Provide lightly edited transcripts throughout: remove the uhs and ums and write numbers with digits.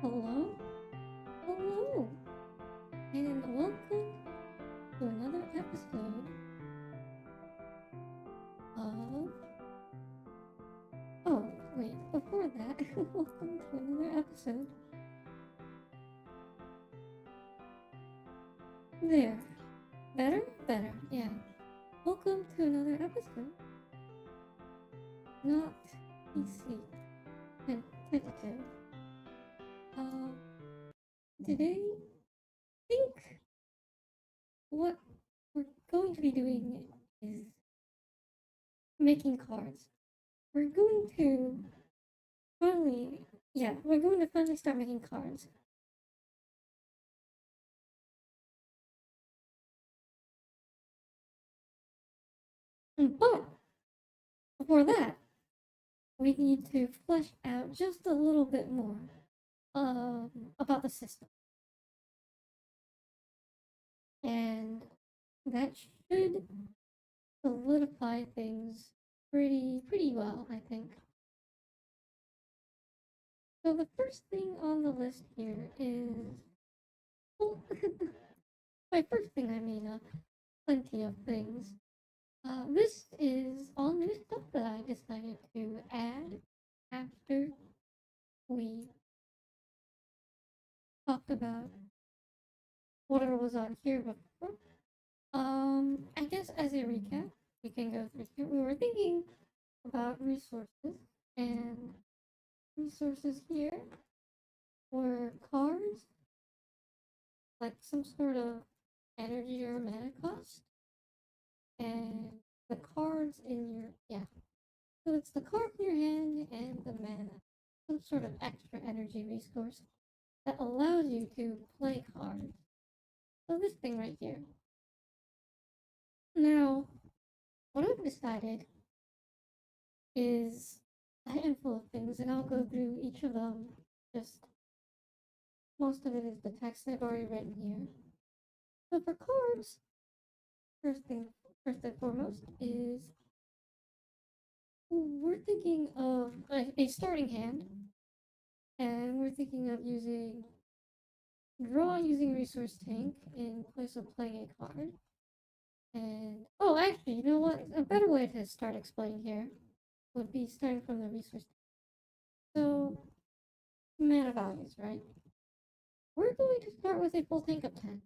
Hello, hello, and welcome to another episode of. Oh, wait, before that, welcome to another episode. There, better, better, yeah. Welcome to another episode. Not PC, tentative. Um, Today, I think what we're going to be doing is making cards. We're going to finally, yeah, we're going to finally start making cards. But before that, we need to flesh out just a little bit more about the system. And that should solidify things pretty well, I think. So the first thing on the list here is well, by first thing I mean plenty of things. This is all new stuff that I decided to add after we talked about whatever was on here before. I guess as a recap, we can go through here. We were thinking about resources, and resources here were cards, like some sort of energy or mana cost, and the cards in your So it's the card in your hand and the mana, some sort of extra energy resource that allows you to play cards. So this thing right here. Now, what I've decided is a handful of things, and I'll go through each of them. Just most of it is the text I've already written here. So for cards, first and foremost, is we're thinking of a starting hand, and we're thinking of using draw using resource tank in place of playing a card. And oh, actually, you know what? A better way to start explaining here would be starting from the resource tank. So mana values, right? We're going to start with a full tank of 10.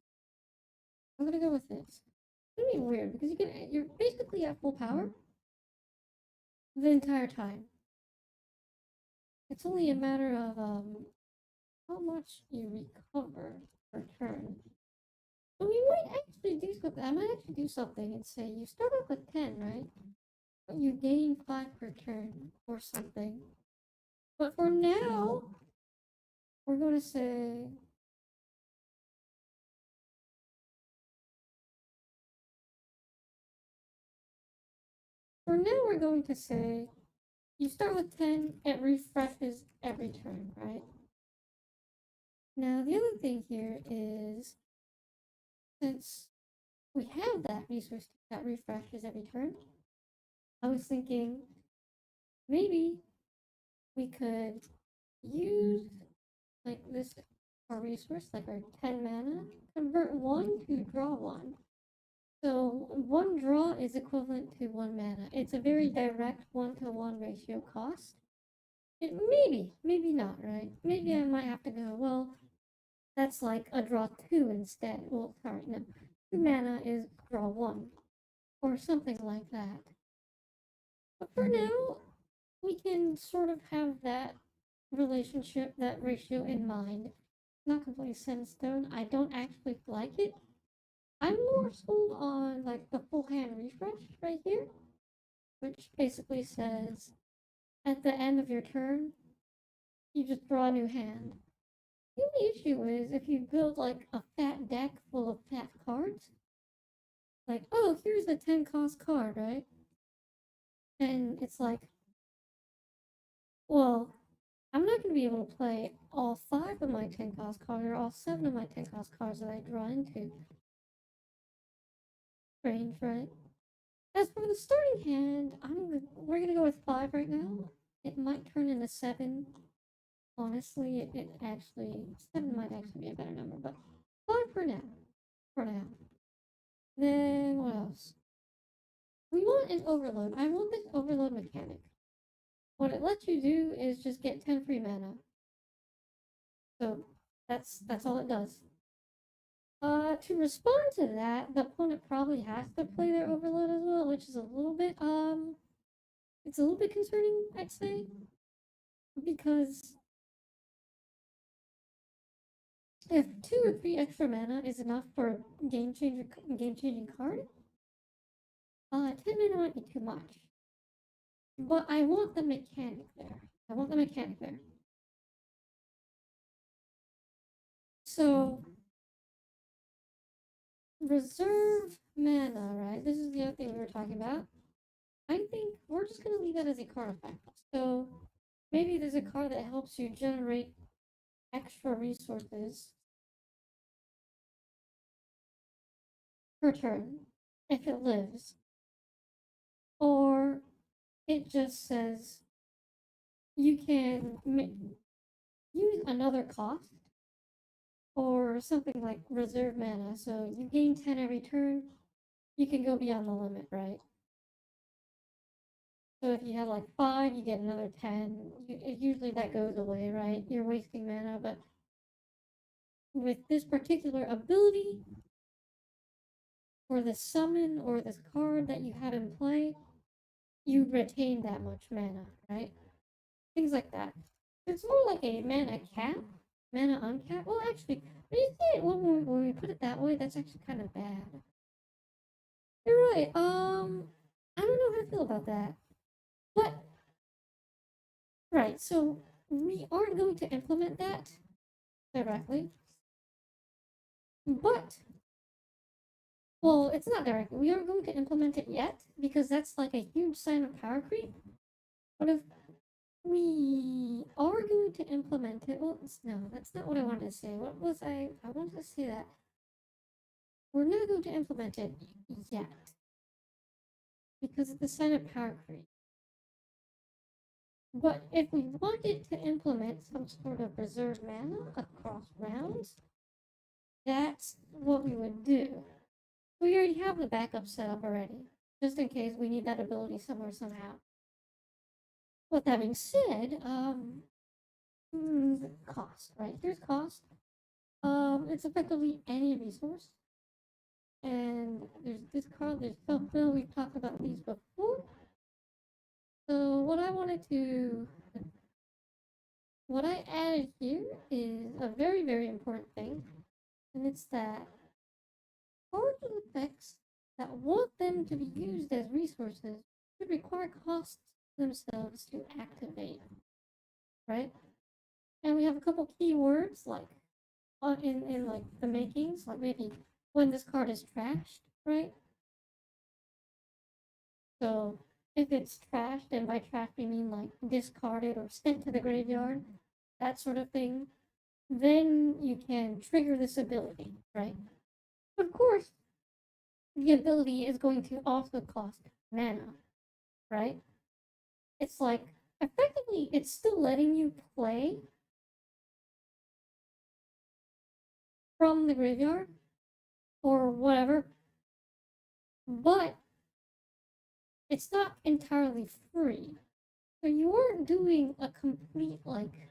I'm gonna go with this. It's gonna be weird because you're basically at full power the entire time. It's only a matter of how much you recover per turn. So we might actually do something. I might actually do something and say you start off with 10, right? But you gain 5 per turn or something. But for now, we're going to say you start with 10, it refreshes every turn, right? Now, the other thing here is since we have that resource that refreshes every turn, I was thinking maybe we could use like this our resource, like our 10 mana, convert 1 to draw 1. So 1 draw is equivalent to 1 mana. It's a very direct 1-to-1 ratio cost. Maybe not, right? Maybe I might have to go, well, that's like a draw 2 instead. Well, sorry, no. 2 mana is draw 1. Or something like that. But for now, we can sort of have that relationship, that ratio in mind. Not completely set in stone. I don't actually like it. I'm more sold on like the full hand refresh right here, which basically says at the end of your turn, you just draw a new hand. The only issue is if you build like a fat deck full of fat cards, like, oh, here's a 10 cost card, right? And it's like, well, I'm not going to be able to play all 5 of my 10 cost cards or all 7 of my 10 cost cards that I draw into. Strange, right? As for the starting hand, we're gonna go with 5 right now. It might turn into 7 honestly, it actually 7 might actually be a better number, but 5 for now. For now. Then what else? We want an overload. I want this overload mechanic. What it lets you do is just get 10 free mana. So that's all it does. To respond to that, the opponent probably has to play their overload as well, which is a little bit it's a little bit concerning, I'd say, because if 2 or 3 extra mana is enough for a game changing card, 10 mana might be too much. But I want the mechanic there. I want the mechanic there. So reserve mana, right? This is the other thing we were talking about. I think we're just gonna leave that as a card effect. So maybe there's a card that helps you generate extra resources per turn if it lives. Or it just says you can use another cost or something like reserve mana. So you gain 10 every turn, you can go beyond the limit, right? So if you have like 5, you get another 10. Usually that goes away, right? You're wasting mana, but with this particular ability, or this summon, or this card that you have in play, you retain that much mana, right? Things like that. It's more like a mana cap, mana uncap. Well, actually, when you say it, when we put it that way, that's actually kind of bad. You're right. I don't know how to feel about that. But right, so we aren't going to implement that directly. But well, it's not directly. We aren't going to implement it yet because that's like a huge sign of power creep. But if we are going to implement it, well, no, that's not what I wanted to say. What was I wanted to say that we're not going to implement it yet because it's a sign of power creep. But if we wanted to implement some sort of reserve mana across rounds, that's what we would do. We already have the backup set up already, just in case we need that ability somewhere somehow. With that being said, cost, right? Here's cost. It's effectively any resource. And there's this card, there's fulfill, we've talked about these before. So what I added here is a very, very important thing. And it's that cards and effects that want them to be used as resources should require costs themselves to activate, right? And we have a couple keywords like in like the makings, like maybe when this card is trashed, right? So if it's trashed, and by trashed we mean like discarded or sent to the graveyard, that sort of thing, then you can trigger this ability, right? Of course, the ability is going to also cost mana, right? It's like effectively it's still letting you play from the graveyard or whatever, but it's not entirely free. So you aren't doing a complete like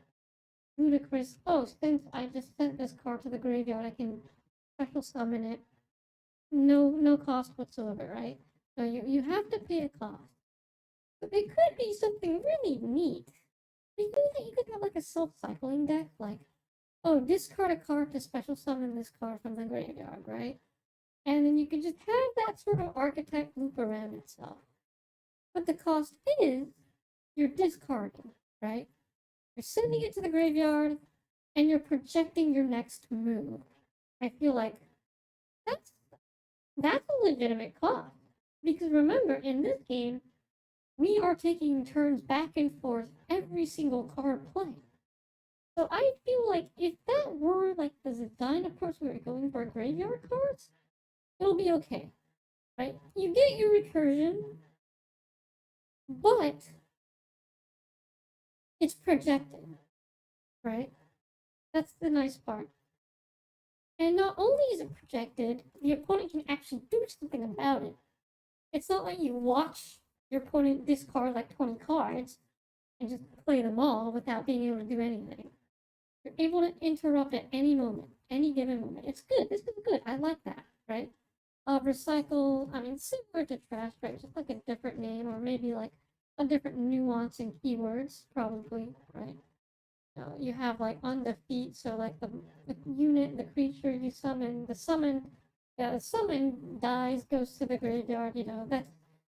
ludicrous, oh, since I just sent this card to the graveyard, I can special summon it. No cost whatsoever, right? So you have to pay a cost. But it could be something really neat. You could have like a self-cycling deck, like, oh, discard a card to special summon this card from the graveyard, right? And then you can just have that sort of archetype loop around itself. But the cost is you're discarding, right? You're sending it to the graveyard, and you're projecting your next move. I feel like that's a legitimate cost. Because remember, in this game, we are taking turns back and forth every single card play. So I feel like if that were like the design approach we were going for graveyard cards, it'll be okay. Right? You get your recursion, but it's projected. right? That's the nice part. And not only is it projected, the opponent can actually do something about it. It's not like you watch your opponent discard like 20 cards and just play them all without being able to do anything. You're able to interrupt at any moment, any given moment. It's good. This is good. I like that, right? Recycle, I mean, similar to trash, right? Just like a different name or maybe like a different nuance in keywords, probably, right? You have like undefeat, so like the unit, the creature you summon, the summon dies, goes to the graveyard, that's,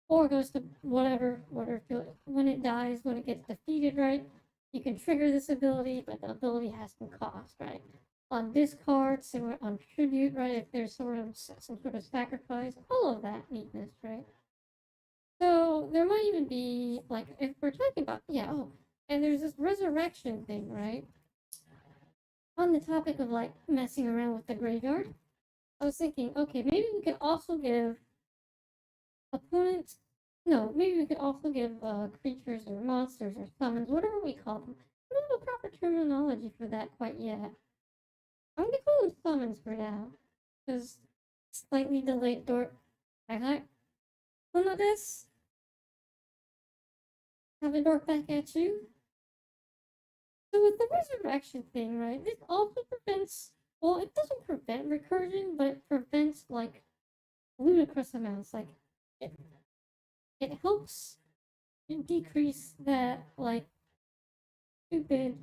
or goes to whatever, when it dies, when it gets defeated, right? You can trigger this ability, but the ability has some cost, right? On discard, similar on tribute, right? If there's some sort of sacrifice, all of that neatness, right? So there might even be like if we're talking about and there's this resurrection thing, right? On the topic of like messing around with the graveyard, I was thinking, okay, maybe we could also give opponents. No, maybe we could also give creatures or monsters or summons, whatever we call them. I don't have a proper terminology for that quite yet. I'm gonna call them summons for now, because slightly delayed door. I Look at this. Have a door back at you. So with the resurrection thing, right? This also prevents. Well, it doesn't prevent recursion, but it prevents like ludicrous amounts. Like it, it helps decrease that like stupid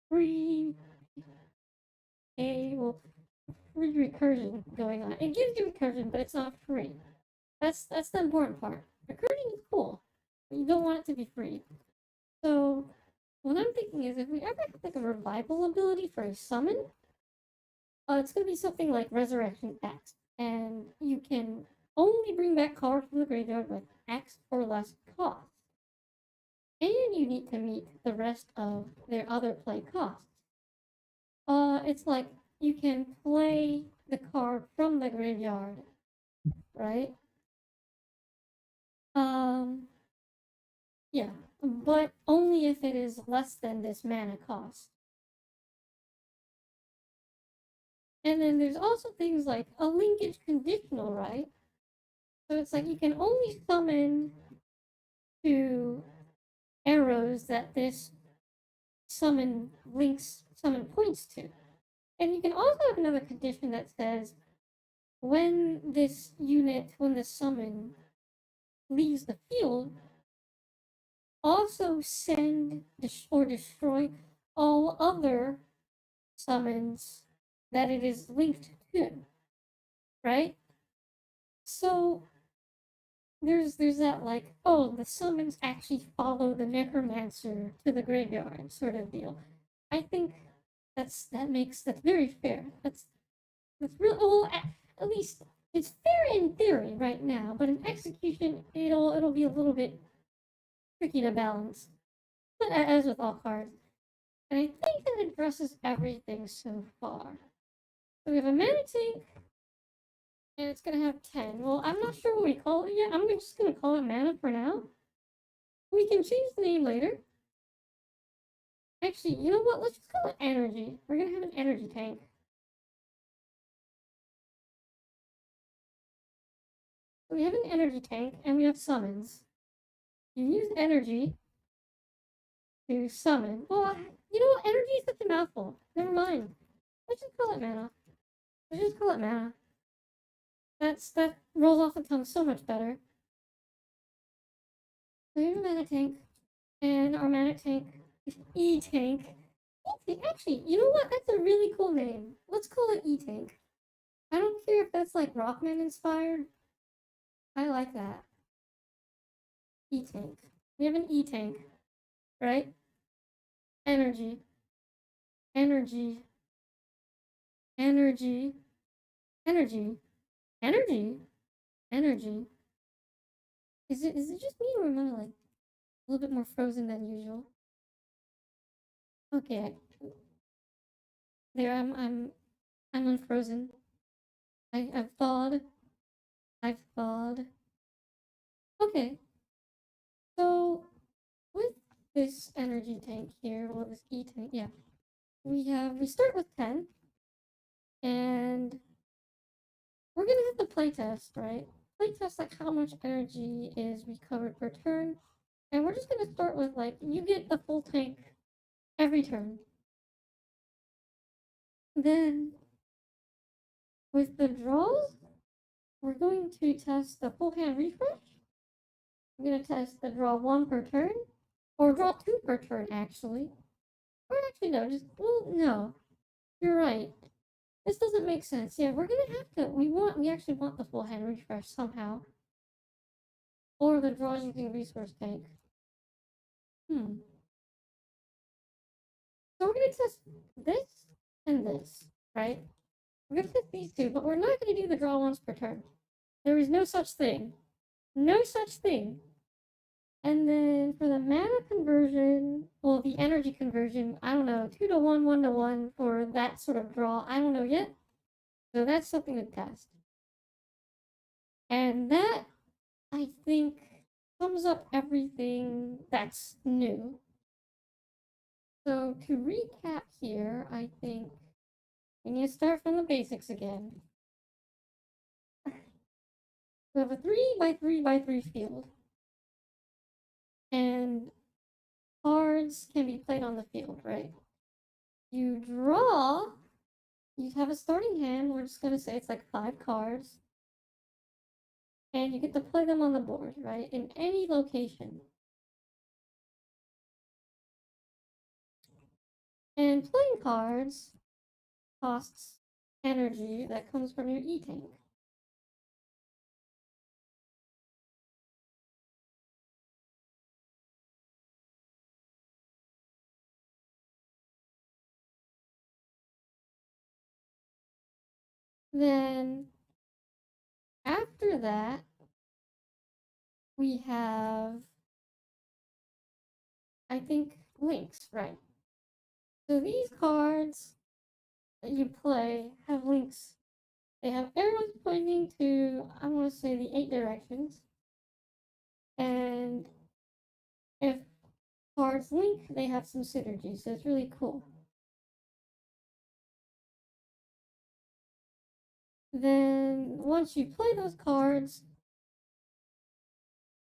free well free recursion going on. It gives you recursion, but it's not free. That's the important part. Recursion is cool, but you don't want it to be free. So what I'm thinking is, if we ever have like a revival ability for a summon, it's gonna be something like Resurrection X, and you can only bring back cards from the graveyard with X or less cost, and you need to meet the rest of their other play costs. It's like you can play the card from the graveyard, right? Um, yeah, but only if it is less than this mana cost. And then there's also things like a linkage conditional, right? So it's like you can only summon to arrows that this summon points to. And you can also have another condition that says when this summon leaves the field, also send or destroy all other summons that it is linked to, right? So there's that like, oh, the summons actually follow the necromancer to the graveyard sort of deal. I think that's very fair. That's real. Well, at least it's fair in theory right now, but in execution, it'll be a little bit tricky to balance, but as with all cards. And I think that addresses everything so far. So we have a mana tank, and it's gonna have 10. Well, I'm not sure what we call it yet. I'm just gonna call it mana for now. We can change the name later. Actually, you know what? Let's just call it energy. We're gonna have an energy tank. So we have an energy tank, and we have summons. You use energy to summon. Well, you know what? Energy is such a mouthful. Never mind. Let's just call it mana. Let's just call it mana. That rolls off the tongue so much better. So here's a mana tank, and our mana tank is E-Tank. Actually, you know what? That's a really cool name. Let's call it E-Tank. I don't care if that's like Rockman inspired. I like that. E-Tank. We have an E-Tank, right? Energy. Energy. Energy. Energy. Energy. Energy. Is it just me or am I like a little bit more frozen than usual? Okay. There I'm unfrozen. I've thawed. I've thawed. Okay. So with this energy tank here, well, this E tank, yeah. We start with 10, and we're gonna have to playtest, right? Playtest like how much energy is recovered per turn, and we're just gonna start with like you get the full tank every turn. Then with the draws, we're going to test the full hand refresh. We're gonna test the draw 1 per turn, or draw 2 per turn actually. Or actually no, just well no. You're right. This doesn't make sense. Yeah, we're gonna have to. We actually want the full hand refresh somehow, or the draw using resource tank. Hmm. So we're gonna test this and this, right? We're gonna test these two, but we're not gonna do the draw once per turn. There is no such thing. No such thing. And then for the mana conversion, well, the energy conversion, I don't know, 2 to 1, 1 to 1 for that sort of draw. I don't know yet. So that's something to test. And that, I think, sums up everything that's new. So to recap here, I think we need to start from the basics again. We have a 3x3x3 field, and cards can be played on the field, right? You draw, you have a starting hand, we're just gonna say it's like 5 cards, and you get to play them on the board, right? In any location. And playing cards costs energy that comes from your E-Tank. Then, after that, we have, I think, links, right? So these cards that you play have links. They have arrows pointing to, I want to say, the 8 directions. And if cards link, they have some synergy, so it's really cool. Then, once you play those cards,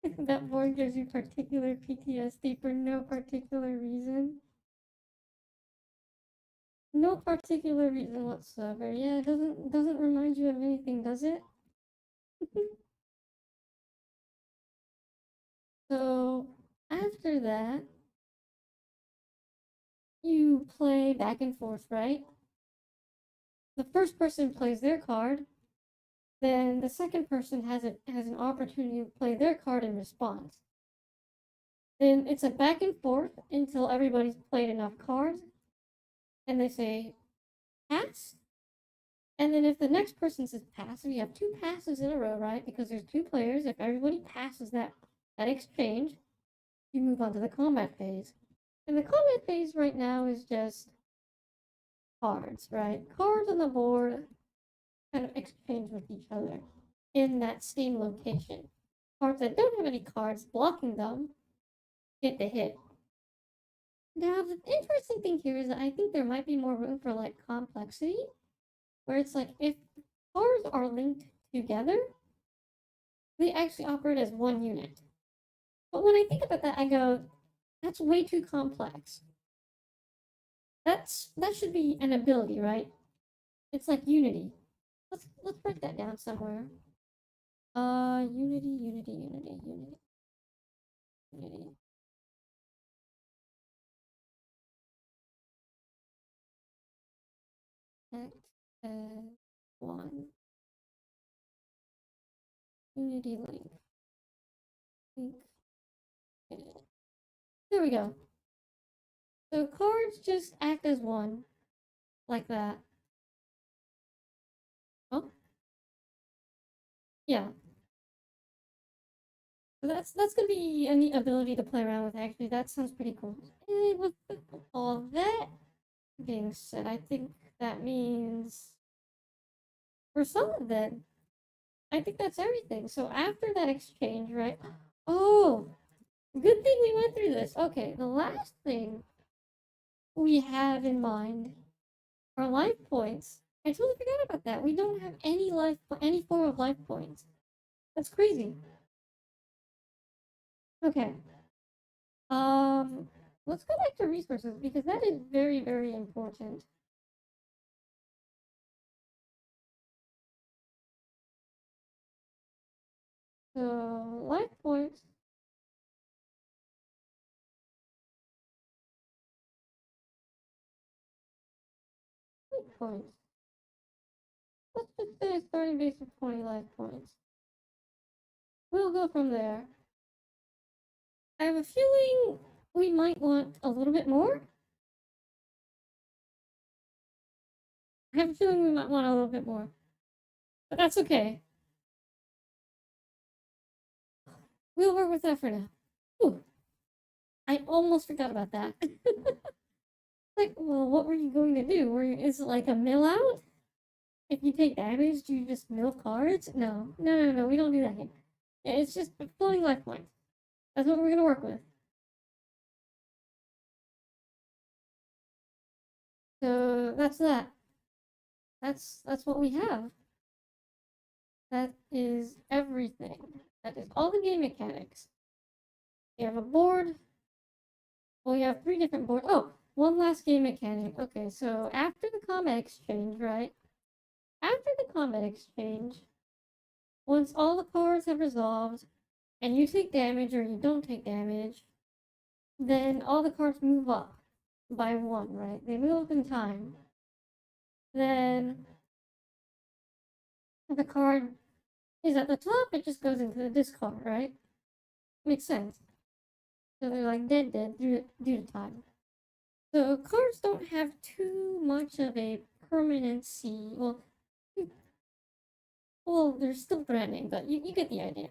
that board gives you particular PTSD for no particular reason. No particular reason whatsoever. Yeah, it doesn't remind you of anything, does it? So after that, you play back and forth, right? The first person plays their card, then the second person has an opportunity to play their card in response. Then it's a back and forth until everybody's played enough cards, and they say pass. And then if the next person says pass, we have 2 passes in a row, right? Because there's 2 players. If everybody passes that exchange, you move on to the combat phase. And the combat phase right now is just cards, right? Cards on the board kind of exchange with each other in that same location. Cards that don't have any cards blocking them get the hit. Now, the interesting thing here is that I think there might be more room for like complexity, where it's like if cards are linked together, they actually operate as one unit. But when I think about that, I go, that's way too complex. That should be an ability, right? It's like unity. Let's break that down somewhere. Unity, unity, unity, unity, unity. Act as one. Unity link. Link. There we go. So cards just act as one, like that. Oh, yeah. So that's gonna be a neat ability to play around with. Actually, that sounds pretty cool. And with all that being said, I think that means for some of them, I think that's everything. So after that exchange, right? Oh, Good thing we went through this. Okay, the last thing we have in mind are life points. I totally forgot about that. We don't have any form of life points. That's crazy. Okay. Um, let's go back to resources because that is very, very important. So, life points. Life points. Let's just say a starting base of 20 life points. We'll go from there. I have a feeling we might want a little bit more. I have a feeling we might want a little bit more. But that's okay. We'll work with that for now. Ooh, I almost forgot about that. Like, well, what were you going to do? Is it like a mill out? If you take damage, do you just mill cards? No, no, no, no. We don't do that here. Yeah, it's just floating life points. That's what we're gonna work with. So that's that. That's what we have. That is everything. That is all the game mechanics. You have a board. Well, you have three different boards. Oh, one last game mechanic. Okay, so after the combat exchange, right? After the combat exchange, once all the cards have resolved, and you take damage or you don't take damage, then all the cards move up by one, right? They move up in time. Then if the card is at the top, it just goes into the discard, right? Makes sense. So they're like dead due to time. So cards don't have too much of a permanency. Well, they're still threatening, but you get the idea.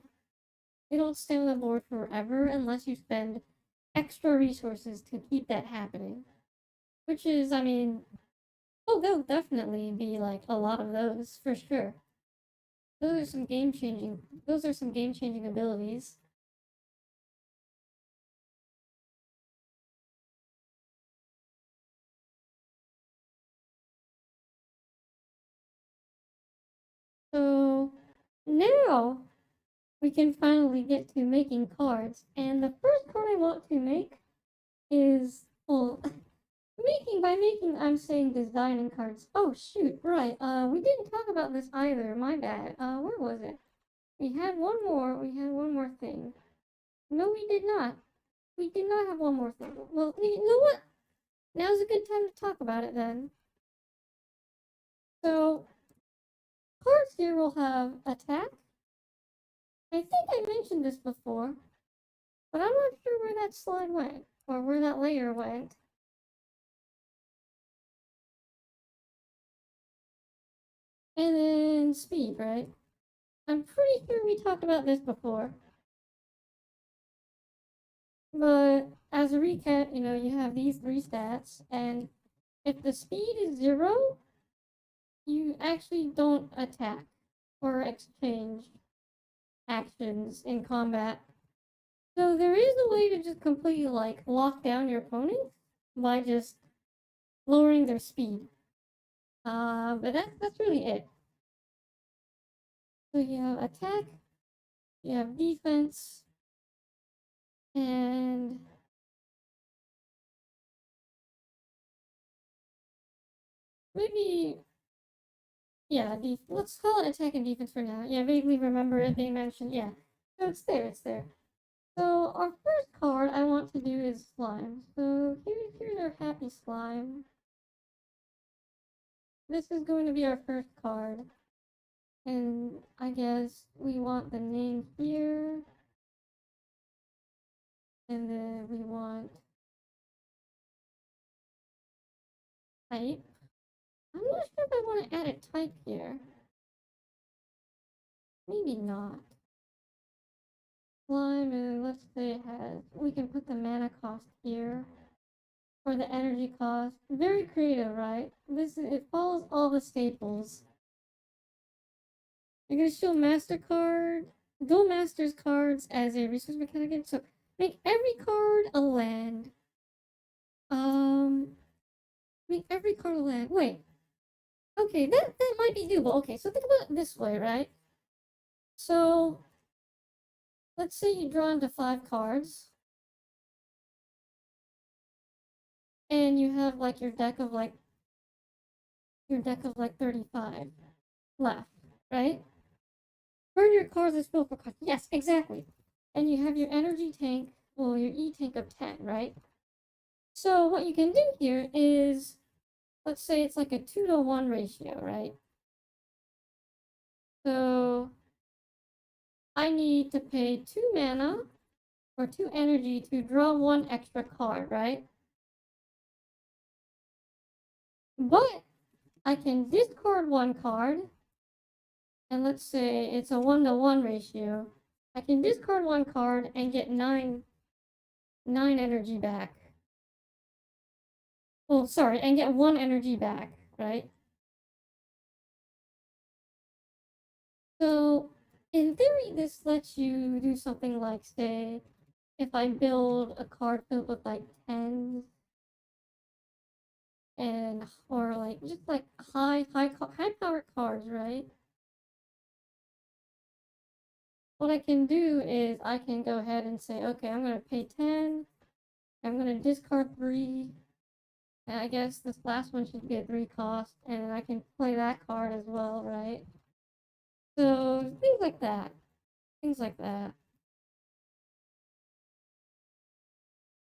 They don't stay on the board forever unless you spend extra resources to keep that happening. Which is, I mean, oh, there'll definitely be like a lot of those for sure. Those are some game changing. Those are some game changing abilities. So now we can finally get to making cards. And the first card I want to make is, well, making, I'm saying designing cards. Oh shoot, right. We didn't talk about this either. My bad. Where was it? We had one more thing. No, we did not. We did not have one more thing. Well, you know what? Now's a good time to talk about it then. So, cards here will have attack. I think I mentioned this before, but I'm not sure where that slide went or where that layer went. And then speed, right? I'm pretty sure we talked about this before. But as a recap, you have these three stats, and if the speed is 0, you actually don't attack or exchange actions in combat. So there is a way to just completely like lock down your opponent by just lowering their speed. But that's really it. So you have attack, you have defense, and maybe yeah, let's call it attack and defense for now. Yeah, vaguely remember it being mentioned. Yeah, so it's there, it's there. So our first card I want to do is slime. So here's our happy slime. This is going to be our first card. And I guess we want the name here. And then we want type. I'm not sure if I want to add a type here. Maybe not. Slime, and let's say it has, we can put the mana cost here. For the energy cost. Very creative, right? It follows all the staples. You're gonna show Master card, dual Masters cards as a resource mechanic. So make every card a land. Make every card a land. Wait. Okay, that might be doable. Okay, so think about it this way, right? So let's say you draw into 5 cards, and you have like your deck of like 35 left, right? Burn your cards as fill for cards. Yes, exactly. And you have your energy tank, well, your E tank of 10, right? So what you can do here is, let's say it's like a 2-to-1 ratio, right? So I need to pay 2 mana or 2 energy to draw 1 extra card, right? But I can discard 1 card, and let's say it's a 1-to-1 ratio. I can discard 1 card and get 9 energy back. Well, sorry, and get 1 energy back, right? So, in theory, this lets you do something like, say, if I build a card filled with like 10s and or like just like high powered cards, right? What I can do is I can go ahead and say, okay, I'm gonna pay 10, I'm gonna discard 3, and I guess this last one should be a 3 cost, and I can play that card as well, right? So things like that. Things like that.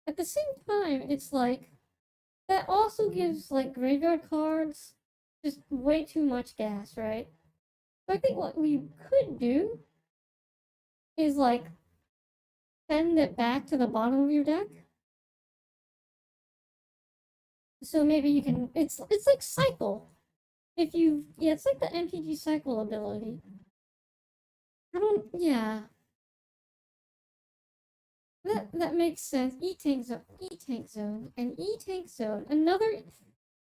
At the same time, it's like that also gives like graveyard cards just way too much gas, right? So I think what we could do is like send it back to the bottom of your deck. So maybe you can it's like cycle. If you yeah, it's like the MPG cycle ability. I don't yeah. That makes sense. E tank zone, and E tank zone. Another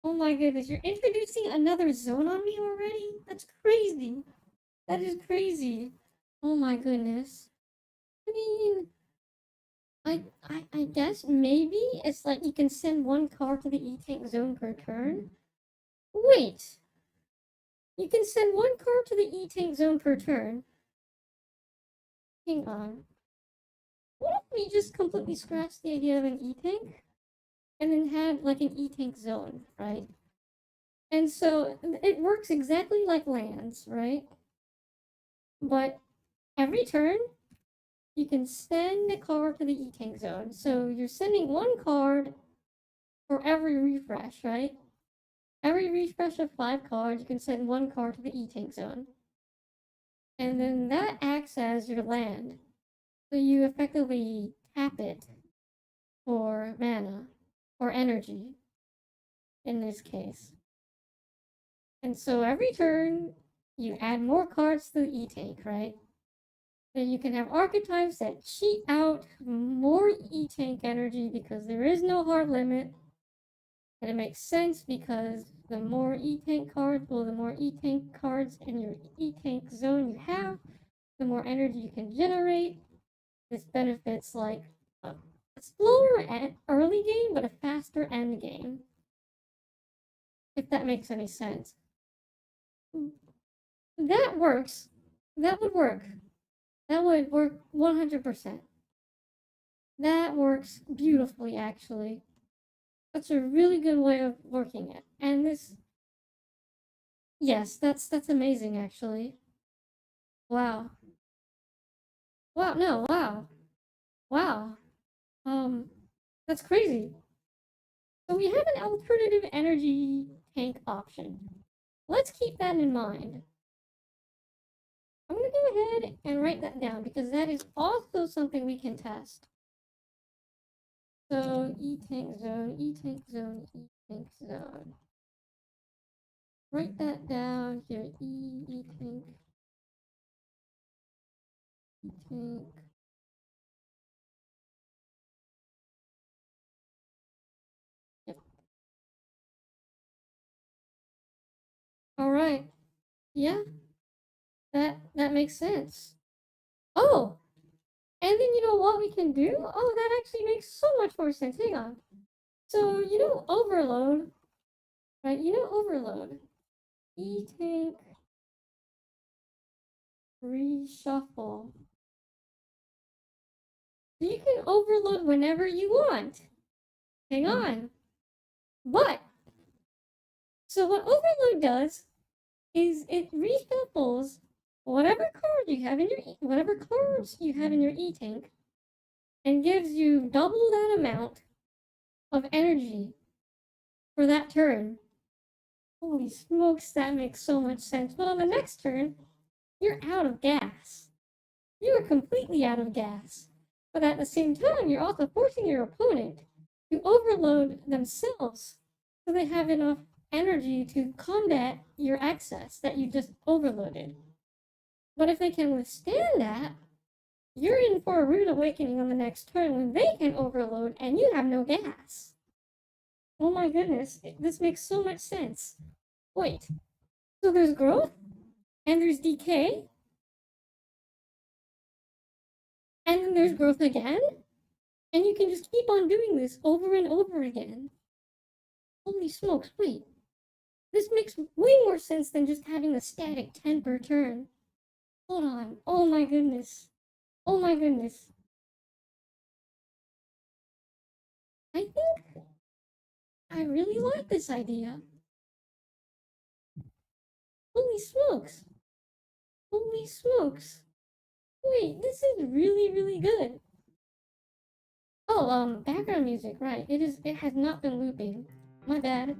oh my goodness, you're introducing another zone on me already? That's crazy. That is crazy. Oh my goodness. I mean, I guess maybe it's like you can send 1 card to the E tank zone per turn. Wait, you can send 1 card to the E tank zone per turn. Hang on. What if we just completely scratch the idea of an E tank and then have like an E tank zone, right? And so it works exactly like lands, right? But every turn you can send a card to the E tank zone. So you're sending 1 card for every refresh, right? Every refresh of 5 cards, you can send 1 card to the E tank zone. And then that acts as your land. So you effectively tap it for mana or energy in this case. And so every turn, you add more cards to the E tank, right? Then you can have archetypes that cheat out more E tank energy because there is no hard limit. And it makes sense because the more E tank cards, well, the more E tank cards in your E tank zone you have, the more energy you can generate. This benefits like a slower early game, but a faster end game. If that makes any sense. That works. That would work. That would work 100%. That works beautifully, actually. That's a really good way of working it. And this, yes, that's amazing, actually. Wow. Wow, no, wow. Wow. Um, that's crazy. So we have an alternative energy tank option. Let's keep that in mind. I'm gonna go ahead and write that down because that is also something we can test. So E tank zone, E tank zone, E tank zone. Write that down here. E tank, E tank. Yep. All right. Yeah, that makes sense. Oh, And then you know what we can do? Oh, that actually makes so much more sense. Hang on. So, overload, right? Overload. E-tank reshuffle. You can overload whenever you want. Hang on. But, so what overload does is it reshuffles whatever cards you have in your e-tank and gives you double that amount of energy for that turn. Holy smokes, that makes so much sense. But on the next turn, you're out of gas. You are completely out of gas. But at the same time, you're also forcing your opponent to overload themselves so they have enough energy to combat your excess that you just overloaded. But if they can withstand that, you're in for a rude awakening on the next turn when they can overload and you have no gas. Oh my goodness, this makes so much sense. Wait, so there's growth, and there's decay, and then there's growth again, and you can just keep on doing this over and over again. Holy smokes, wait. This makes way more sense than just having a static 10 per turn. Hold on. Oh my goodness. Oh my goodness. I think I really like this idea. Holy smokes. Holy smokes. Wait, this is really, really good. Oh, background music, right. It has not been looping. My bad.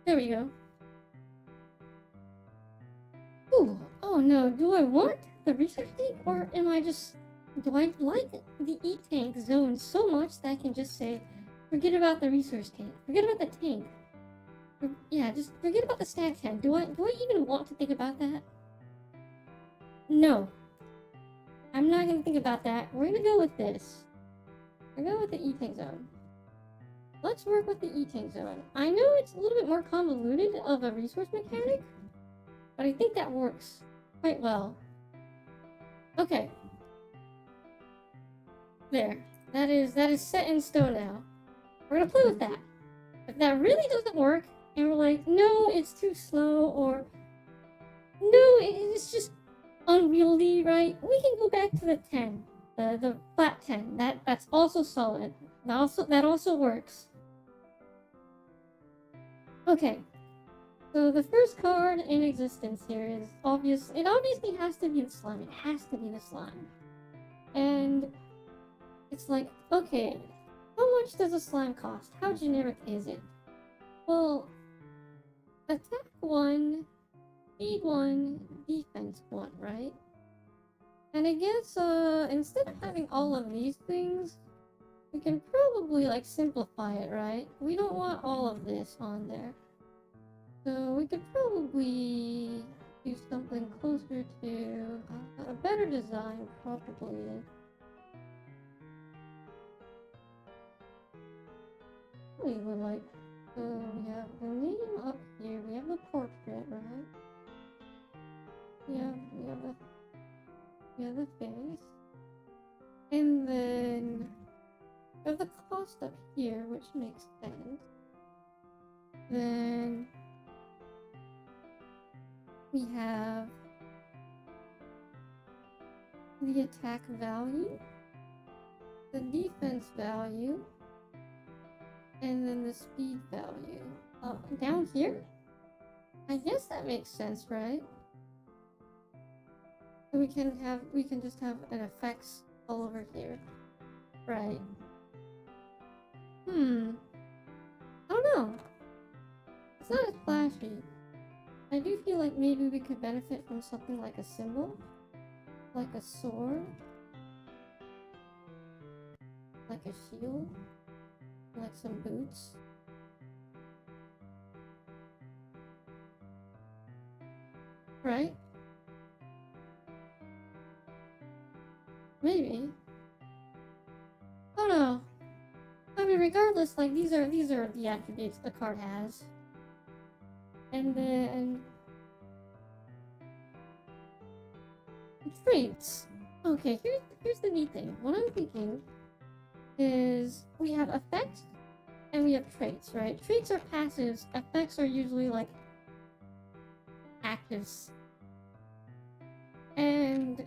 There we go. Ooh, oh no, do I want the research tank, or do I like the E-tank zone so much that I can just say, forget about the research tank, forget about the tank. Yeah, just forget about the stack tank. Do I even want to think about that? No. I'm not gonna think about that. We're gonna go with this. We're gonna go with the E-tank zone. Let's work with the E-tank zone. I know it's a little bit more convoluted of a resource mechanic, but I think that works quite well. Okay. There. That is set in stone now. We're gonna play with that. If that really doesn't work, and we're like, no, it's too slow, or no, it's just unwieldy, right? We can go back to the 10. The flat 10. That's also solid. That also works. Okay. So the first card in existence here is obvious. It obviously has to be the slime. It has to be the slime. And it's like, okay, how much does a slime cost? How generic is it? Well, attack 1, speed 1, defense 1, right? And I guess, instead of having all of these things, we can probably, like, simplify it, right? We don't want all of this on there. So we could probably do something closer to a better design, probably. We would like, so we have the name up here, we have the portrait, right? We have the face. And then we have the cost up here, which makes sense. Then we have the attack value, the defense value, and then the speed value. Down here? I guess that makes sense, right? So we can just have an effects all over here. Right. I don't know. It's not as flashy. I do feel like maybe we could benefit from something like a symbol. Like a sword. Like a shield. Like some boots. Right? Maybe. Oh no. I mean, regardless, like, these are the attributes the card has. And then traits. Okay, here's the neat thing. What I'm thinking is we have effects and we have traits, right? Traits are passives, effects are usually like actives. And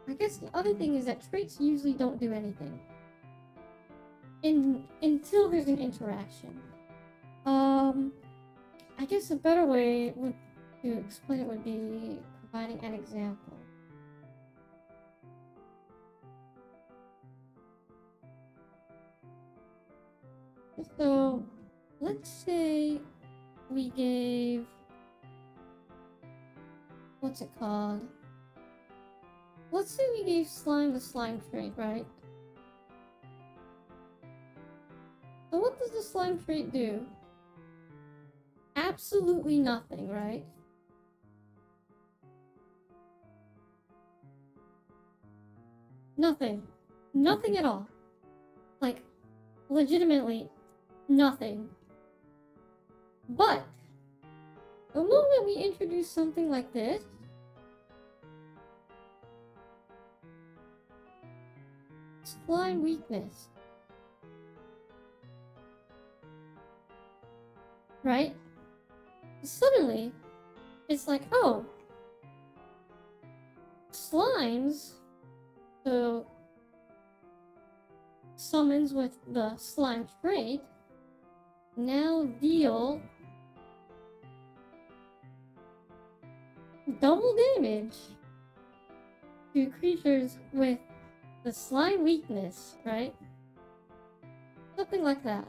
I guess the other thing is that traits usually don't do anything until there's an interaction. I guess a better way to explain it would be providing an example. So, let's say we gave... what's it called? Let's say we gave Slime the slime trait, right? So what does the slime trait do? Absolutely nothing, right? Nothing. Nothing at all. Like, legitimately, nothing. But, the moment we introduce something like this, slime weakness, right? Suddenly, it's like, oh, slimes, so summons with the slime trait, now deal double damage to creatures with the slime weakness, right? Something like that.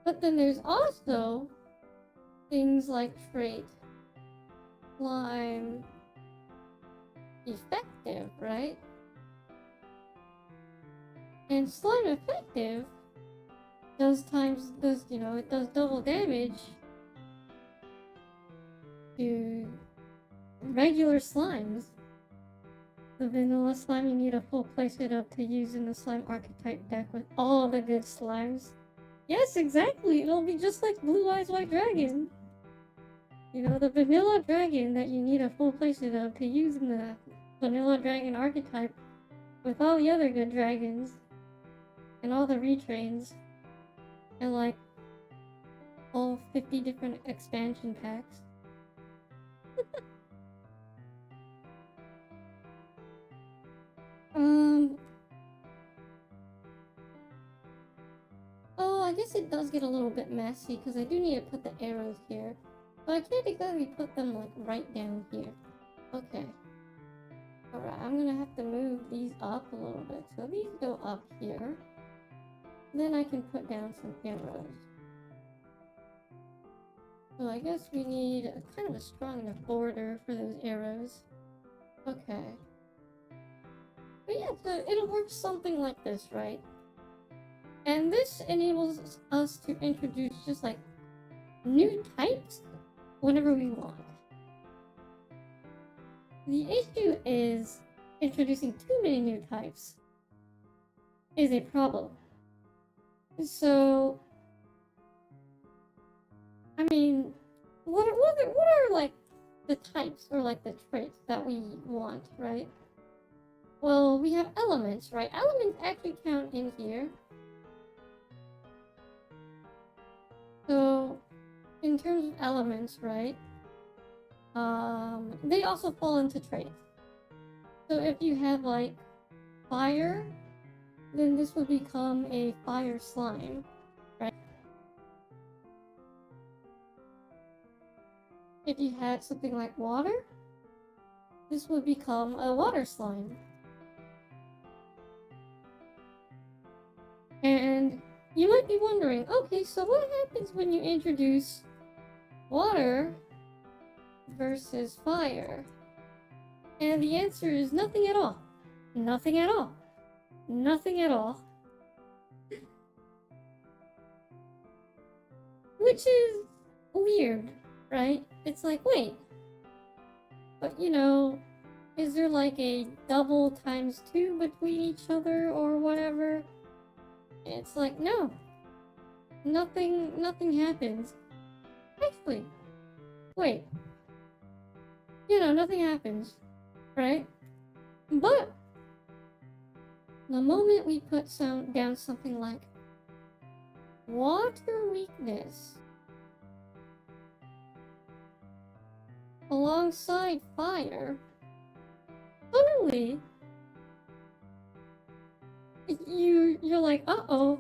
But then there's also things like trait, slime, effective, right? And slime effective does double damage to regular slimes. The vanilla slime, you need a full playset up to use in the slime archetype deck with all the good slimes. Yes, exactly. It'll be just like Blue Eyes White Dragon. You know, the vanilla dragon that you need a full playset of to use in the vanilla dragon archetype with all the other good dragons and all the retrains and like all 50 different expansion packs. Oh, I guess it does get a little bit messy because I do need to put the arrows here. But I can't exactly put them like right down here. Okay. Alright, I'm gonna have to move these up a little bit. So these go up here. Then I can put down some arrows. So I guess we need a kind of a strong enough border for those arrows. Okay. But yeah, so it'll work something like this, right? And this enables us to introduce just like new types whenever we want. The issue is introducing too many new types is a problem. So, I mean, what are like the types or like the traits that we want, right? Well, we have elements, right? Elements actually count in here. So, in terms of elements, right? They also fall into traits. So if you have like fire, then this would become a fire slime, right? If you had something like water, this would become a water slime. And you might be wondering, okay, so what happens when you introduce water versus fire? And the answer is nothing at all. Nothing at all. Nothing at all. Which is weird, right? It's like, wait. But you know, is there like a double times 2 between each other or whatever? It's like, no. nothing happens. Actually, wait. Nothing happens, right? But the moment we put down something like water weakness alongside fire, suddenly you're like, uh-oh,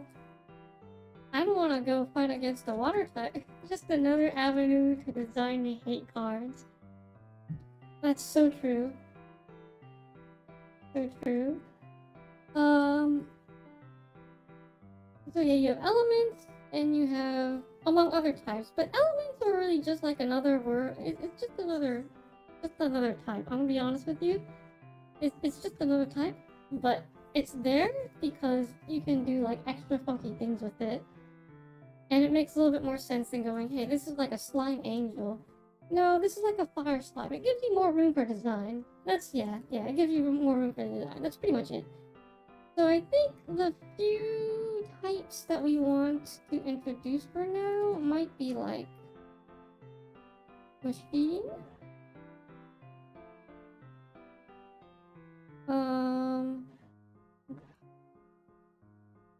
I don't want to go fight against the water type. Just another avenue to design the hate cards. That's so true. So true. So yeah, you have elements, and you have, among other types, but elements are really just like another word. It's just another type. I'm gonna be honest with you. It's just another type, but it's there because you can do like extra funky things with it. And it makes a little bit more sense than going, hey, this is like a slime angel. No, this is like a fire slime. It gives you more room for design. Yeah, it gives you more room for design. That's pretty much it. So I think the few types that we want to introduce for now might be like machine.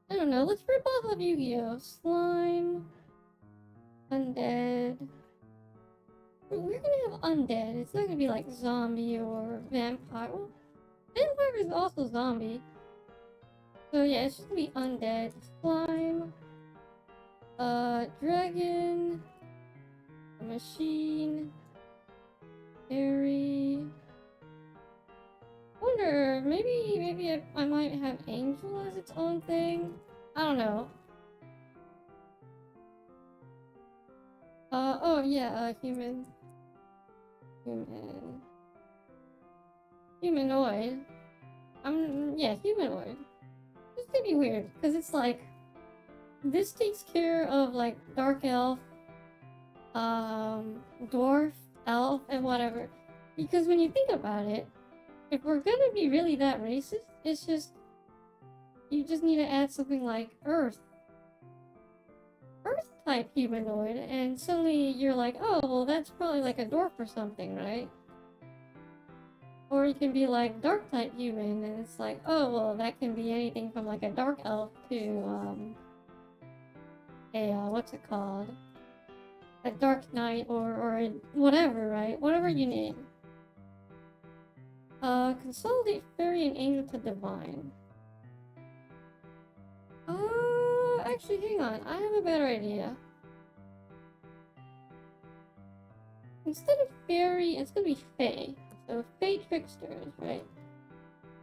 I don't know, let's rip off of Yu-Gi-Oh! Slime, undead. We're gonna have undead. It's not gonna be like zombie or vampire. Well, vampire is also zombie. So yeah, it's just gonna be undead. Slime, dragon, machine, fairy. Wonder, maybe I might have angel as its own thing. I don't know. Oh yeah, human. Humanoid. Yeah, humanoid. It's gonna be weird, because it's like, this takes care of like dark elf, dwarf, elf, and whatever. Because when you think about it, if we're gonna be really that racist, it's just, you just need to add something like earth type humanoid, and suddenly you're like, oh, well, that's probably like a dwarf or something, right? Or you can be like dark type human, and it's like, oh, well, that can be anything from like a dark elf to, what's it called? A dark knight, or a whatever, right? Whatever you name. Consolidate fairy and angel to divine. Actually, hang on. I have a better idea. Instead of fairy, it's gonna be fae. So, fae tricksters, right?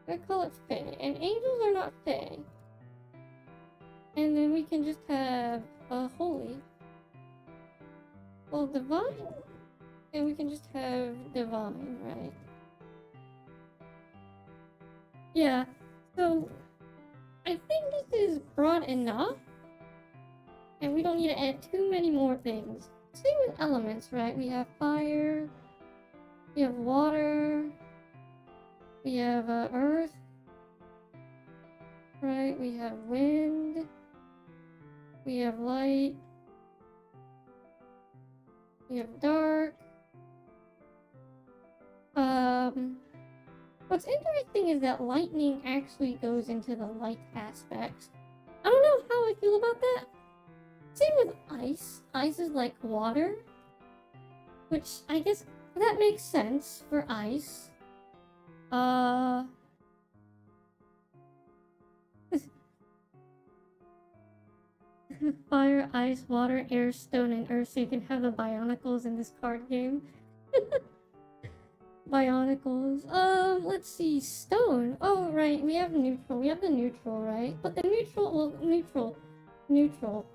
I call it fae. And angels are not fae. And then we can just have holy. Well, divine? And we can just have divine, right? Yeah, so I think this is broad enough. And we don't need to add too many more things. Same with elements, right? We have fire, we have water, we have earth, right? We have wind, we have light, we have dark. What's interesting is that lightning actually goes into the light aspects. I don't know how I feel about that. Same with ice. Ice is like water, which I guess that makes sense for ice. Fire, ice, water, air, stone, and earth, so you can have the Bionicles in this card game. Bionicles. Let's see. Stone. Oh, right. We have neutral. We have the neutral, right? But the neutral. Well, neutral. Neutral.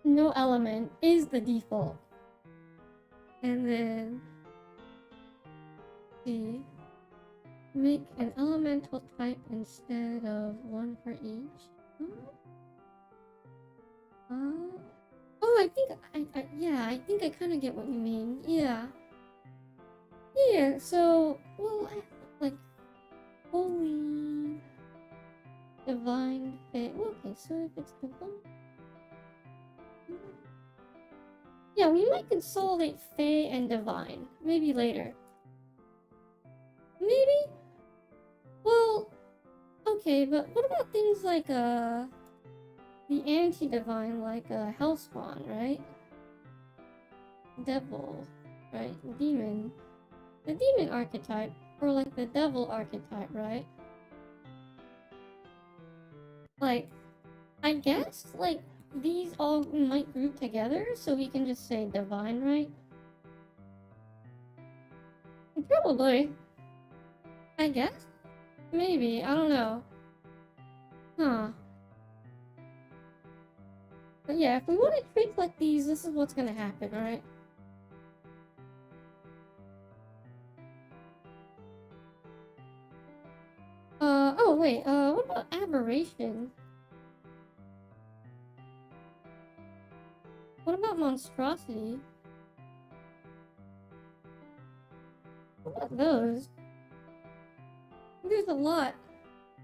No element is the default. And then. See. Make an elemental type instead of one for each. Oh, I think I think I kind of get what you mean. Yeah. Yeah. So, well, like, Holy divine fate. Okay, so if it's divine. Yeah, we might consolidate Fey and Divine. Maybe later. Maybe? Well, okay, but what about things like, the anti-divine, like, Hellspawn, right? Devil, right? Demon. The demon archetype, or like the devil archetype, right? Like, I guess, like, these all might group together, so we can just say divine, right? Probably. I guess? Maybe, I don't know. Huh. But yeah, if we want to treat like these, this is what's gonna happen, right? Oh wait, what about aberration? What about monstrosity? What about those? There's a lot.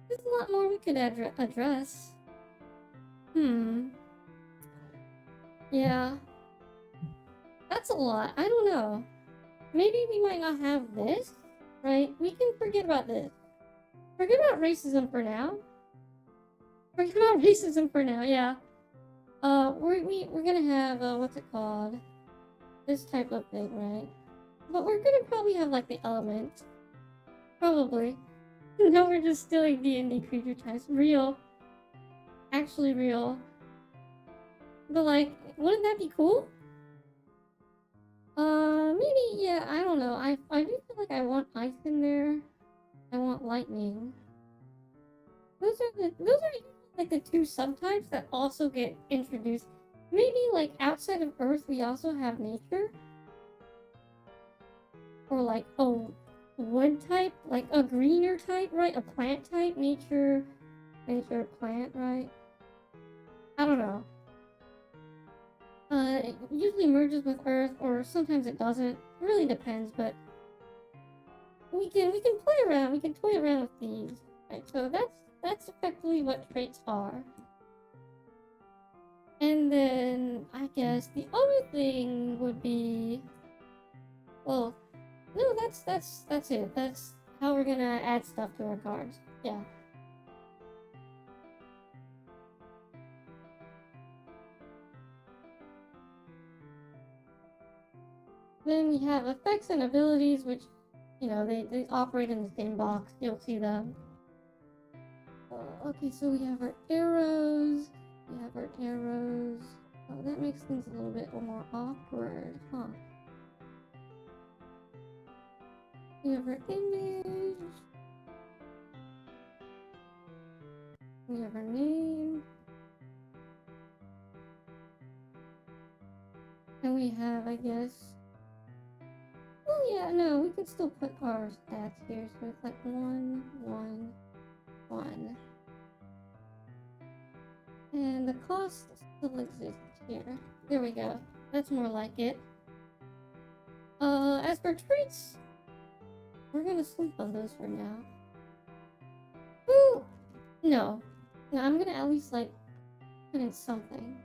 There's a lot more we could address. Yeah. That's a lot. I don't know. Maybe we might not have this, right? We can forget about this. Forget about racism for now. Forget about racism for now, yeah. We're gonna have, what's it called? This type of thing, right? But we're gonna probably have, like, the elements. Probably. No, we're just stealing D&D creature types. Real. Actually real. But, like, wouldn't that be cool? Maybe, yeah, I don't know. I do feel like I want ice in there. I want lightning. Those are like the two subtypes that also get introduced. Maybe, like, outside of Earth, we also have nature. Or, like, a wood type, like a greener type, right? A plant type, nature, plant, right? I don't know. It usually merges with Earth, or sometimes it doesn't. It really depends, but we can play around. We can toy around with these. Right, so that's effectively what traits are. And then I guess the other thing would be, well, no, that's it. That's how we're gonna add stuff to our cards. Yeah. Then we have effects and abilities, which, you know, they operate in the same box. You'll see them. Okay, so we have our arrows. Oh, that makes things a little bit more awkward, huh? We have our image. We have our name. And we have, I guess... Oh yeah, no, we can still put our stats here. So it's like 1, 1, 1. And the cost still exists here. There we go. That's more like it. As for traits, we're gonna sleep on those for now. Ooh! No. No, I'm gonna at least, like, put in something.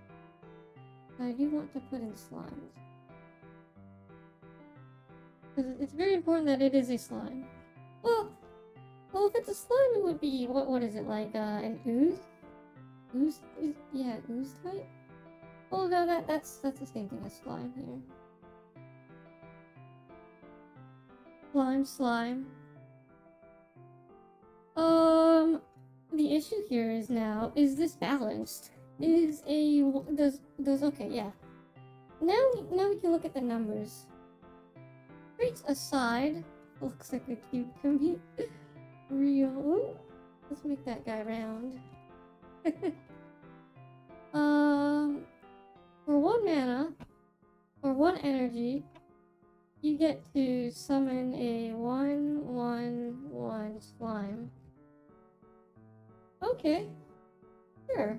I do want to put in slimes. Because it's very important that it is a slime. Well, if it's a slime, it would be, what is it, like, an ooze? Yeah, ooze type? Oh, no, that's the same thing as slime here. Slime. The issue here is now, is this balanced? Okay, yeah. Now we can look at the numbers. Traits aside, looks like a cube to me. Real. Ooh, let's make that guy round. For 1 mana, or 1 energy, you get to summon a 1/1/1 slime. Okay. Sure.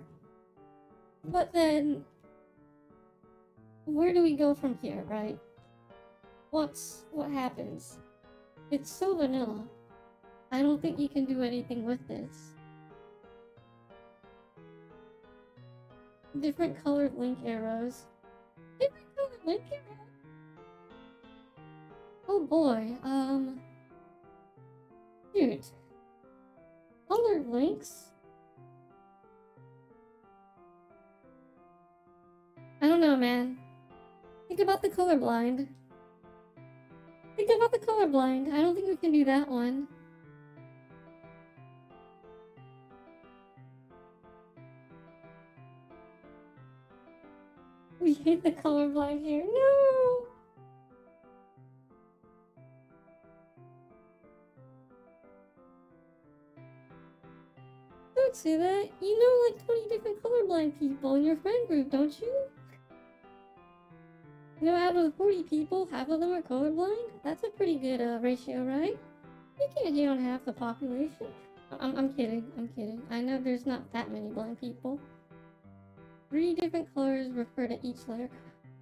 But then, where do we go from here, right? What happens? It's so vanilla. I don't think you can do anything with this. Different colored link arrows. Different colored link arrows? Oh boy, shoot. Colored links? I don't know, man. Think about the colorblind. Think about the colorblind. I don't think we can do that one. We hate the colorblind here. No! Don't say that. You know like 20 different colorblind people in your friend group, don't you? You know, out of the 40 people, half of them are colorblind? That's a pretty good ratio, right? You can't hate on half the population. I'm kidding, I'm kidding. I know there's not that many blind people. 3 different colors refer to each letter.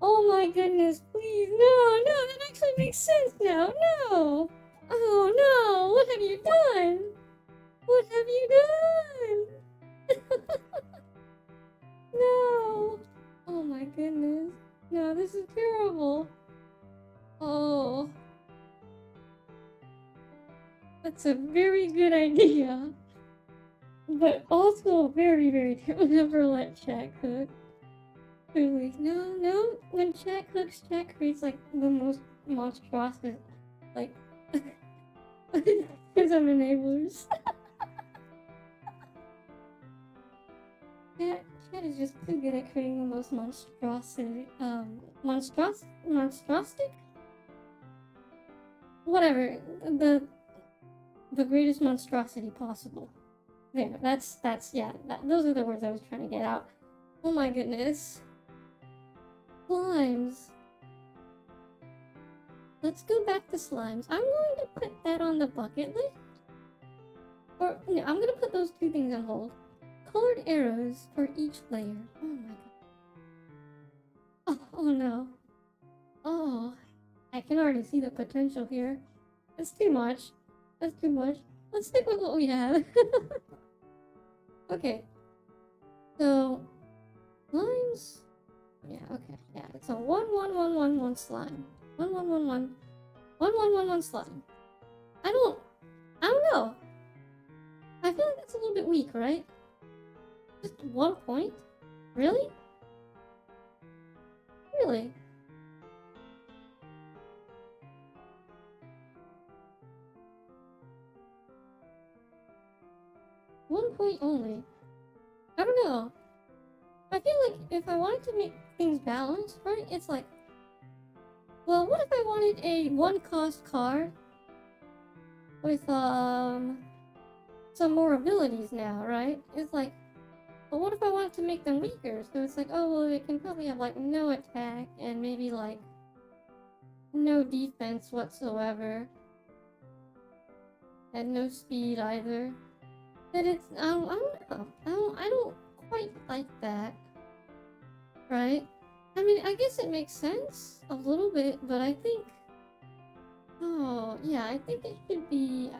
Oh my goodness, please, no, that actually makes sense now, no! Oh no, what have you done? What have you done? No! Oh my goodness. No, this is terrible. Oh. That's a very good idea. But also very, very terrible. Never let chat cook. Truly. No. When chat cooks, chat creates like the most monstrosity. Like. Because I'm enablers. Chat is just too good at creating the most monstrosity. Monstrostic? Whatever. The greatest monstrosity possible. There, those are the words I was trying to get out. Oh my goodness. Slimes. Let's go back to slimes. I'm going to put that on the bucket list. Or, no, I'm gonna put those 2 things on hold. Colored arrows for each layer. Oh my god. Oh no. Oh. I can already see the potential here. That's too much. That's too much. Let's stick with what we have. Okay. So, slimes. Yeah, okay. Yeah, it's a 1-1-1-1-1 slime. 1-1-1-1. 1-1-1-1 slime. I don't know. I feel like that's a little bit weak, right? Just 1 point? Really? Really? One point only. I don't know. I feel like if I wanted to make things balanced, right, it's like, well, what if I wanted a 1-cost card with, some more abilities now, right? It's like, well, what if I wanted to make them weaker? So it's like, oh, well, they can probably have, like, no attack and maybe, like, no defense whatsoever. And no speed either. But it's, I don't know. I don't quite like that. Right? I mean, I guess it makes sense a little bit, but I think... Oh, yeah, I think it should be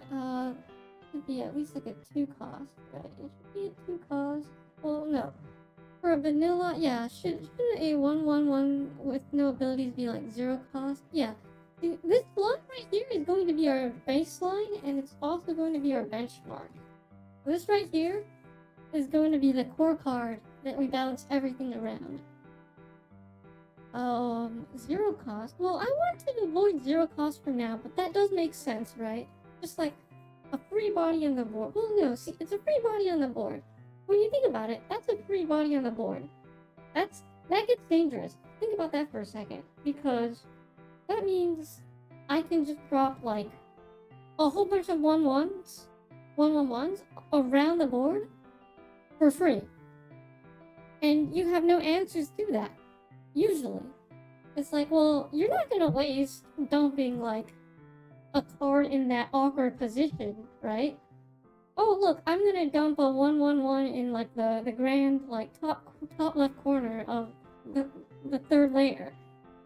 at least like a 2-cost, right? It should be a 2-cost. Well, no. For a vanilla, yeah, shouldn't a 1-1-1 with no abilities be like 0 cost? Yeah. This one right here is going to be our baseline, and it's also going to be our benchmark. This right here is going to be the core card that we balance everything around. 0 cost. Well, I want to avoid 0 cost for now, but that does make sense, right? Just like a free body on the board. Well, no, see, it's a free body on the board. When you think about it, that's a free body on the board. That gets dangerous. Think about that for a second, because that means I can just drop like a whole bunch of 1-1s around the board for free. And you have no answers to that. Usually. It's like, well, you're not gonna waste dumping, like, a card in that awkward position, right? Oh, look, I'm gonna dump a 1-1-1 in, like, the grand, like, top left corner of the 3rd layer.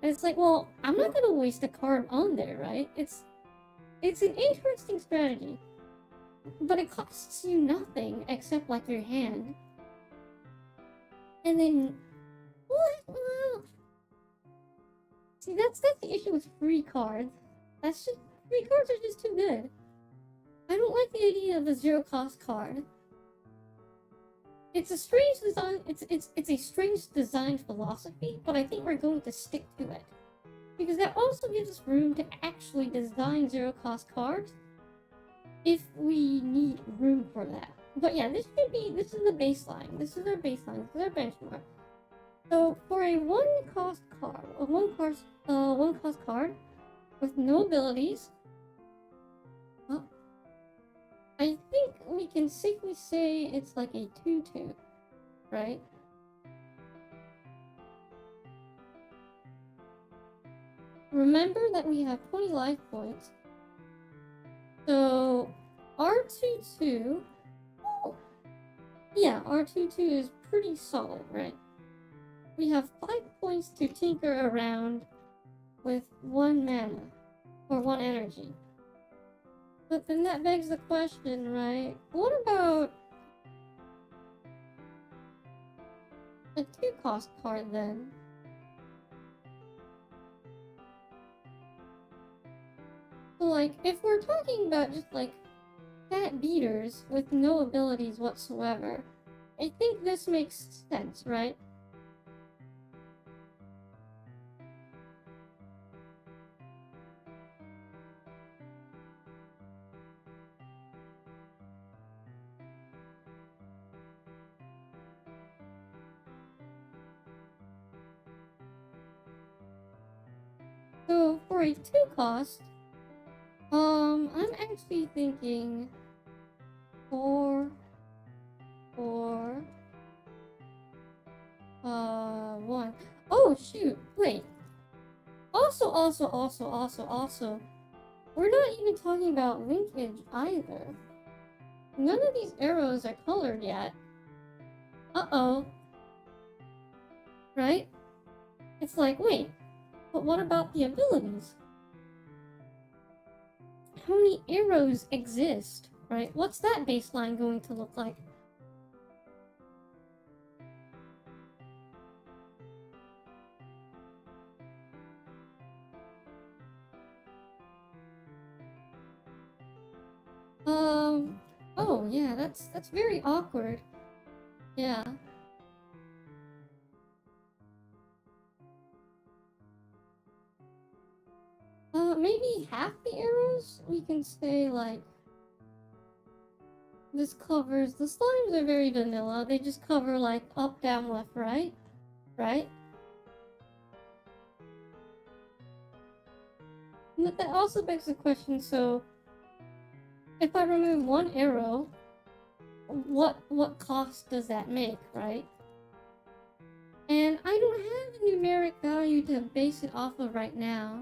And it's like, well, I'm not gonna waste a card on there, right? It's an interesting strategy. but it costs you nothing except like your hand. And then what? See, that's the issue with free cards. Free cards are just too good. I don't like the idea of a zero cost card. It's a strange design. It's a strange design philosophy, but I think we're going to stick to it because that also gives us room to actually design zero cost cards if we need room for that. But yeah, this is the baseline. This is our baseline. This is our benchmark. So for a one cost card with no abilities, I think we can safely say it's like a 2/2, right? Remember that we have 20 life points. So our 2/2, yeah, our 2/2 is pretty solid, right? We have 5 points to tinker around with 1 mana, or 1 energy. But then that begs the question, right? What about a 2-cost card then? So like, if we're talking about just like fat beaters with no abilities whatsoever, I think this makes sense, right? So for a 2-cost, I'm actually thinking 4, 1. Oh shoot! Wait. Also, we're not even talking about linkage either. None of these arrows are colored yet. Uh-oh. Right? It's like, wait, but what about the abilities? How many arrows exist, right? What's that baseline going to look like? Oh yeah, that's very awkward. Yeah. Maybe half the arrows? We can say, like, this covers... The slimes are very vanilla. They just cover, like, up, down, left, right. Right? But that also begs the question, so... If I remove 1 arrow, what cost does that make, right? And I don't have a numeric value to base it off of right now.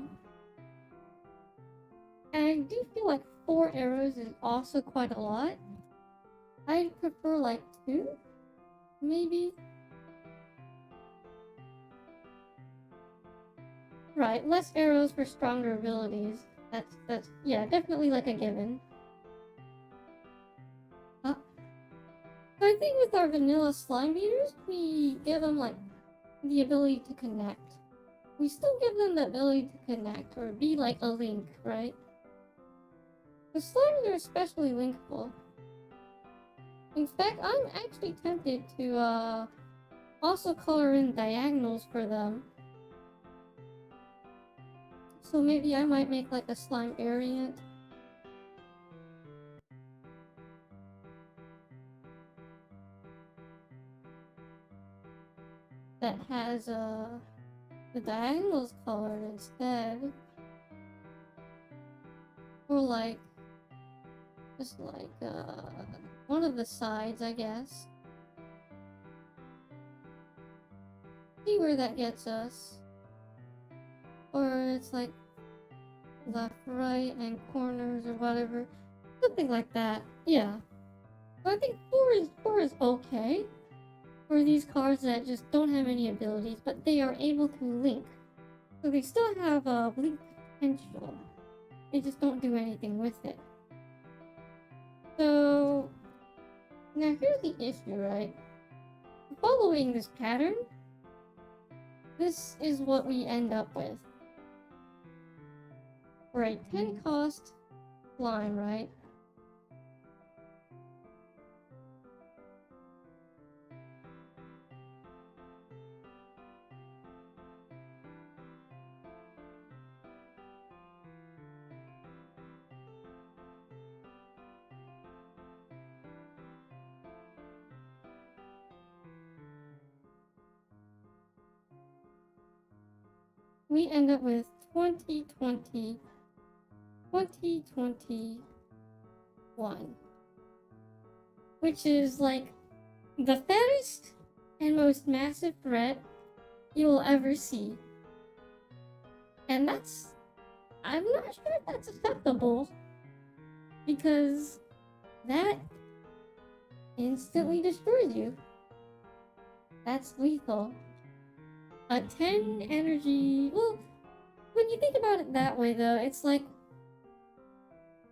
And I do feel like 4 arrows is also quite a lot. I'd prefer like 2, maybe. Right, less arrows for stronger abilities. That's yeah, definitely like a given. So I think with our vanilla slime beaters, we give them like the ability to connect. We still give them the ability to connect or be like a link, right? The slimes are especially linkable. In fact, I'm actually tempted to also color in diagonals for them. So maybe I might make like a slime variant. That has the diagonals colored instead. Or like just like one of the sides, I guess. See where that gets us. Or it's like left, right, and corners or whatever. Something like that. Yeah. So I think 4 is okay for these cards that just don't have any abilities, but they are able to link. So they still have a link potential. They just don't do anything with it. So, now here's the issue, right? Following this pattern, this is what we end up with. For a 10 cost slime, right? We end up with 2020, 2021, which is like the fattest and most massive threat you will ever see. And I'm not sure if that's acceptable, because that instantly destroys you. That's lethal. A 10 energy, well, when you think about it that way though, it's like,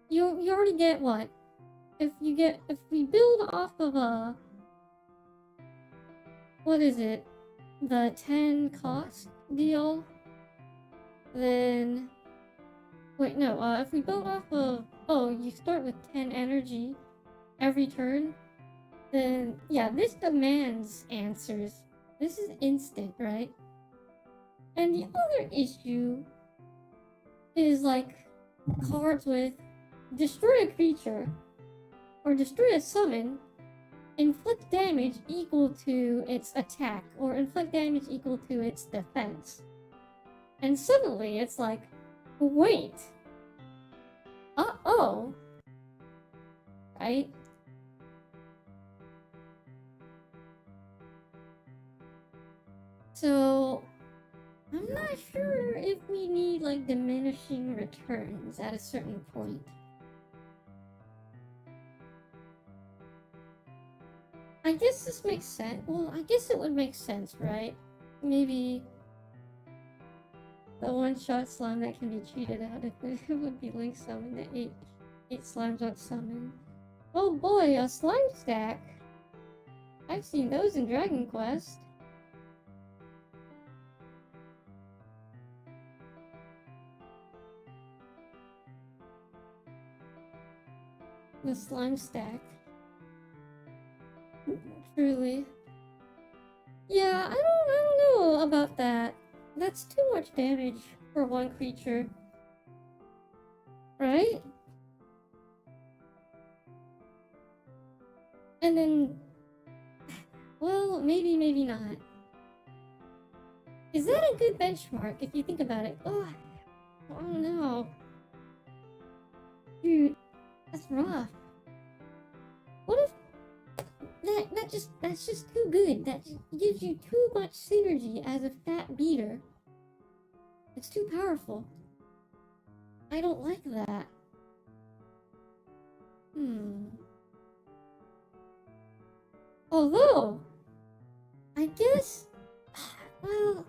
you already get what? If we build off of what is it? The 10 cost deal, then, wait, no, if we build off of, you start with 10 energy every turn, then, yeah, this demands answers. This is instant, right? And the other issue is like cards with destroy a creature or destroy a summon, inflict damage equal to its attack or inflict damage equal to its defense. And suddenly it's like, wait, uh-oh, right? So, I'm not sure if we need like diminishing returns at a certain point. I guess this makes sense. Well, I guess it would make sense, right? Maybe the one-shot slime that can be cheated out if it would be link summoned, the 8 slimes on summon. Oh boy, a slime stack! I've seen those in Dragon Quest. The slime stack. Truly. Yeah, I don't know about that. That's too much damage for one creature. Right? And then, well, maybe not. Is that a good benchmark if you think about it? Oh, I don't know. Dude, that's rough. What if that's just too good? That gives you too much synergy as a fat beater. It's too powerful. I don't like that. Although, I guess, well,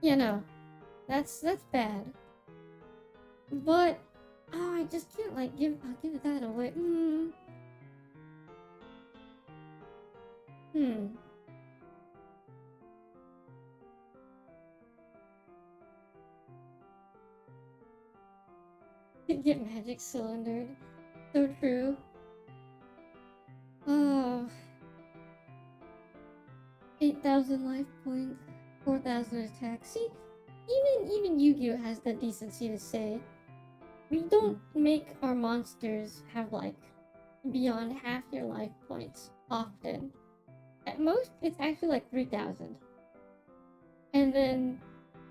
yeah, no, that's bad. But, I just can't like give that away. Get magic cylindered. So true. Oh. 8,000 life points, 4,000 attack. See, even Yu-Gi-Oh has the decency to say, we don't make our monsters have like beyond half your life points often. At most, it's actually like 3,000. And then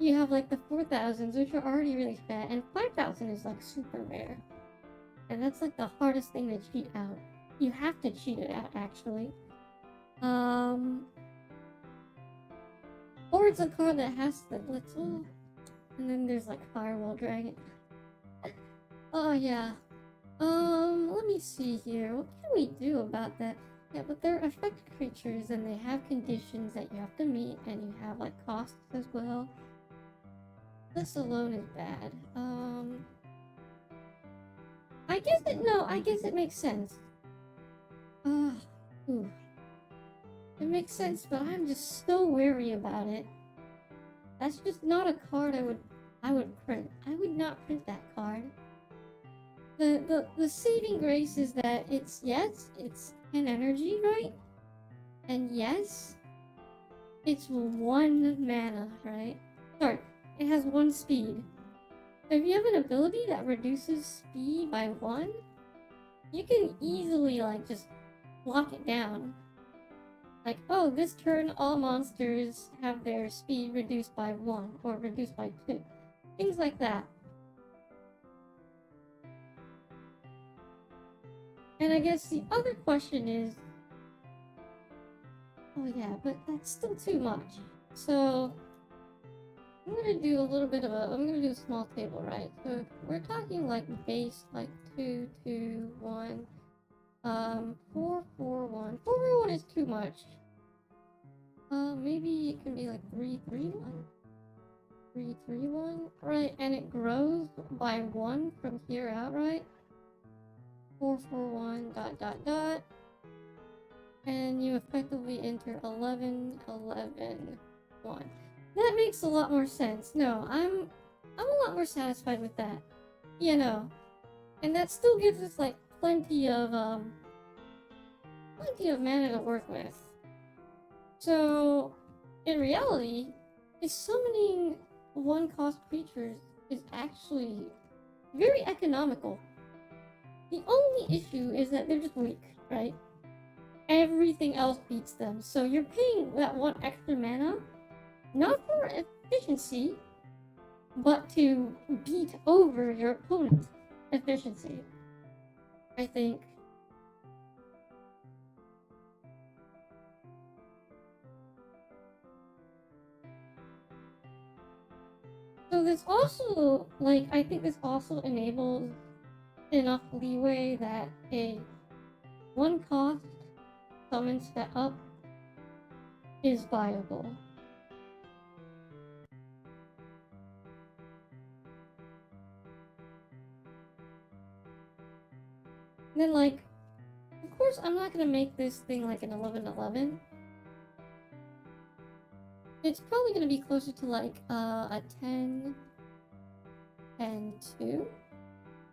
you have like the 4,000s, which are already really fat, and 5,000 is like super rare. And that's like the hardest thing to cheat out. You have to cheat it out, actually. Or it's a card that has the little, and then there's like Firewall Dragon. Oh yeah. Let me see here. What can we do about that? Yeah, but they're effect creatures and they have conditions that you have to meet, and you have like costs as well. This alone is bad. I guess it makes sense. Ooh. It makes sense, but I'm just so wary about it. That's just not a card I would print. I would not print that card. The saving grace is that it's 10 energy, right? And yes, it's 1 mana, right? Sorry, it has 1 speed. So if you have an ability that reduces speed by 1, you can easily like just lock it down. Like, oh, this turn all monsters have their speed reduced by 1 or reduced by 2. Things like that. And I guess the other question is, oh yeah, but that's still too much. So I'm gonna do I'm gonna do a small table, right? So if we're talking like base, like 2, 2, 1, 4, 4, 1. 4, 4, 1 is too much. Maybe it can be like 3, 3, 1. 3, 3, 1, right? And it grows by 1 from here out, right? 4, 4, 1, dot, dot, dot. And you effectively enter 11, 11, 1. That makes a lot more sense. No, I'm a lot more satisfied with that. You know. And that still gives us like plenty of mana to work with. So in reality, summoning 1-cost creatures is actually very economical. The only issue is that they're just weak, right? Everything else beats them. So you're paying that 1 extra mana, not for efficiency, but to beat over your opponent's efficiency, I think. So this also, like, I think this also enables enough leeway that a 1-cost summon setup is viable. And then, like, of course, I'm not gonna make this thing like an 11-11. It's probably gonna be closer to like a 10 and 2.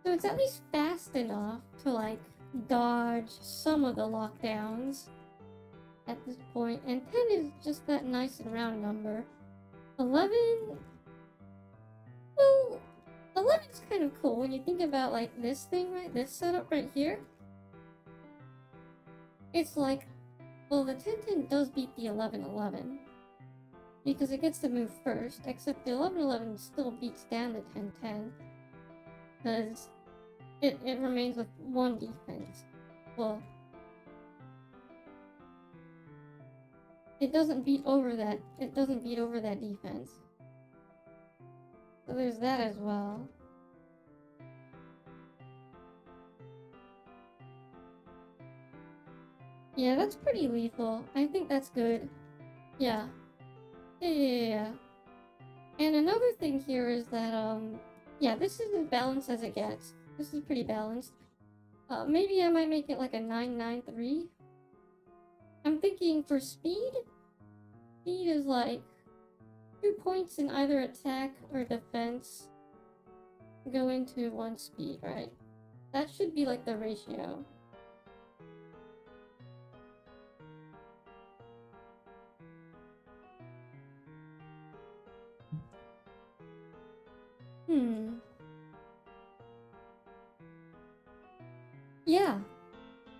So it's at least fast enough to like dodge some of the lockdowns at this point. And 10 is just that nice and round number. 11, well, 11 is kind of cool when you think about like this thing, right? This setup right here. It's like, well, the 10-10 does beat the 11-11 because it gets to move first, except the 11-11 still beats down the 10-10 because it remains with 1 defense. Well, it doesn't beat over that defense. So there's that as well. Yeah, that's pretty lethal. I think that's good. Yeah. Yeah. And another thing here is that, yeah, this is as balanced as it gets. This is pretty balanced. Maybe I might make it like a 9-9-3. I'm thinking for speed is like 2 points in either attack or defense go into 1 speed, right? That should be like the ratio. Yeah.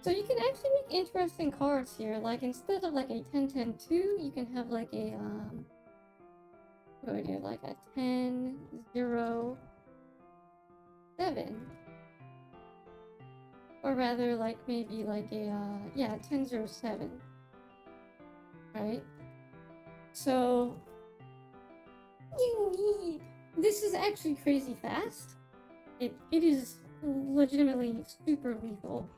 So you can actually make interesting cards here. Like instead of like a 10-10-2, you can have like a what do we do? Like a 10-0-7. Or rather like maybe like a 10-0-7. Right? So this is actually crazy fast. It is legitimately super lethal.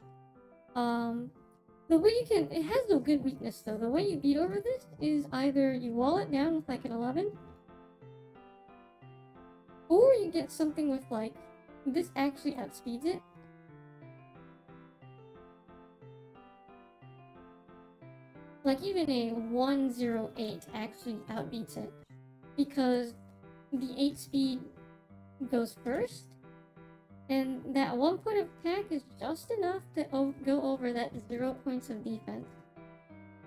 The way it has no good weakness though. The way you beat over this is either you wall it down with like an 11, Or you get something with like, this actually outspeeds it. Like even a 108 actually outbeats it. Because the 8 speed goes first. And that 1 point of attack is just enough to go over that 0 points of defense.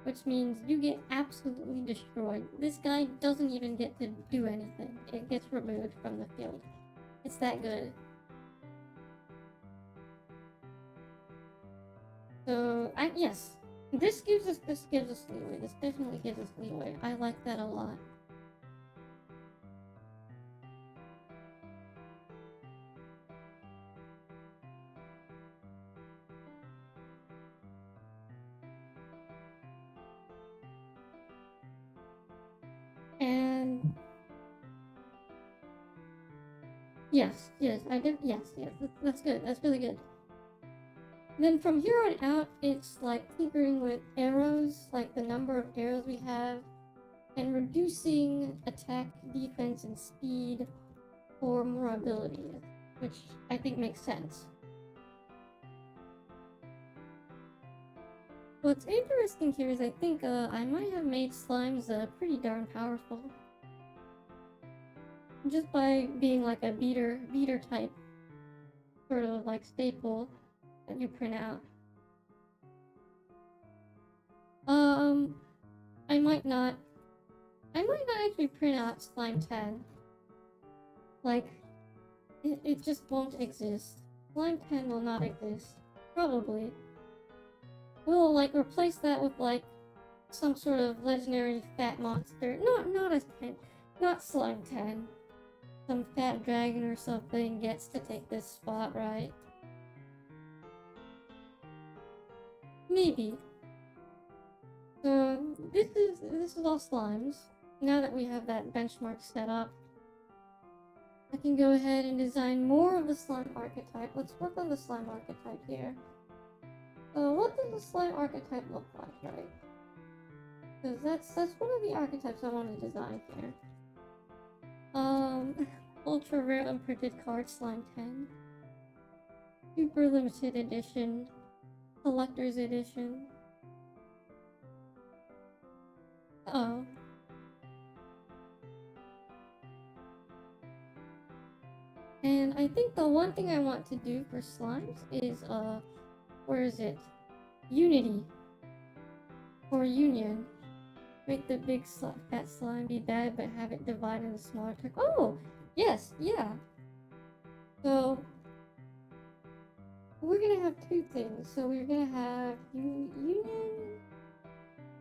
Which means you get absolutely destroyed. This guy doesn't even get to do anything. It gets removed from the field. It's that good. So, yes. This gives us leeway. This definitely gives us leeway. I like that a lot. And yes, I did. Yes, that's good. That's really good. Then from here on out, it's like tinkering with arrows, like the number of arrows we have, and reducing attack, defense, and speed for more ability, which I think makes sense. What's interesting here is I think I might have made slimes pretty darn powerful. Just by being like a beater type sort of like staple that you print out. I might not actually print out slime 10. Like, it just won't exist. Slime 10 will not exist. Probably. We'll like replace that with like some sort of legendary fat monster. Not slime 10. Some fat dragon or something gets to take this spot, right? Maybe. So this is all slimes. Now that we have that benchmark set up, I can go ahead and design more of the slime archetype. Let's work on the slime archetype here. So what does the slime archetype look like, right? Because that's one of the archetypes I want to design here. Ultra rare unprinted card slime 10. Super limited edition. Collector's edition. Uh-oh. And I think the one thing I want to do for slimes is, where is it? Unity. Or union. Make the big fat slime be bad, but have it divide into smaller Oh! Yes, yeah. So, we're gonna have two things. So we're gonna have union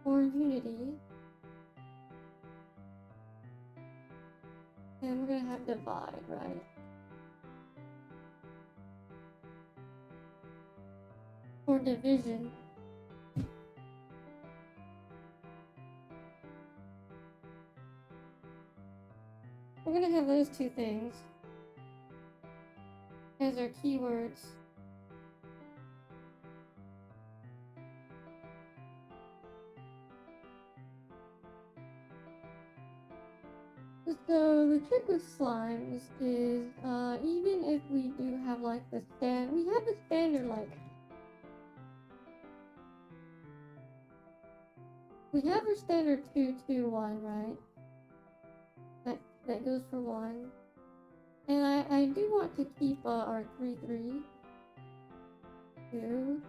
or unity. And we're gonna have divide, right? Or division. We're gonna have those two things as our keywords. So the trick with slimes is, even if we do have like we have the standard like, we have our standard 2-2-1, right? That goes for 1. And I do want to keep our 3-3. 2.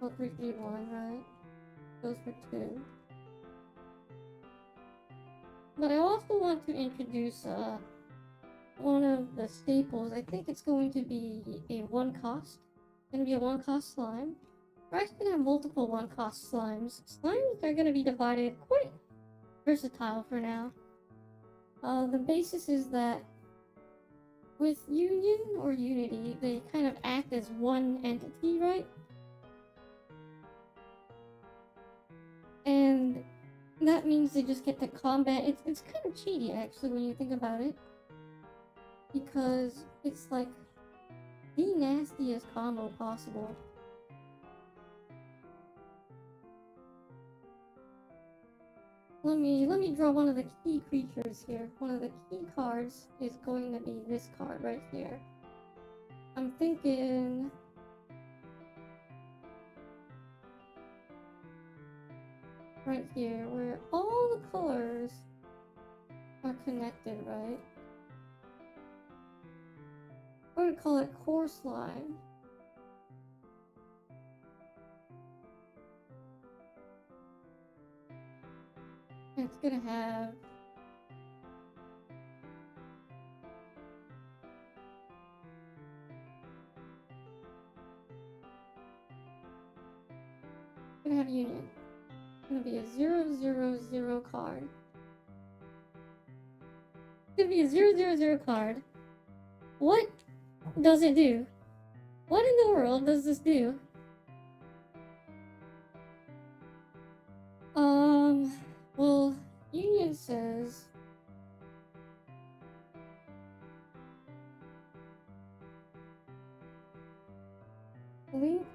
Well, 3-3-1, right? Goes for 2. But I also want to introduce one of the staples. I think it's going to be a 1 cost. It's going to be a 1 cost slime. We're actually going to have multiple 1 cost slimes. Slimes are going to be divided quite versatile for now. The basis is that with union or unity, they kind of act as one entity, right? And that means they just get to combat. It's kind of cheaty, actually, when you think about it. Because it's like the nastiest combo possible. let me draw one of the key creatures here. One of the key cards is going to be this card right here. I'm thinking right here, where all the colors are connected, right? We're gonna call it core slime. And it's gonna have union. It's gonna be a 0/0/0 card. It's gonna be a 0/0/0 card. What does it do? What in the world does this do? Well, Union says linked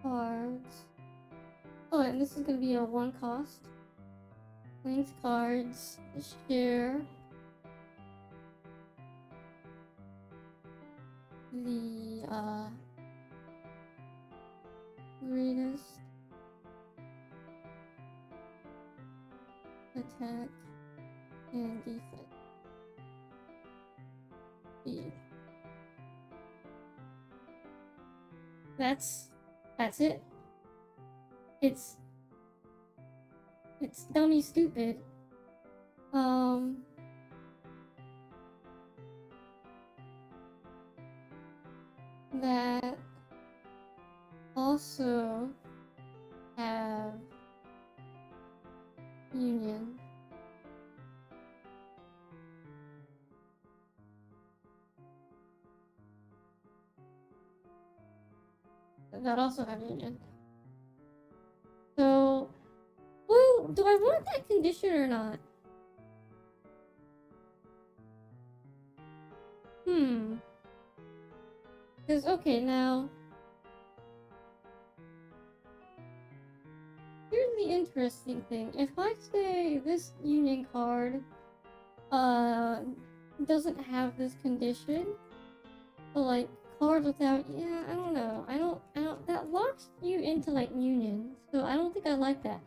cards. Oh, and this is gonna be a 1 cost. Linked cards share the greatest attack and defense speed. That's it. It's dummy stupid. That also have union. That also have union. So, well, do I want that condition or not? Because, okay, now here's the interesting thing. If I say this union card doesn't have this condition, but like cards without, yeah, I don't know. I don't that locks you into like union, so I don't think I like that.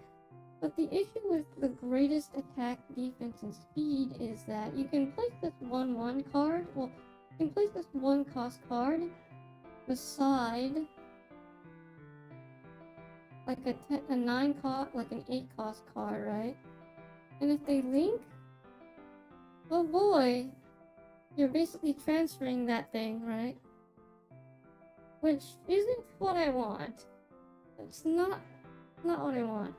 But the issue with the greatest attack, defense, and speed is that you can place this 1/1 card. Well, you can place this 1 cost card beside like a 9 cost, like an 8 cost card, right? And if they link, oh boy, you're basically transferring that thing, right? Which isn't what I want. It's not what I want.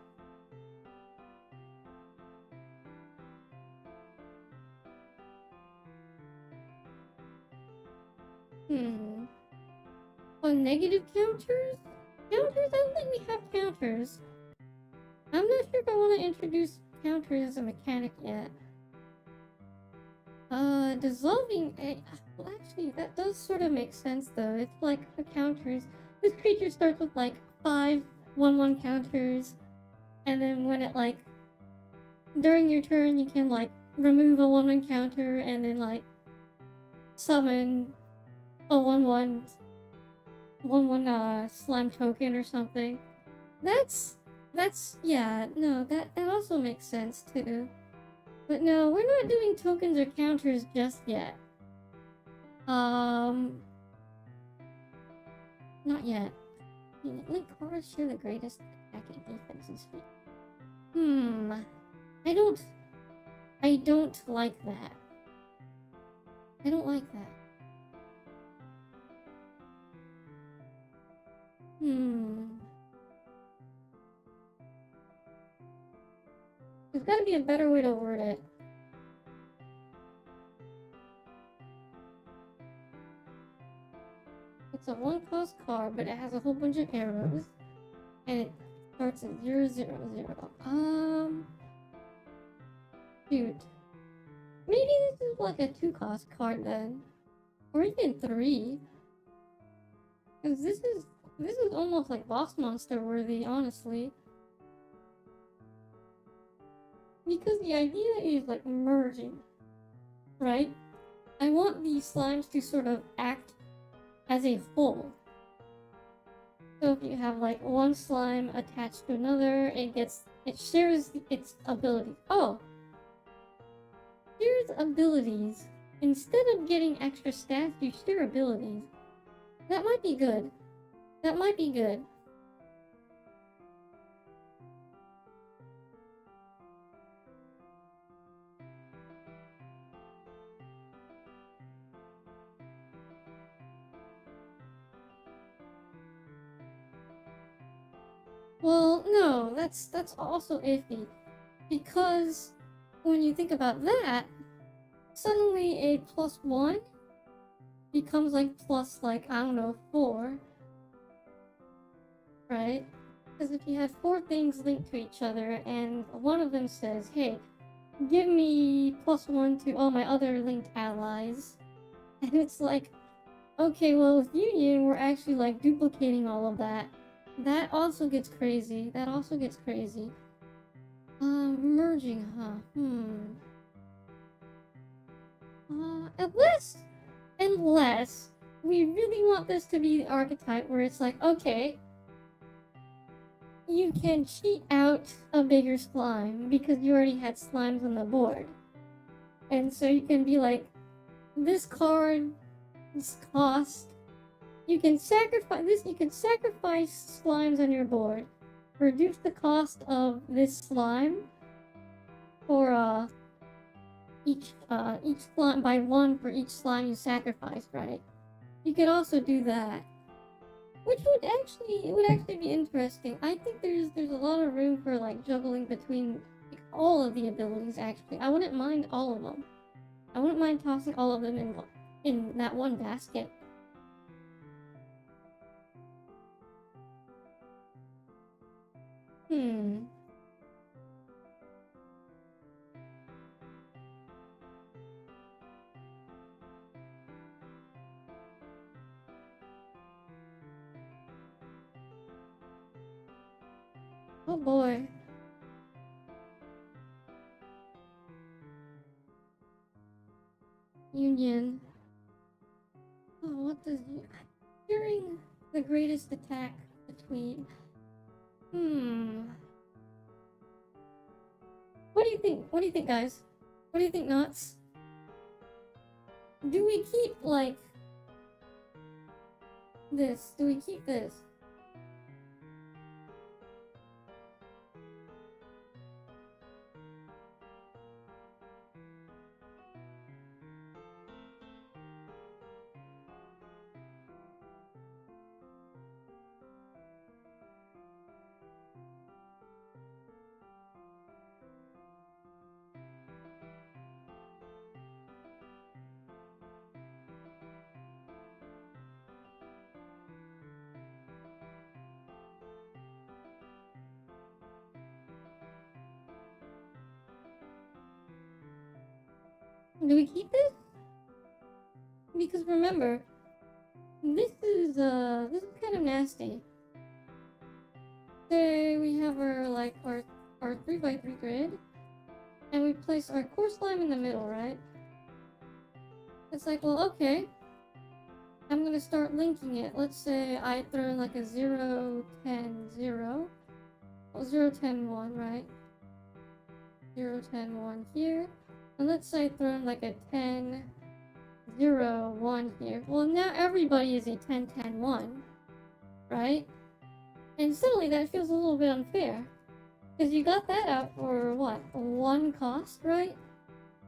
On negative counters? Counters? I don't think we have counters. I'm not sure if I want to introduce counters as a mechanic yet. Dissolving well, actually, that does sort of make sense though. It's like the counters. This creature starts with like 5 1/1 counters, and then when it like during your turn, you can like remove a 1/1 counter and then like summon a 1/1 slime token or something. That's yeah, no, that also makes sense too. But no, we're not doing tokens or counters just yet. Not yet. Link cards share the greatest attacking, defense, and speed. I don't like that. I don't like that. There's gotta be a better way to word it. It's a 1 cost card, but it has a whole bunch of arrows. And it starts at 0/0/0. Shoot. Maybe this is like a 2 cost card then. Or even 3. Because this is almost like boss monster worthy, honestly. Because the idea is like merging, right? I want these slimes to sort of act as a whole. So if you have like one slime attached to another, it shares its abilities. Oh, shares abilities. Instead of getting extra stats, you share abilities. That might be good. That might be good. Well, no, that's also iffy. Because when you think about that, suddenly a +1 becomes like plus like, I don't know, 4. Right? Because if you have 4 things linked to each other and one of them says, hey, give me +1 to all my other linked allies, and it's like, okay, well, with Union, we're actually like duplicating all of that. That also gets crazy. That also gets crazy. Merging, huh? Unless we really want this to be the archetype where it's like, okay, you can cheat out a bigger slime because you already had slimes on the board. And so you can be like, this card, this cost, you can sacrifice slimes on your board. Reduce the cost of this slime for each slime by 1 for each slime you sacrifice, right? You could also do that. Which would actually be interesting. I think there's a lot of room for like juggling between like, all of the abilities actually. I wouldn't mind all of them. I wouldn't mind tossing all of them in that one basket. Oh boy. Union. Oh, what does you... During the greatest attack between... What do you think? What do you think, guys? What do you think, Nuts? Do we keep, like... this? Do we keep this? Do we keep this? Because remember, this is kind of nasty. Say we have our 3x3 grid, and we place our core slime in the middle, right? It's like, well, okay. I'm gonna start linking it. Let's say I throw in like a 0, 10, 0. Well, 0, 10, 1, right? 0, 10, 1 here. And let's say I throw in like a 10, 0, 1 here. Well, now everybody is a 10, 10, 1, right? And suddenly that feels a little bit unfair. Because you got that out for what? 1 cost, right?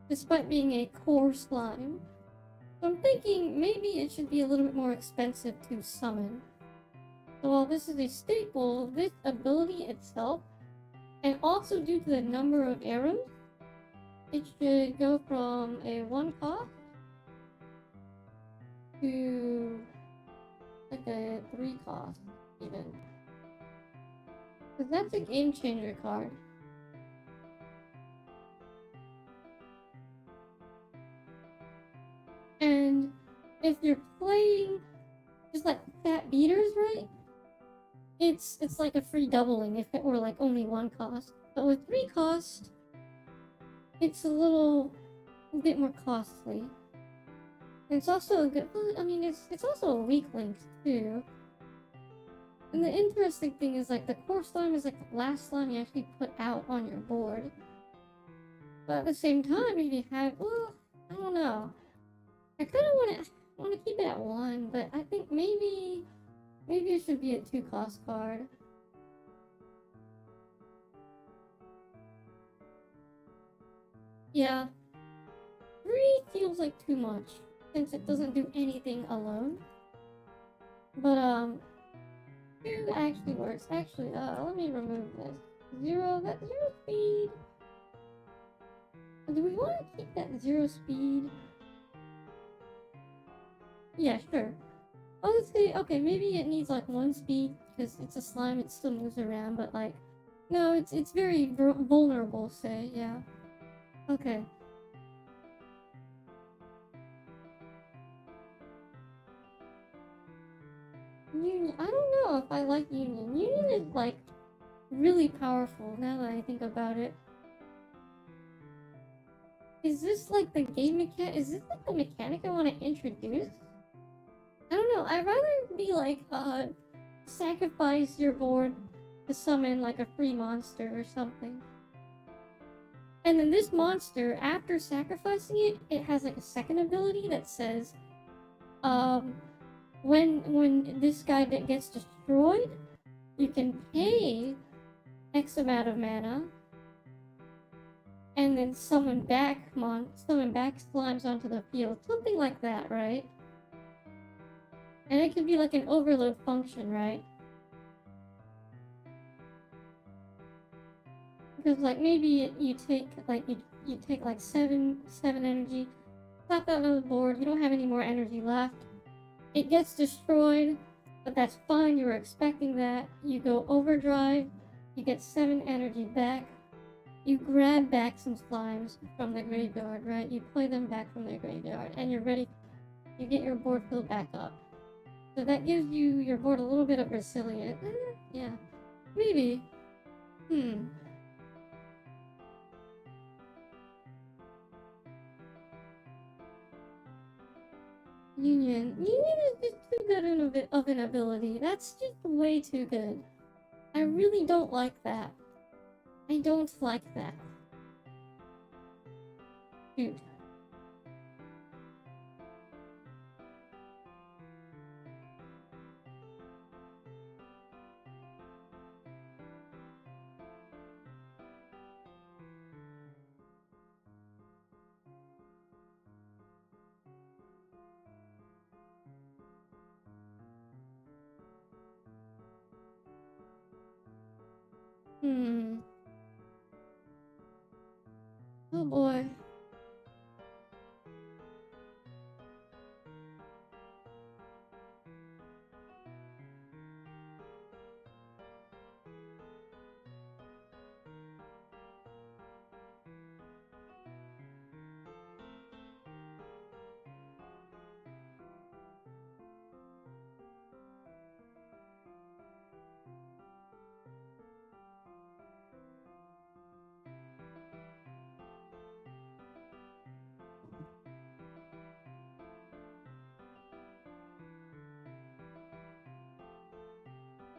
Despite being a core slime. So I'm thinking maybe it should be a little bit more expensive to summon. So while this is a staple, this ability itself, and also due to the number of arrows, it should go from a 1 cost to like a 3 cost, even. Because that's a game changer card. And if you're playing just like fat beaters, right? It's like a free doubling if it were like only 1 cost. But with 3 cost, it's a little bit more costly. And it's also a good. I mean, it's also a weak link too. And the interesting thing is, like, the core slime is like the last slime you actually put out on your board. But at the same time, if you have, well, I don't know. I kind of want to keep it at 1, but I think maybe it should be a 2-cost card. Yeah, 3 feels like too much since it doesn't do anything alone. But 2 actually works. Actually, let me remove this. 0, that 0 speed. Do we want to keep that 0 speed? Yeah, sure. Honestly, okay, maybe it needs like 1 speed because it's a slime, it still moves around, but like, no, it's very vulnerable, say, yeah. Okay. Union, I don't know if I like Union. Union is like really powerful now that I think about it. Is this like the game mechanic? Is this like the mechanic I want to introduce? I don't know. I'd rather be like, sacrifice your board to summon like a free monster or something. And then this monster, after sacrificing it, it has like a second ability that says, when this guy that gets destroyed, you can pay X amount of mana, and then summon back slimes onto the field, something like that, right? And it could be like an overload function, right? Because like maybe you take like seven energy, slap that on the board. You don't have any more energy left. It gets destroyed, but that's fine. You were expecting that. You go overdrive. You get 7 energy back. You grab back some slimes from the graveyard, right? You play them back from the graveyard, and you're ready. You get your board filled back up. So that gives your board a little bit of resilience. Yeah, maybe. Union is just too good of an ability. That's just way too good. I really don't like that. I don't like that. Shoot. Oh boy.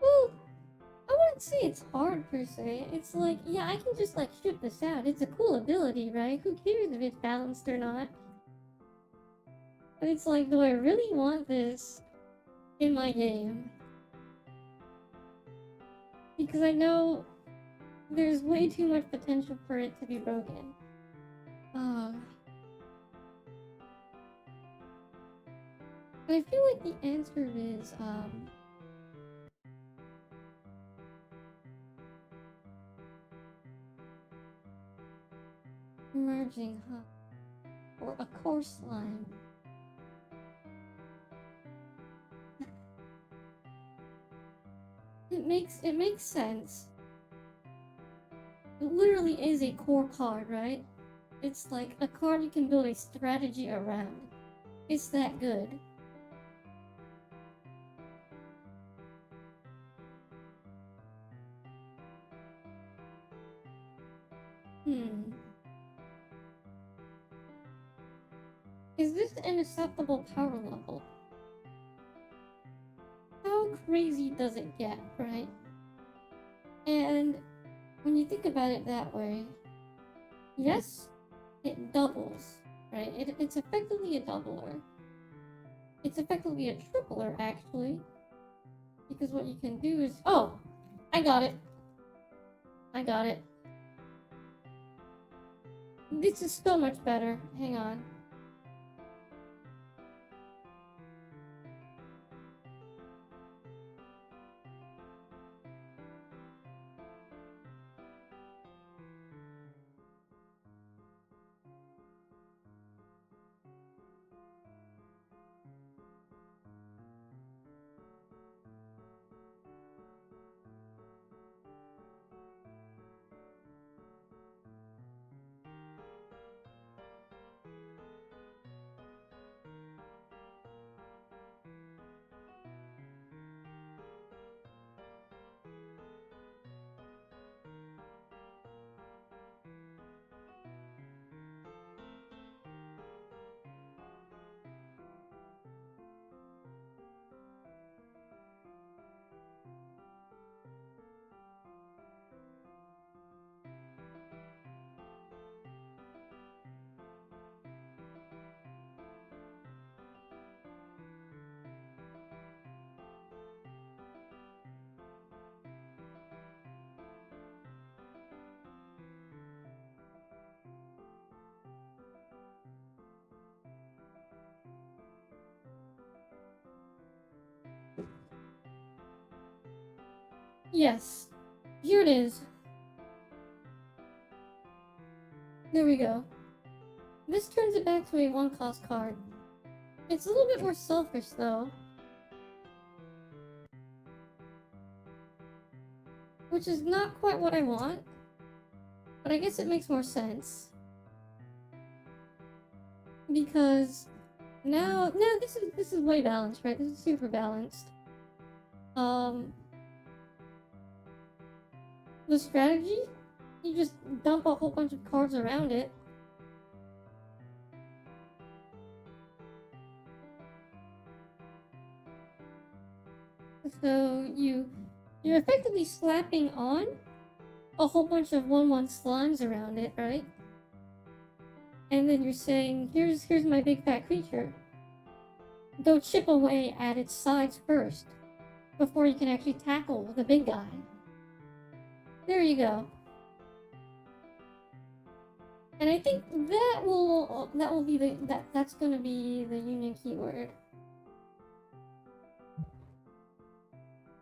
Well, I wouldn't say it's hard per se. It's like, yeah, I can just like shoot this out. It's a cool ability, right? Who cares if it's balanced or not? But it's like, do I really want this in my game? Because I know there's way too much potential for it to be broken. I feel like the answer is, merging, huh? Or a core slime. It makes sense. It literally is a core card, right? It's like a card you can build a strategy around. It's that good. this an acceptable power level? How crazy does it get, right? And when you think about it that way, yes, it doubles, right? It's effectively a doubler. It's effectively a tripler, actually. Because what you can do is... Oh! I got it! I got it. This is so much better. Hang on. Yes. Here it is. There we go. This turns it back to a 1-cost card. It's a little bit more selfish, though. Which is not quite what I want. But I guess it makes more sense. Because now this is way balanced, right? This is super balanced. The strategy? You just dump a whole bunch of cards around it. So you're effectively slapping on a whole bunch of 1/1 slimes around it, right? And then you're saying, here's my big fat creature. Go chip away at its sides first, before you can actually tackle the big guy. There you go. And I think that will be that's gonna be the union keyword.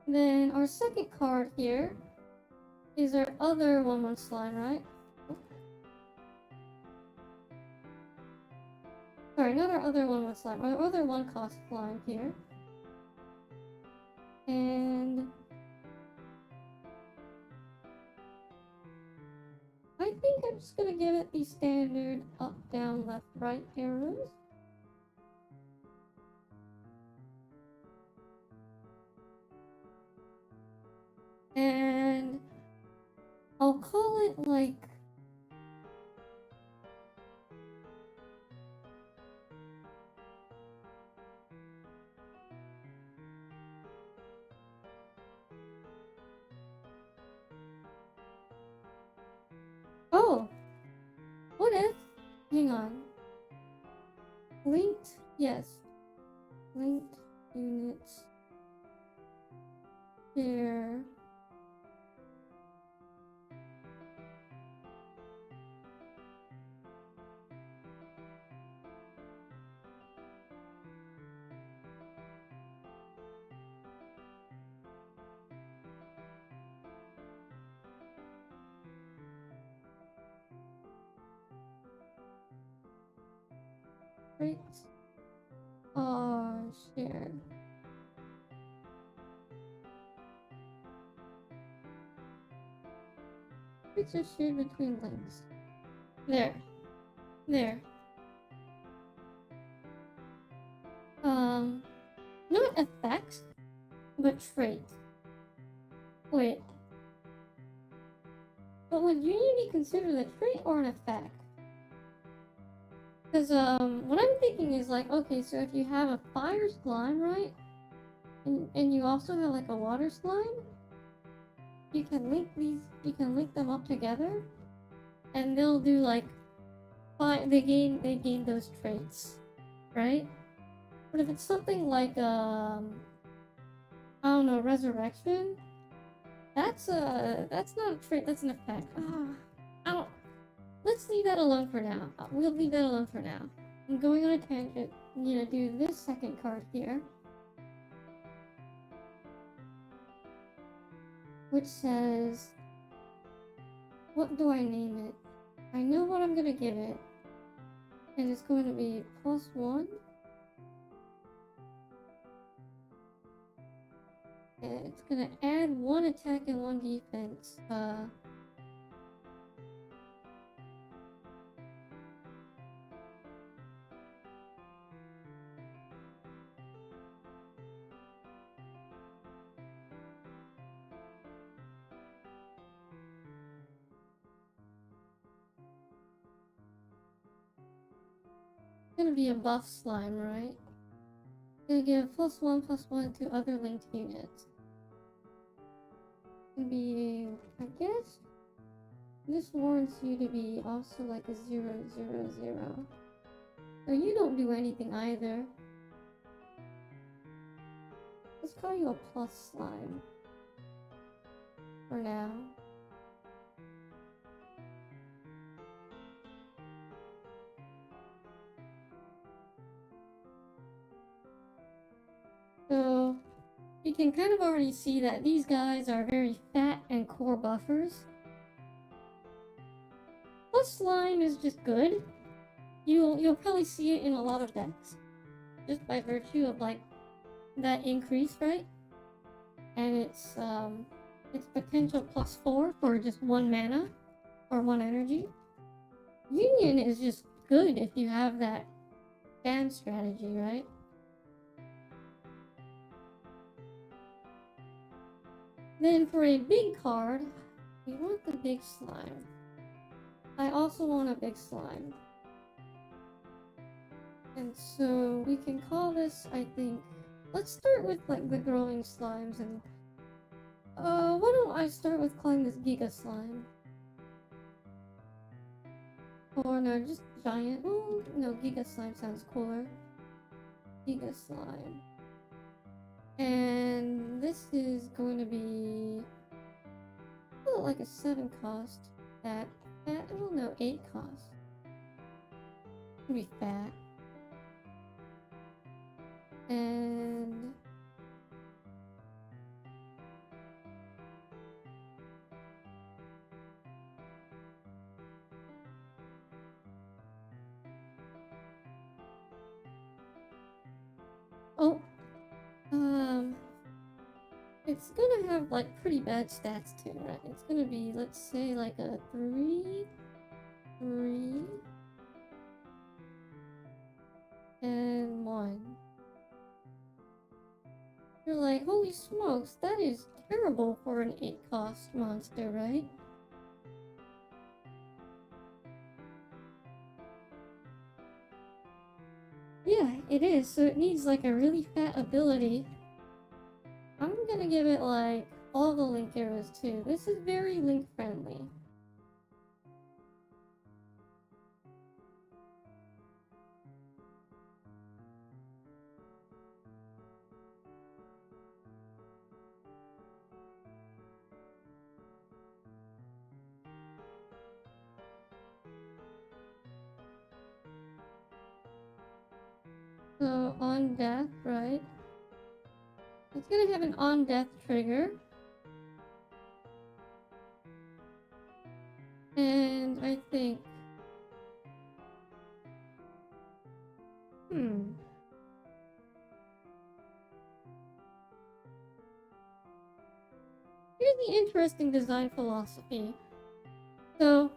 Then our second card here is our other 1/1 slime, right? Sorry, not our other 1/1 slime, our other 1-cost slime here. And I think I'm just gonna give it the standard up, down, left, right arrows. And I'll call it like... Oh! What if... Hang on. Linked? Yes. Linked units. Here. Right. Share. It's are shared between links. There. There. Not effects, but traits. Wait. But would Union be considered a trait or an effect? Because, what I'm thinking is like, okay, so if you have a fire slime, right? And you also have like a water slime, you can link them up together, and they'll do like, they gain those traits, right? But if it's something like, I don't know, resurrection, that's not a trait, that's an effect. I don't, let's leave that alone for now. We'll leave that alone for now. I'm going on a tangent. I'm gonna do this second card here, which says, what do I name it? I know what I'm gonna give it, and it's going to be +1. And it's gonna add 1 attack and 1 defense. Gonna be a buff slime, right? Gonna give +1/+1 to other linked units. Gonna be, I guess, this warrants you to be also like a 0/0/0. So you don't do anything either. Let's call you a plus slime for now. So you can kind of already see that these guys are very fat and core buffers. Plus slime is just good. You'll probably see it in a lot of decks, just by virtue of like that increase, right? And it's potential +4 for just 1 mana or 1 energy. Union is just good if you have that ban strategy, right? Then for a big card, we want the big slime. I also want a big slime. And so we can call this, I think, let's start with like the growing slimes, and why don't I start with calling this Giga Slime? Or no, just giant. Oh no, Giga Slime sounds cooler. Giga Slime. And this is going to be like a 7 cost. Fat. Oh no, 8 cost. It's gonna be fat. And oh, it's gonna have like pretty bad stats too, right? It's gonna be, let's say, like a 3, 3, and 1. You're like, holy smokes, that is terrible for an 8 cost monster, right? Yeah, it is, so it needs like a really fat ability. I'm gonna give it like all the link arrows too. This is very link friendly. So on death, right? It's gonna have an on death trigger. And I think, here's the interesting design philosophy. So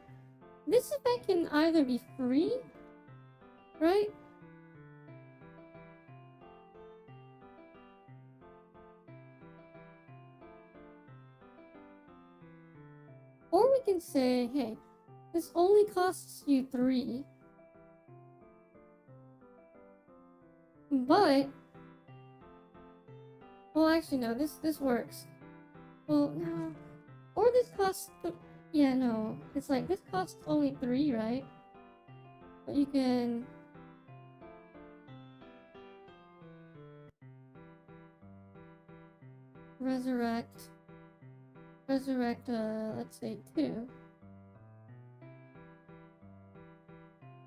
this effect can either be free, right? Or we can say, hey, this only costs you 3. But well, actually no, this works. Well, no, or this costs. Yeah, no, it's like this costs only 3, right? But you can resurrect, let's say 2.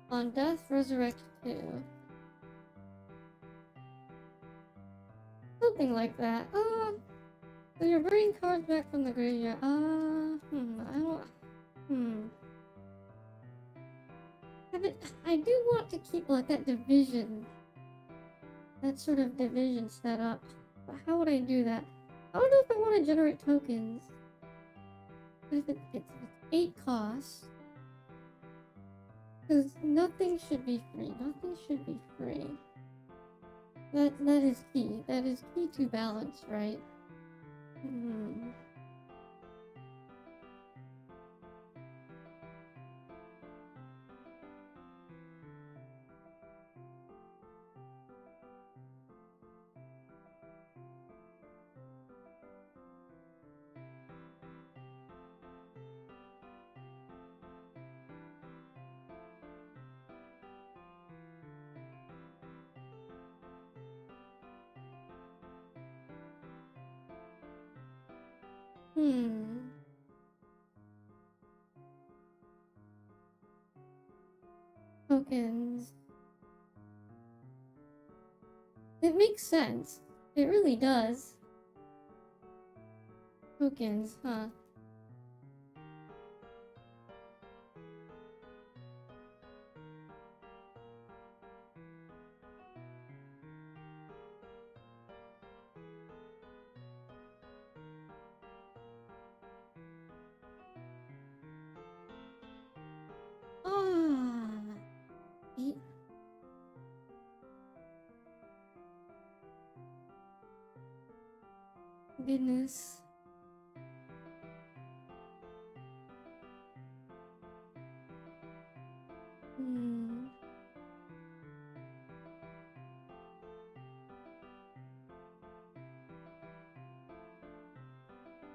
On death, resurrect 2. Something like that. So you're bringing cards back from the graveyard. I don't. I do want to keep like that division, that sort of division set up. But how would I do that? I don't know if I want to generate tokens. If it's 8 costs. Because nothing should be free. Nothing should be free. That is key. That is key to balance, right? Tokens. It makes sense. It really does. Tokens, huh? Goodness.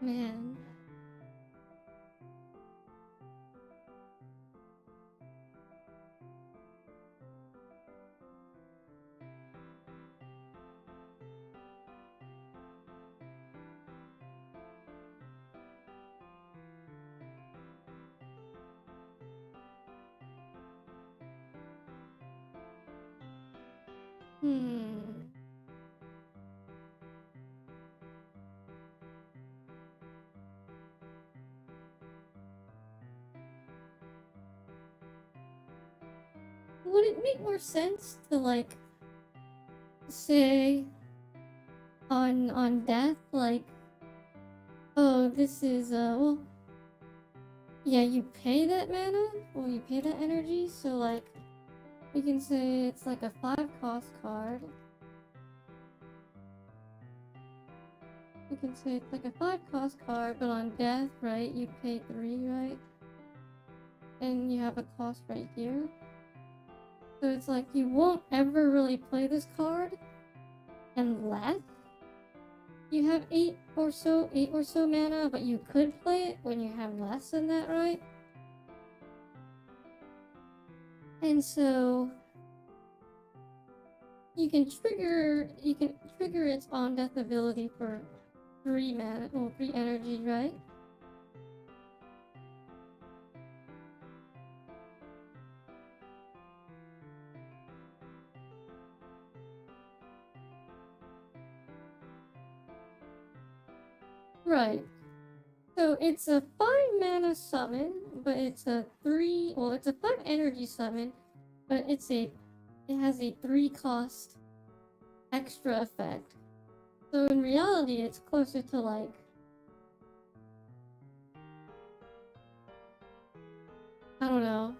Man. Would it make more sense to like say on death, like, oh, this is well, yeah, you pay that mana, or you pay that energy, so like we can say it's like a 5 cost card. We can say it's like a 5 cost card, but on death, right, you pay 3, right? And you have a cost right here. So it's like you won't ever really play this card unless you have 8 or so mana, but you could play it when you have less than that, right? And so you can trigger its on death ability for 3 mana, or 3 energy, right? Right. So it's a 5 mana summon, but it's a 3. Well, it's a 5 energy summon, but it has a 3 cost extra effect. So in reality, it's closer to like, I don't know.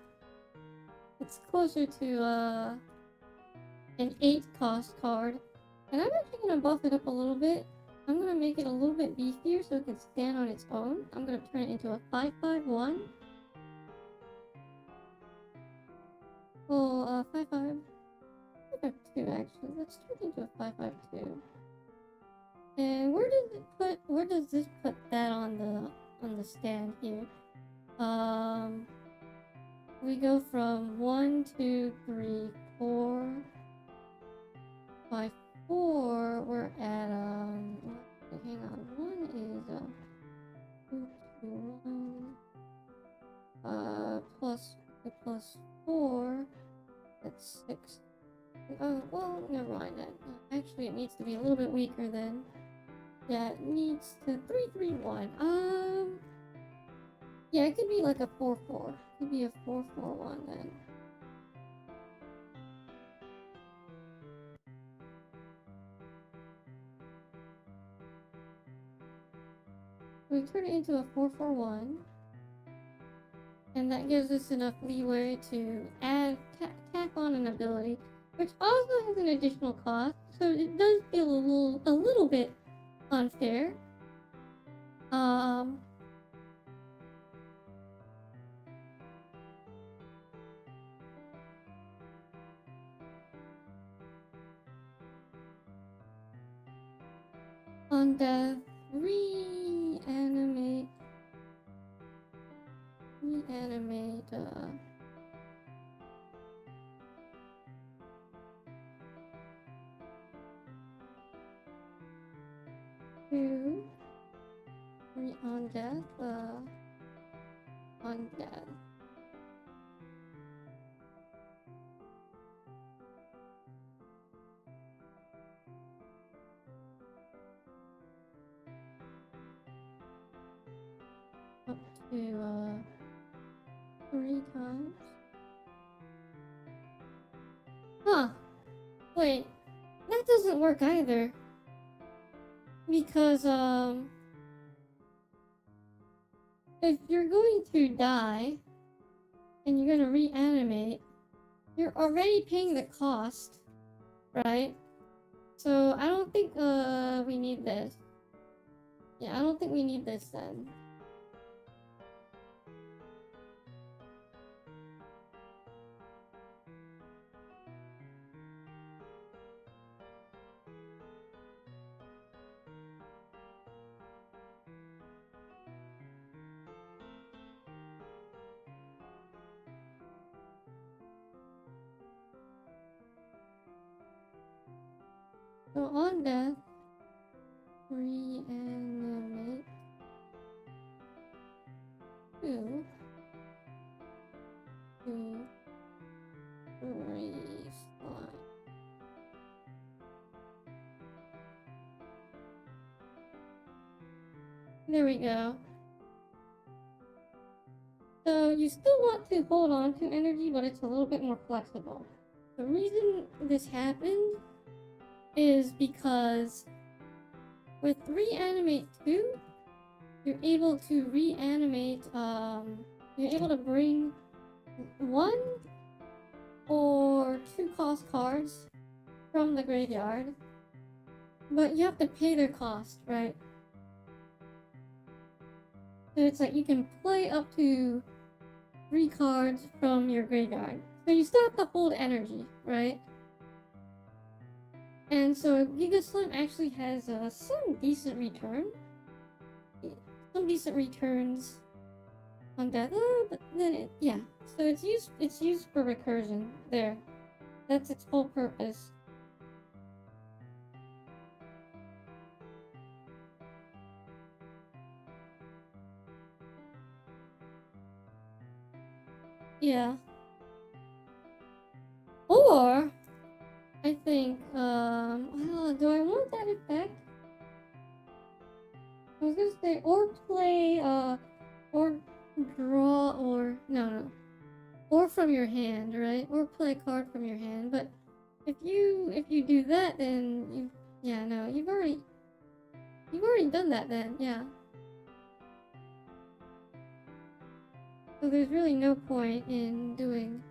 It's closer to an 8 cost card. And I'm actually gonna buff it up a little bit. I'm gonna make it a little bit beefier so it can stand on its own. I'm gonna turn it into a 5/5/1. Well, 5/5. 552 actually. Let's turn into a 552. And where does this put that on the stand here? We go from 1, 2, 3, 4, 5, 4. We're at hang on. One is 2, 2, 1. Plus 4. That's 6. Oh well, never mind that. Actually, it needs to be a little bit weaker then. Yeah, it needs to 3, 3, 1. Yeah, it could be like a 4, 4. It could be a 4, 4, 1 then. We turn it into a 4, 4, 1. And that gives us enough leeway to add, tack on an ability, which also has an additional cost, so it does feel a little bit unfair. On the reanimate, 2, 3 on death, on death. Up to 3 times. Huh. Wait, that doesn't work either. Because if you're going to die and you're gonna reanimate, you're already paying the cost, right? So I don't think we need this. Yeah, I don't think we need this then. So on death, reanimate 2, 2, 3, 5. There we go. So you still want to hold on to energy, but it's a little bit more flexible. The reason this happened is because with reanimate 2, you're able to reanimate, you're able to bring 1 or 2 cost cards from the graveyard, but you have to pay their cost, right? So it's like you can play up to 3 cards from your graveyard. So you still have to hold energy, right? And so Giga Slim actually has some decent return. Some decent returns on that. But then yeah. So it's used for recursion. There. That's its whole purpose. Yeah. Or I think do I want that effect? I was gonna say or play or draw or no. Or from your hand, right? Or play a card from your hand. But if you do that, then you've already done that then, yeah. So there's really no point in doing.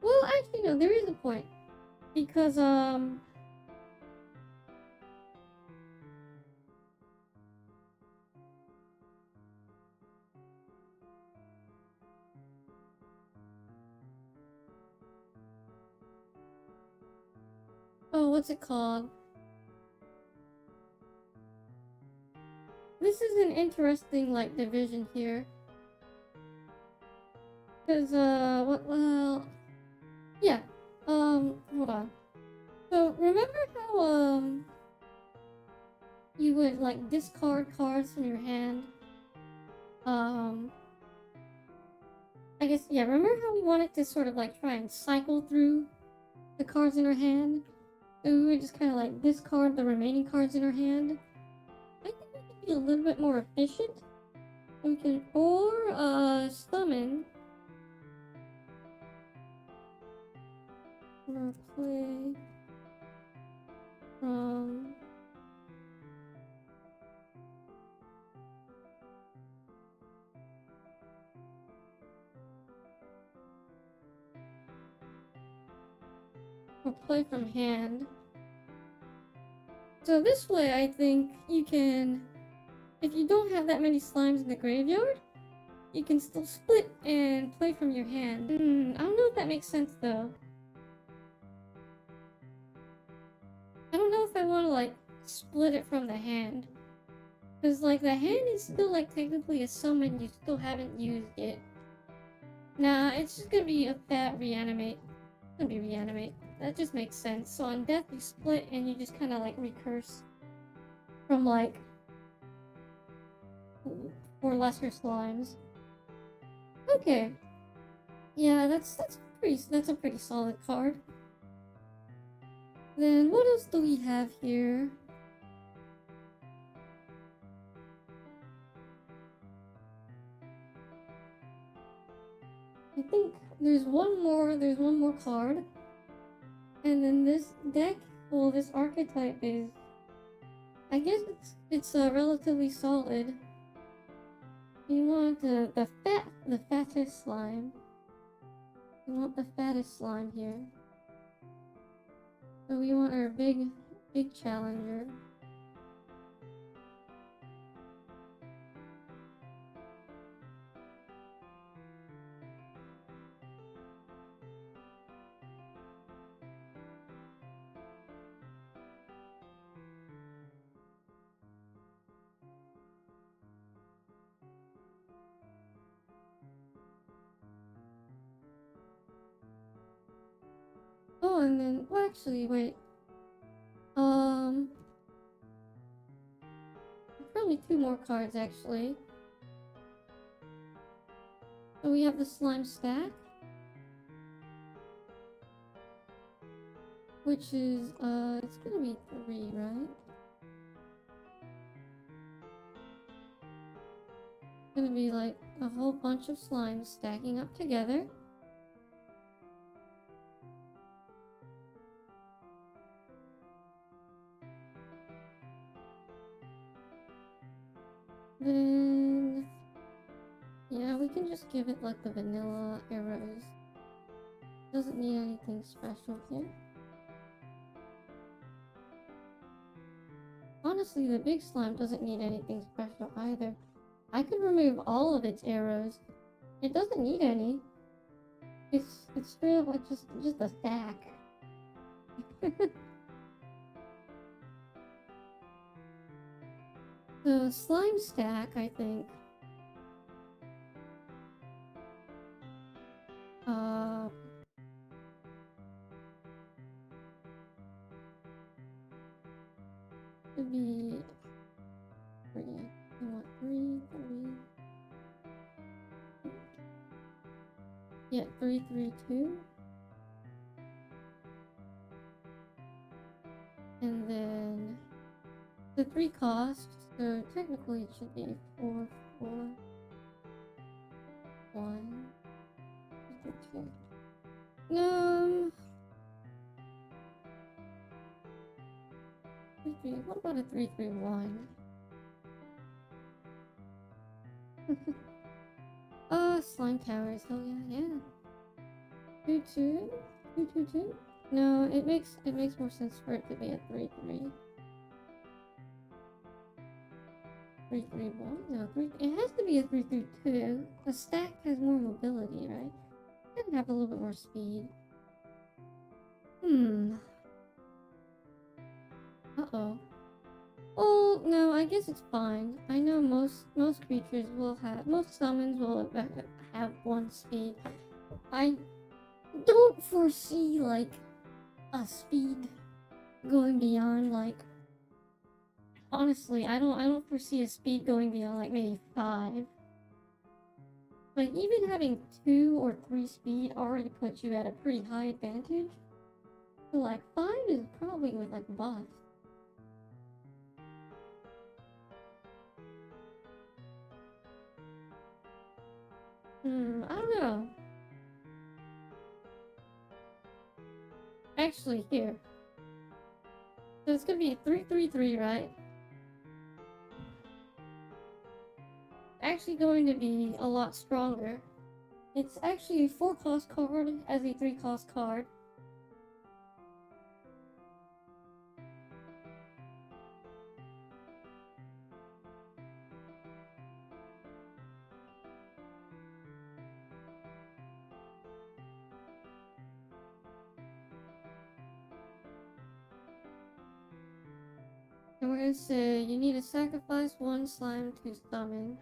Well, actually no, there is a point. Because oh, what's it called? This is an interesting, like, division here. Cause, well, yeah, hold on. So, remember how, you would, like, discard cards from your hand? I guess, yeah, remember how we wanted to sort of, like, try and cycle through the cards in our hand? So we would just kind of, like, discard the remaining cards in our hand? I think we can be a little bit more efficient. We can, or, summon. Or play from... or play from hand. So this way, I think you can, if you don't have that many slimes in the graveyard, you can still split and play from your hand. I don't know if that makes sense though. I don't know if I want to like split it from the hand. Because like the hand is still like technically a summon you still haven't used yet. Nah, it's just gonna be a fat reanimate. It's gonna be reanimate. That just makes sense. So on death you split and you just kind of like recurse from like 4 lesser slimes. Okay. Yeah, that's a pretty solid card. Then what else do we have here? I think there's one more card. And then this deck, well, this archetype is, I guess it's relatively solid. You want the fattest slime. You want the fattest slime here. So we want our big challenger. Oh, and then, well, actually, wait. Probably 2 more cards, actually. So we have the slime stack. Which is, it's gonna be 3, right? It's gonna be like a whole bunch of slimes stacking up together. Then, yeah, we can just give it like the vanilla arrows. Doesn't need anything special here. Honestly, the big slime doesn't need anything special either. I could remove all of its arrows. It doesn't need any. It's straight up like just a stack. The slime stack, I think. Should be 3. I want 3. Yeah, 3, 3, 2. And then the 3 cost, so technically it should be 4, 4, 1, 2. What about a 3, 3, 1? Slime towers. Oh yeah. 2, 2, 2, 2, 2. No, it makes more sense for it to be a 3, 3. 3, 3, 1. No, 3. It has to be a 3, 3, 2. The stack has more mobility, right? It can have a little bit more speed. Uh-oh. Oh, no, I guess it's fine. I know most creatures will have... Most summons will have 1 speed. I don't foresee, like, a speed going beyond, like... Honestly, I don't foresee a speed going beyond, like, maybe 5. Like, even having 2 or 3 speed already puts you at a pretty high advantage. So, like, 5 is probably with, like, buffs. I don't know. Actually, here. So it's gonna be 333, right? Actually going to be a lot stronger. It's actually a 4-cost card as a 3-cost card. And we're gonna say you need to sacrifice 1 slime to summon.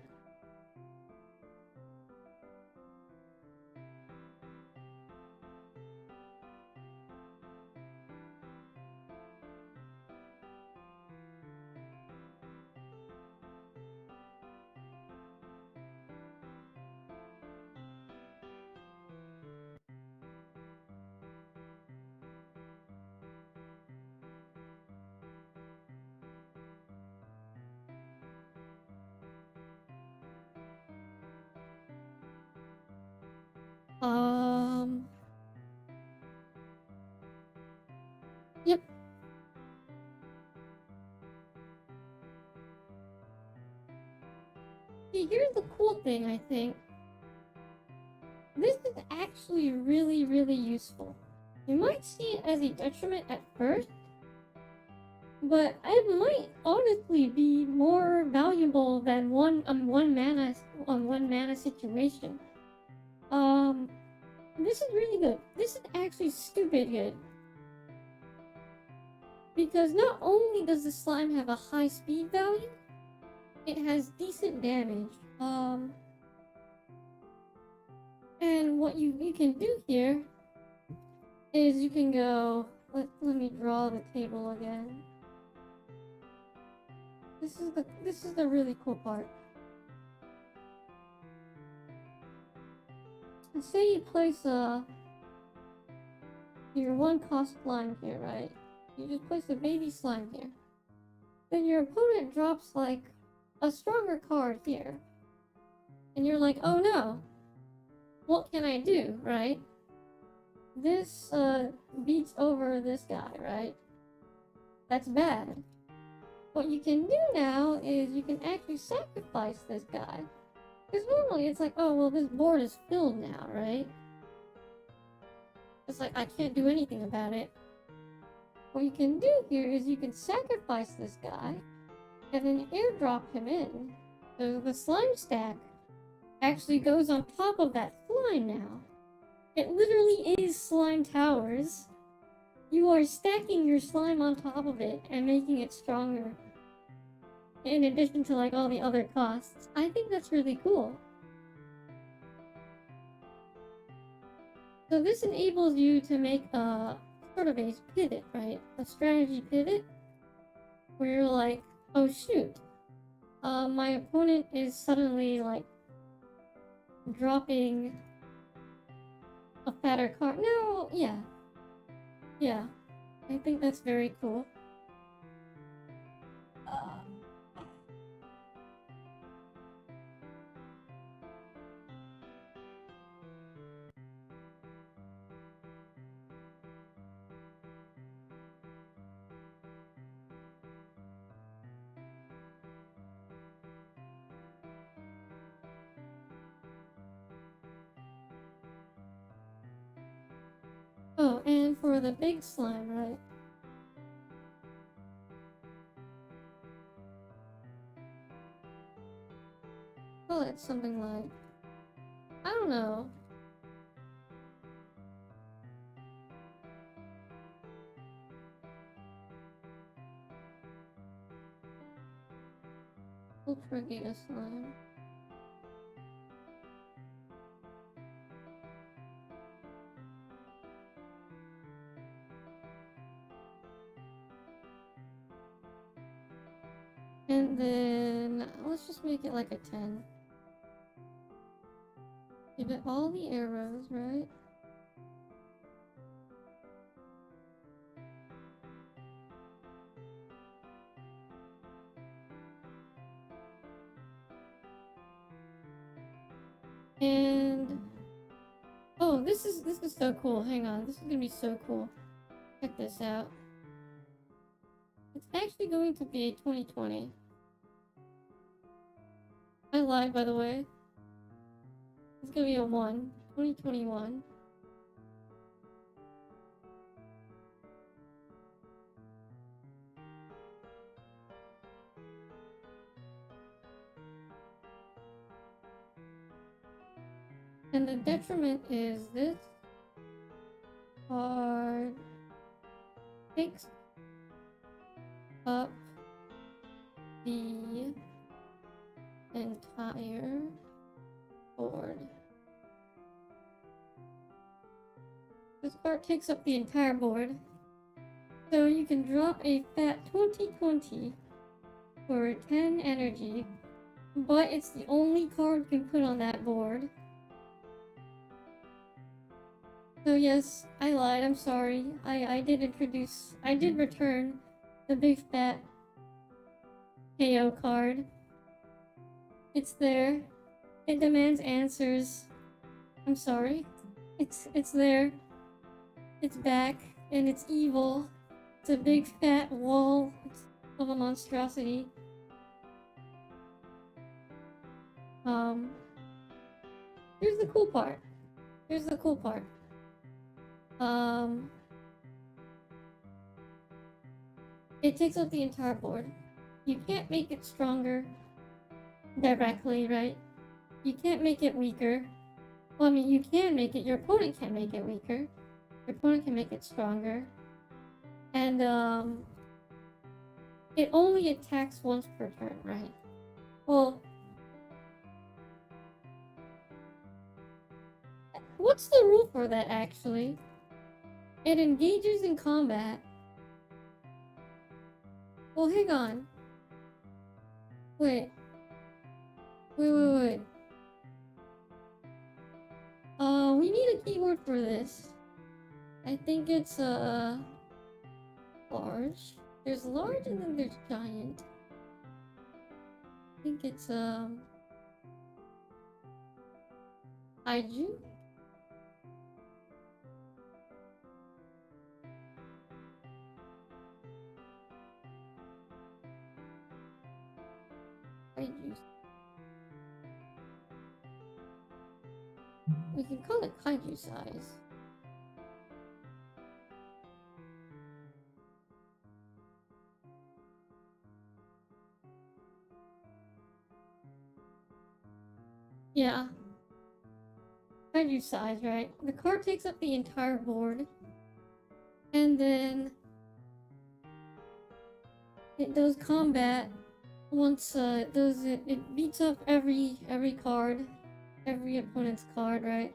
Yep. See, here's the cool thing, I think. This is actually really, really useful. You might see it as a detriment at first, but it might honestly be more valuable than one mana situation. This is really good. This is actually stupid good. Because not only does the slime have a high speed value, it has decent damage. And what you can do here is you can go... Let me draw the table again. This is the really cool part. Let's say you place your 1-cost slime here, right? You just place a baby slime here. Then your opponent drops like a stronger card here. And you're like, oh no, what can I do, right? This beats over this guy, right? That's bad. What you can do now is you can actually sacrifice this guy. Because normally it's like, oh, well, this board is filled now, right? It's like, I can't do anything about it. What you can do here is you can sacrifice this guy, and then airdrop him in. So the slime stack actually goes on top of that slime now. It literally is slime towers. You are stacking your slime on top of it and making it stronger. In addition to like all the other costs. I think that's really cool. So this enables you to make a sort of a pivot, right? A strategy pivot. Where you're like, oh shoot. My opponent is suddenly like dropping a fatter card. No, yeah. Yeah. I think that's very cool. Oh, and for the big slime, right? Well, it's something like... I don't know. Ultra Giga Slime. And then let's just make it like a 10. Give it all the arrows, right? And oh, this is so cool. Hang on, this is gonna be so cool. Check this out. It's actually going to be 2020. I lied, by the way. It's gonna be a 1. 2021. And the detriment is this card takes up the entire board. This card takes up the entire board. So you can drop a fat 2020 for 10 energy, but it's the only card you can put on that board. So yes, I lied, I'm sorry. I did return the big fat KO card. It's there. It demands answers. I'm sorry. It's there. It's back, and it's evil. It's a big fat wall of a monstrosity. Here's the cool part. It takes up the entire board. You can't make it stronger directly, right? You can't make it weaker. Well, I mean, you can make it. Your opponent can make it weaker. Your opponent can make it stronger. And, it only attacks once per turn, right? Well, what's the rule for that, actually? It engages in combat. Well, hang on. Wait. We need a keyword for this. I think it's, large. There's large and then there's giant. I think it's, Kaiju? Kaiju. We can call it kaiju size. Yeah. Kaiju size, right? The card takes up the entire board. And then it does combat once it beats up every card. Every opponent's card, right?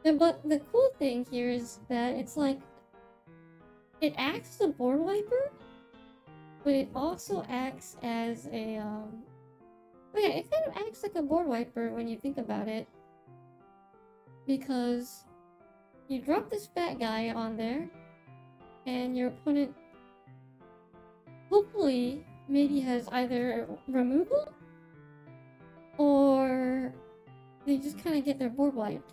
But the cool thing here is that it's like it acts as a board wiper, but it also acts as a oh yeah, it kind of acts like a board wiper when you think about it. Because you drop this fat guy on there, and your opponent hopefully maybe has either removal or they just kind of get their board wiped.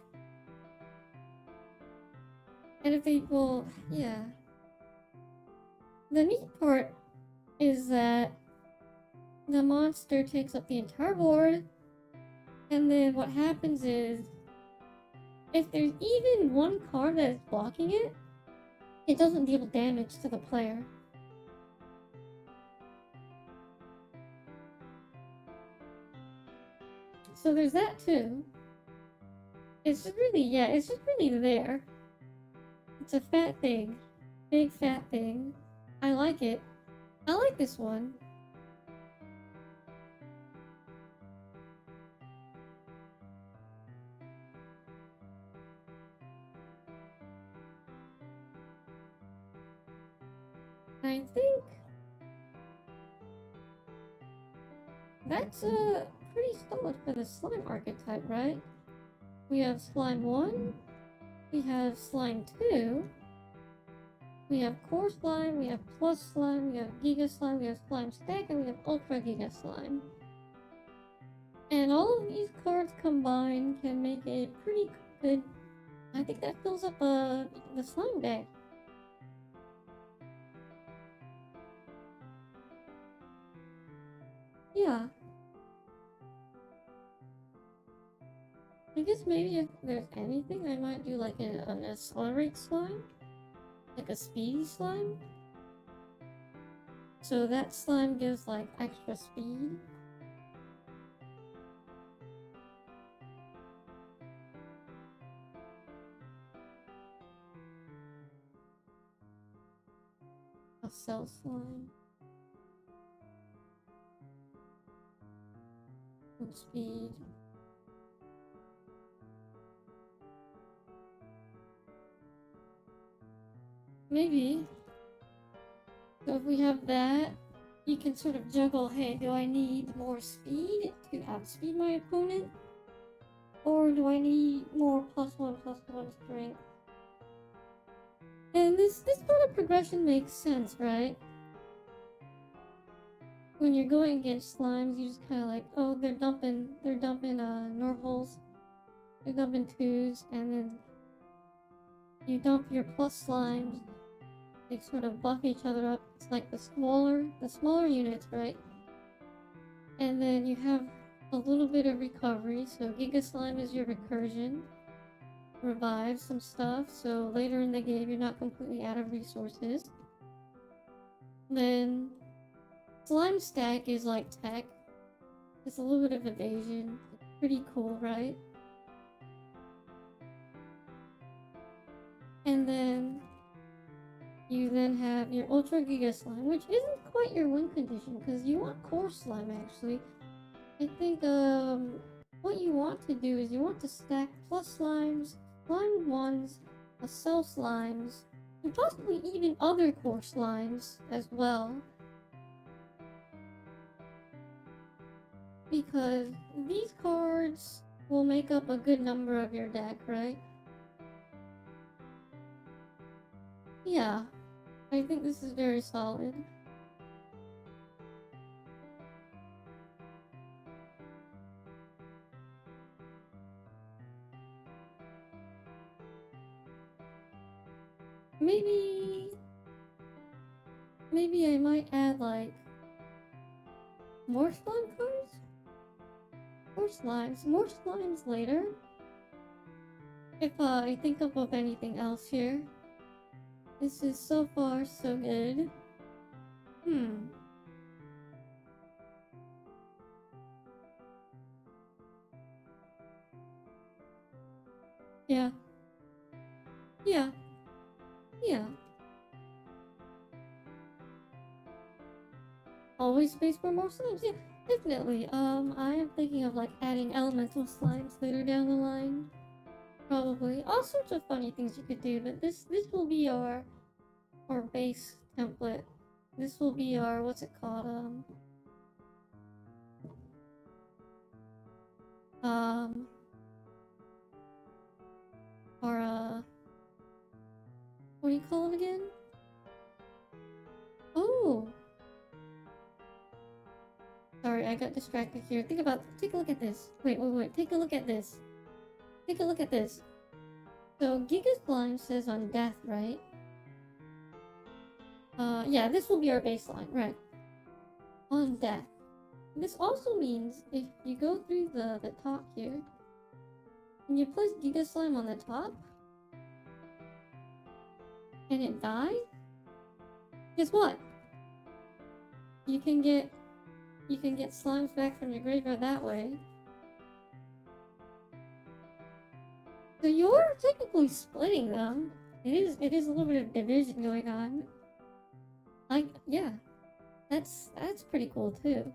And if they, well, yeah. The neat part is that the monster takes up the entire board, and then what happens is, if there's even one card that is blocking it, it doesn't deal damage to the player. So there's that too. It's just really there. It's a fat thing. Big fat thing. I like it. I like this one. I think that's pretty solid for the slime archetype, right? We have slime 1, we have slime 2, we have core slime, we have plus slime, we have giga slime, we have slime stack, and we have ultra giga slime. And all of these cards combined can make a pretty good. I think that fills up the slime deck. Yeah. I guess maybe if there's anything, I might do like an accelerate slime. Like a speedy slime. So that slime gives like extra speed. A cell slime. And speed. Maybe. So if we have that, you can sort of juggle, hey, do I need more speed to outspeed my opponent? Or do I need more +1/+1 strength? And this sort of progression makes sense, right? When you're going against slimes, you just kind of like, oh, they're dumping normals, they're dumping 2s, and then you dump your plus slimes. They sort of buff each other up. It's like the smaller units, right? And then you have a little bit of recovery. So Giga Slime is your recursion. Revive some stuff, so later in the game you're not completely out of resources. Then Slime Stack is like tech. It's a little bit of evasion. It's pretty cool, right? And then you then have your Ultra Giga Slime, which isn't quite your win condition, because you want Core Slime, actually. I think, what you want to do is you want to stack plus slimes, slime 1s, cell slimes, and possibly even other core slimes as well. Because these cards will make up a good number of your deck, right? Yeah, I think this is very solid. Maybe I might add like more slime cards? More slimes later. If I think up of anything else here. This is so far so good. Yeah. Always space for more slimes. Yeah, definitely. I am thinking of like adding elemental slimes later down the line. Probably. All sorts of funny things you could do, but this will be our base template. This will be our, what's it called? What do you call it again? Oh! Sorry, I got distracted here. Take a look at this. Wait, take a look at this. Take a look at this. So, Giga Slime says on death, right? Yeah, this will be our baseline, right? On death. This also means if you go through the top here, and you place Giga Slime on the top, and it dies, guess what? You can get slimes back from your graveyard that way. So you're technically splitting them. It is a little bit of division going on. Like, yeah. That's pretty cool too.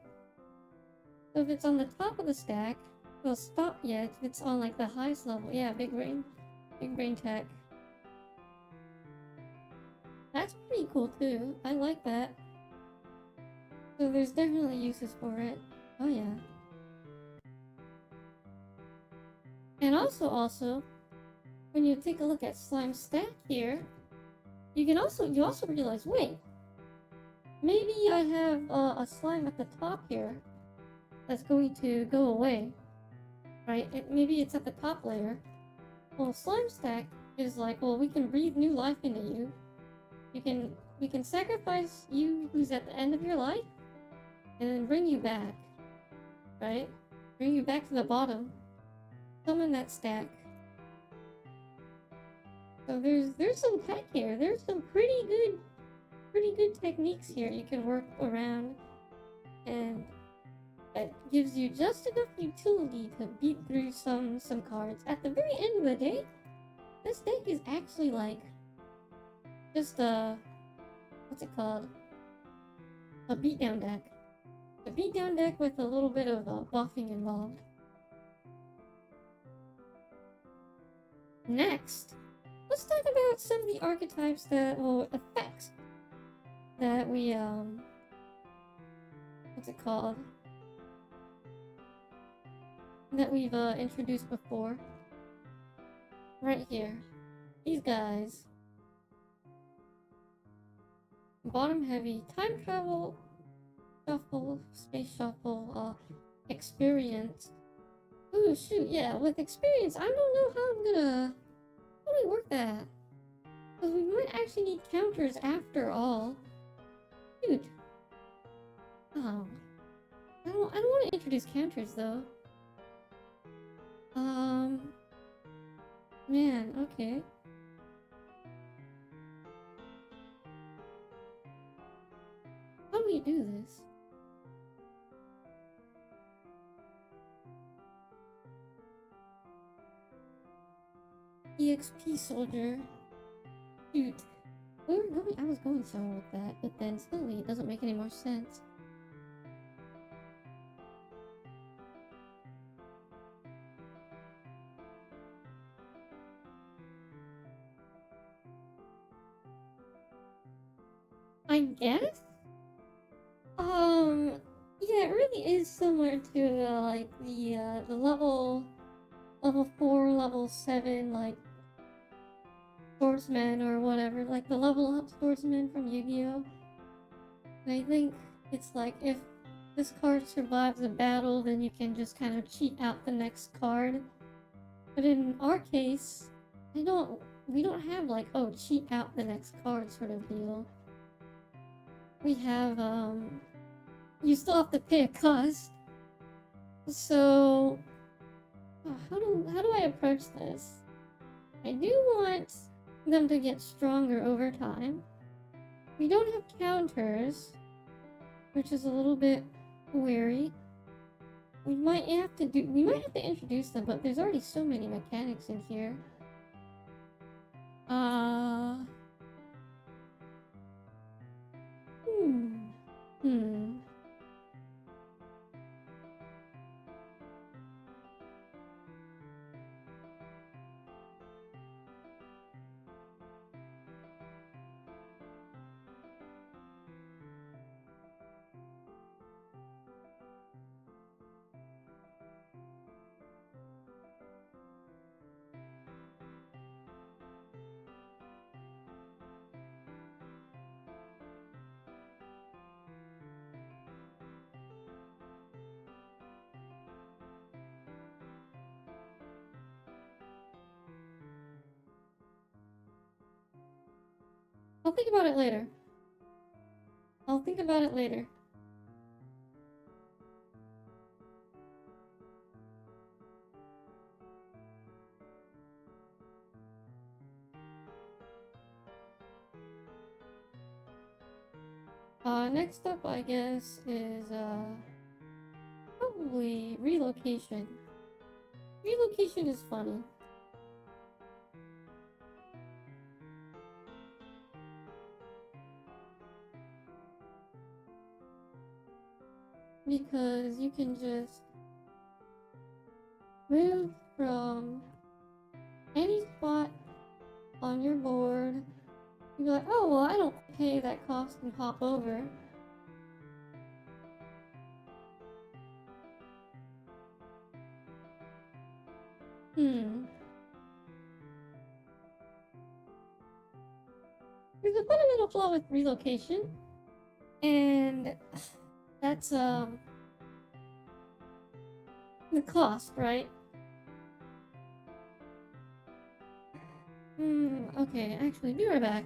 So if it's on the top of the stack, well, stop yet. If it's on like the highest level, yeah, big brain tech. That's pretty cool too. I like that. So there's definitely uses for it. Oh yeah. And also, when you take a look at slime stack here, you also realize, wait, maybe I have a slime at the top here that's going to go away, right? Maybe it's at the top layer. Well, slime stack is like, well, we can breathe new life into you. We can sacrifice you who's at the end of your life, and then bring you back, right? Bring you back to the bottom. Summon that stack. So there's some tech here. There's some pretty good techniques here you can work around, and that gives you just enough utility to beat through some cards. At the very end of the day, this deck is actually like just a what's it called? A beatdown deck. A beatdown deck with a little bit of buffing involved. Next, let's talk about some of the archetypes or effects that we what's it called? That we've introduced before. Right here. These guys. Bottom heavy, time travel, shuffle, space shuffle, experience. Ooh, shoot, yeah, with experience, I don't know how how do we work that? Because we might actually need counters after all. Dude. Oh. I don't want to introduce counters, though. Man, okay. How do we do this? EXP soldier. Shoot. I was going somewhere with that, but then suddenly it doesn't make any more sense. I guess? Yeah, it really is similar to, like, the level 4, level 7, like, swordsman or whatever, like the level up swordsman from Yu-Gi-Oh! And I think it's like, if this card survives a battle, then you can just kind of cheat out the next card. But in our case, we don't have like, oh, cheat out the next card sort of deal. We have, you still have to pay a cost. So, how do I approach this? I do want them to get stronger over time. We don't have counters, which is a little bit weary. We might have to introduce them, but there's already so many mechanics in here. I'll think about it later. Next up, I guess, is, probably relocation. Relocation is funny. Because you can just move from any spot on your board You'd be like, oh, well, I don't pay that cost and hop over. There's a fundamental flaw with relocation, and that's, the cost, right? Okay, actually, be right back.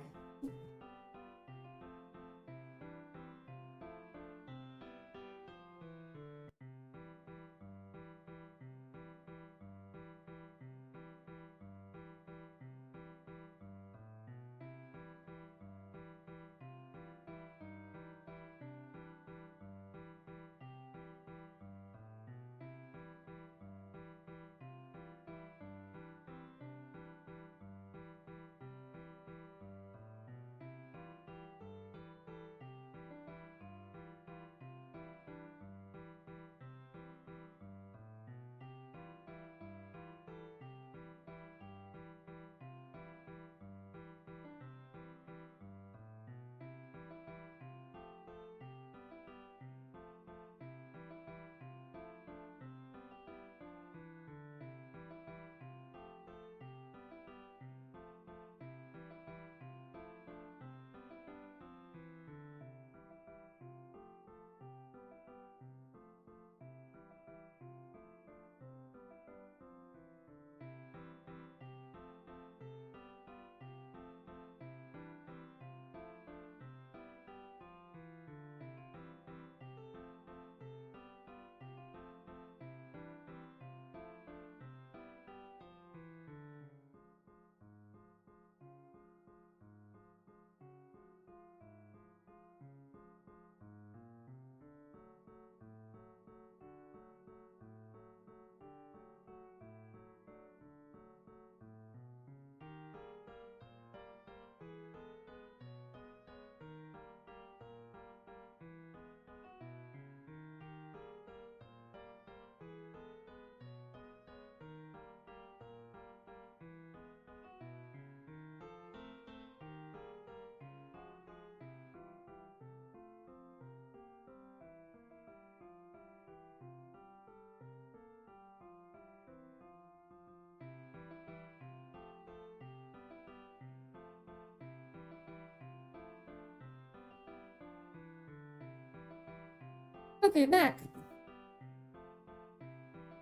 Okay, back.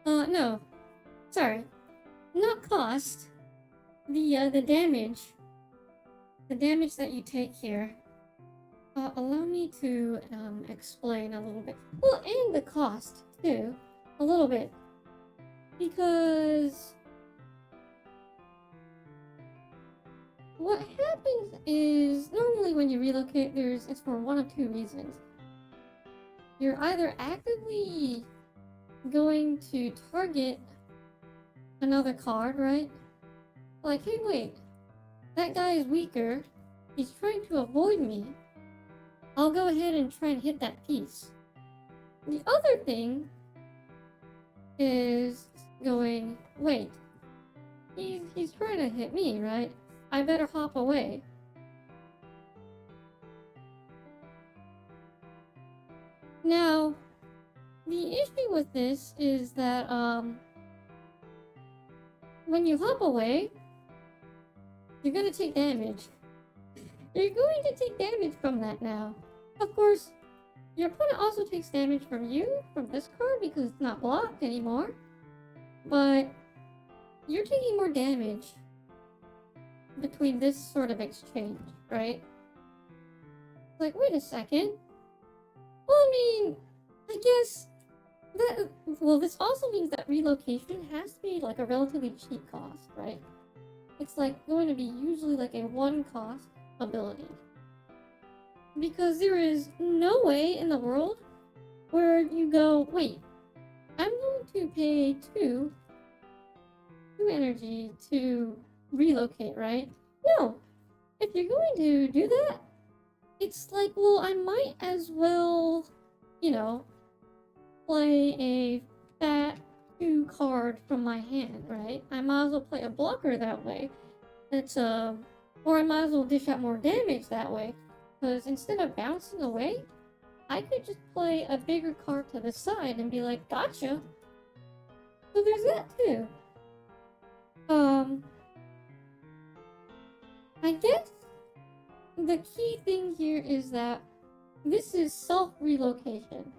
No. Sorry. Not cost. The damage. The damage that you take here. Allow me to, explain a little bit. Well, and the cost, too. A little bit. Because... what happens is, normally when you relocate, it's for one of two reasons. You're either actively going to target another card, right? Like, hey, wait, that guy is weaker. He's trying to avoid me. I'll go ahead and try and hit that piece. The other thing is going, wait, he's trying to hit me, right? I better hop away. Now, the issue with this is that, when you hop away, you're gonna take damage. You're going to take damage from that now. Of course, your opponent also takes damage from you, from this card, because it's not blocked anymore. But, you're taking more damage between this sort of exchange, right? Like, wait a second. Well, I mean, I guess that, well, this also means that relocation has to be like a relatively cheap cost, right? It's like going to be usually like a one cost ability. Because there is no way in the world where you go, wait, I'm going to pay two energy to relocate, right? No. If you're going to do that, it's like, well, I might as well, you know, play a fat 2 card from my hand, right? I might as well play a blocker that way. That's Or I might as well dish out more damage that way. Because instead of bouncing away, I could just play a bigger card to the side and be like, gotcha. So there's that too. I guess the key thing here is that this is self-relocation.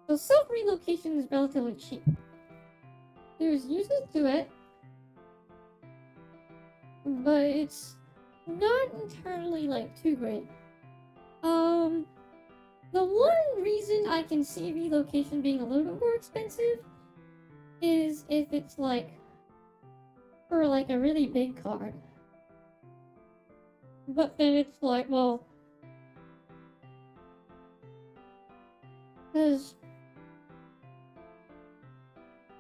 So self-relocation is relatively cheap. There's uses to it, but it's not entirely, like, too great. The one reason I can see relocation being a little bit more expensive is if it's, like, for, like, a really big card. But then it's like, well... Because...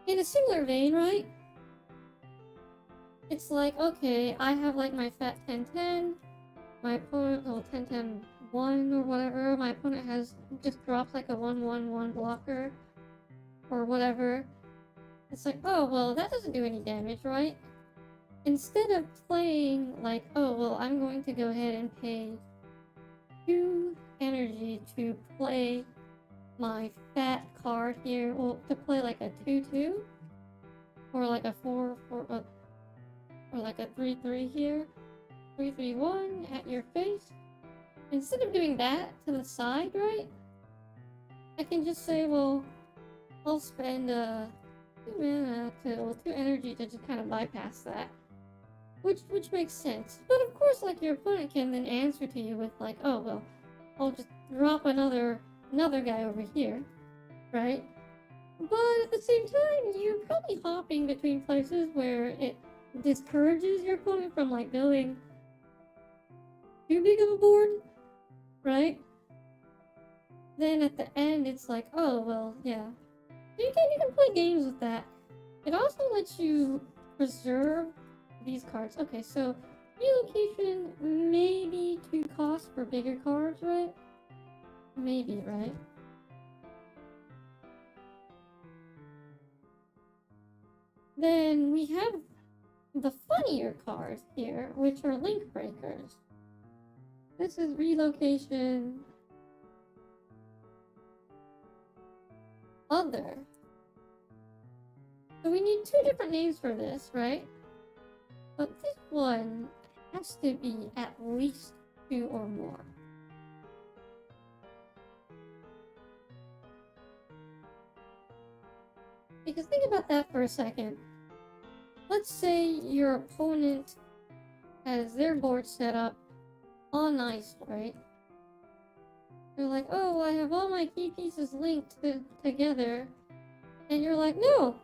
in a similar vein, right? It's like, okay, I have, like, my fat 10-10, my opponent, well, 10-10-1 or whatever, my opponent just drops, like, a 1-1-1 blocker, or whatever. It's like, oh, well, that doesn't do any damage, right? Instead of playing, like, oh, well, I'm going to go ahead and pay 2 energy to play my fat card here, well, to play, like, a 2-2, or, like, a 4-4, or like a 3-3 here, 3-3-1 at your face. Instead of doing that to the side, right? I can just say, well, I'll spend 2 mana to 2 energy to just kind of bypass that, which makes sense. But of course, like, your opponent can then answer to you with like, oh well, I'll just drop another guy over here, right? But at the same time, you're probably hopping between places where it discourages your opponent from, like, building too big of a board, right? Then at the end, it's like, oh, well, yeah. You can play games with that. It also lets you preserve these cards. Okay, so relocation maybe 2 costs for bigger cards, right? Maybe, right? Then we have the funnier cards here, which are link breakers. This is relocation other. So we need 2 different names for this, right? But this one has to be at least 2 or more. Because think about that for a second. Let's say your opponent has their board set up all nice, right? They're like, oh, I have all my key pieces linked together. And you're like, no!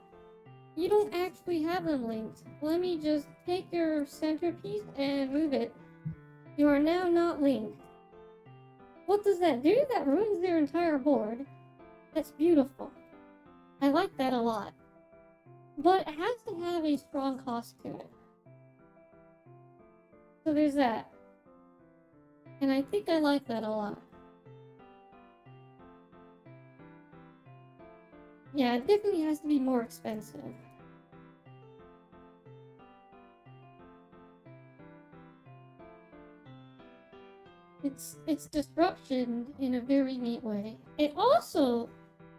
You don't actually have them linked. Let me just take your centerpiece and move it. You are now not linked. What does that do? That ruins their entire board. That's beautiful. I like that a lot. But it has to have a strong cost to it. So there's that. And I think I like that a lot. Yeah, it definitely has to be more expensive. It's disruption in a very neat way. It also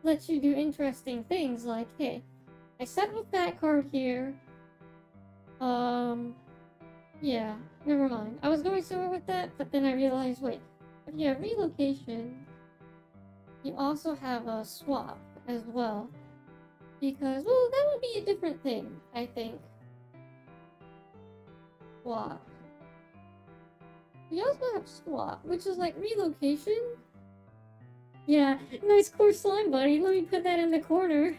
lets you do interesting things like, hey, I set up that card here. Yeah, never mind. I was going somewhere with that, but then I realized, wait, if you have relocation, you also have a swap as well. Because, well, that would be a different thing, I think. Swap. We also have swap, which is like relocation. Yeah, nice core slime, buddy. Let me put that in the corner.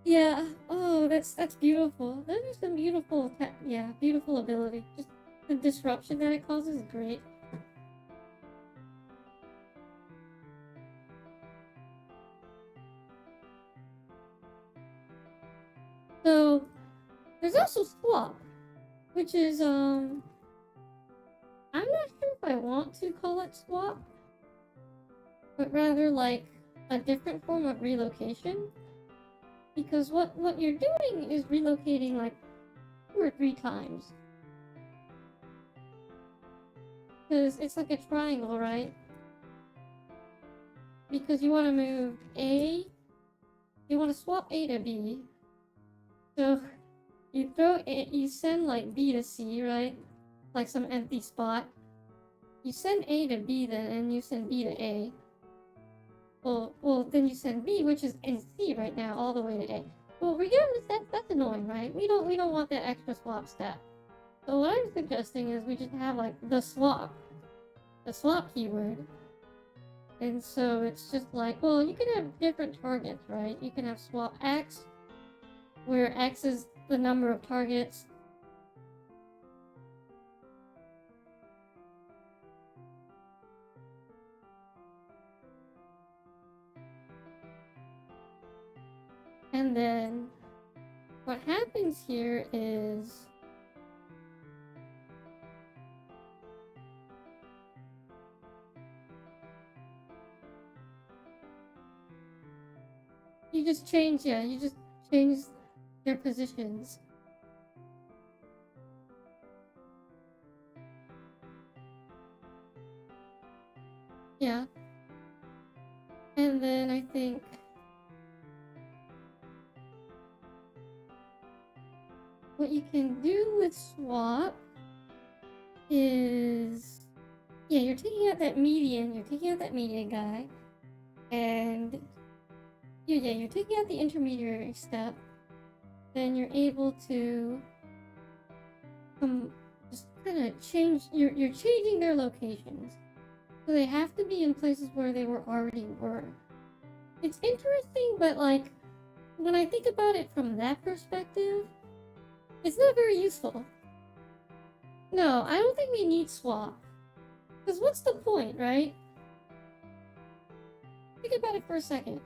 Yeah. Oh, that's beautiful. Those are some beautiful, yeah, beautiful ability. Just the disruption that it causes is great. So there's also swap, which is I'm not sure if I want to call it swap, but rather like a different form of relocation. Because what you're doing is relocating like or 3 times. Because it's like a triangle, right? Because you want to move A, you want to swap A to B. So you you send like B to C, right? Like some empty spot. You send A to B then, and you send B to A. Well, then you send B, which is in C right now, all the way to A. Well, regardless, that's annoying, right? We don't want that extra swap step. So what I'm suggesting is we just have like the swap keyword. And so it's just like, well, you can have different targets, right? You can have swap X, where X is the number of targets. And then what happens here is you just change their positions. Yeah. And then I think what you can do with swap is, yeah, you're taking out that median guy, and you're taking out the intermediary step. Then you're able to just kind of change. You're changing their locations, so they have to be in places where they already were. It's interesting, but like when I think about it from that perspective, it's not very useful. No, I don't think we need swap. Because what's the point, right? Think about it for a second.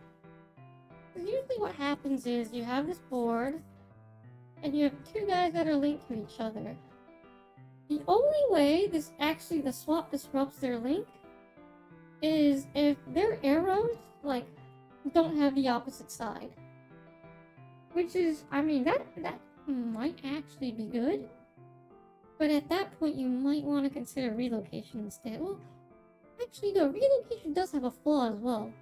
Because usually what happens is you have this board, and you have 2 guys that are linked to each other. The only way the swap disrupts their link is if their arrows, like, don't have the opposite side. Which is, I mean, that might actually be good. But at that point, you might want to consider relocation instead. Well, actually, no, relocation does have a flaw as well.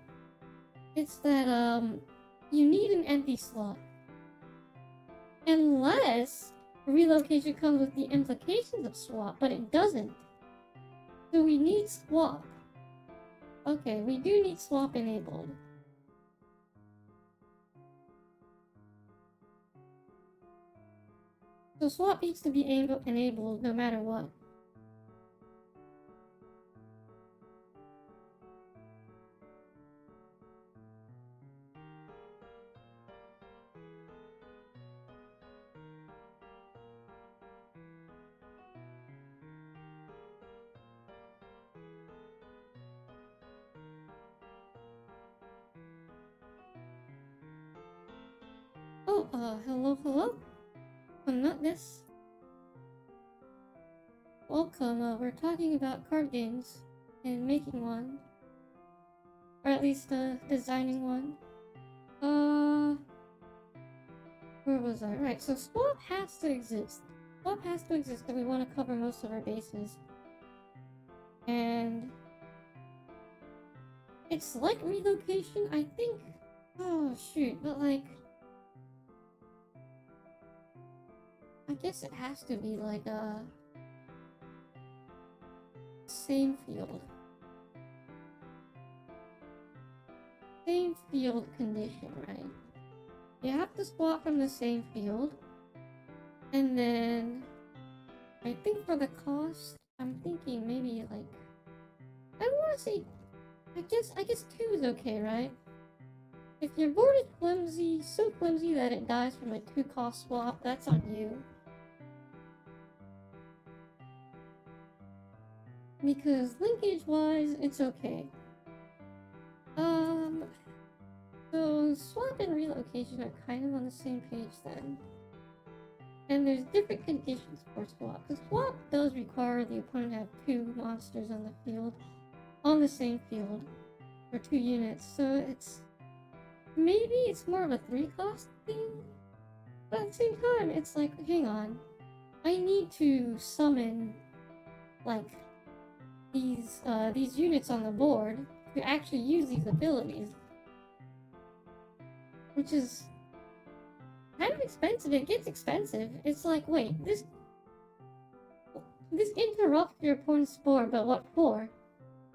It's that, you need an empty slot. Unless relocation comes with the implications of swap, but it doesn't. So we need swap. Okay, we do need swap enabled. So swap needs to be enabled no matter what. Oh, hello? Not this. Welcome, we're talking about card games and making one. Or at least, designing one. Where was I? Right, so swap has to exist. Swap has to exist if we want to cover most of our bases. And it's like relocation, I think. Oh, shoot, but like, I guess it has to be like a same field. Same field condition, right? You have to swap from the same field. And then I think for the cost, I'm thinking maybe like, I don't want to say, I guess 2 is okay, right? If your board is flimsy, so flimsy that it dies from a 2 cost swap, that's on you. Because linkage-wise, it's okay. So swap and relocation are kind of on the same page then. And there's different conditions for swap. Because swap does require the opponent to have 2 monsters on the field, on the same field, for 2 units. So maybe it's more of a 3 cost thing? But at the same time, it's like, hang on. I need to summon like these units on the board to actually use these abilities, which is kind of expensive. It gets expensive. It's like, wait, this interrupts your opponent's board, but what for?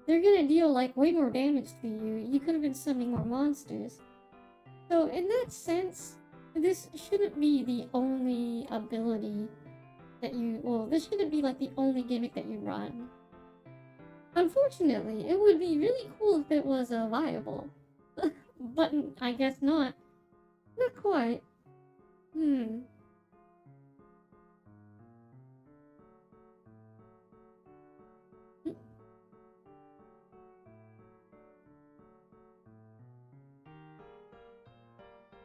They're gonna deal like way more damage to you. You could have been summoning more monsters. So in that sense, this shouldn't be the only ability that you, well, this shouldn't be like the only gimmick that you run. Unfortunately, it would be really cool if it was viable. But I guess not. Not quite.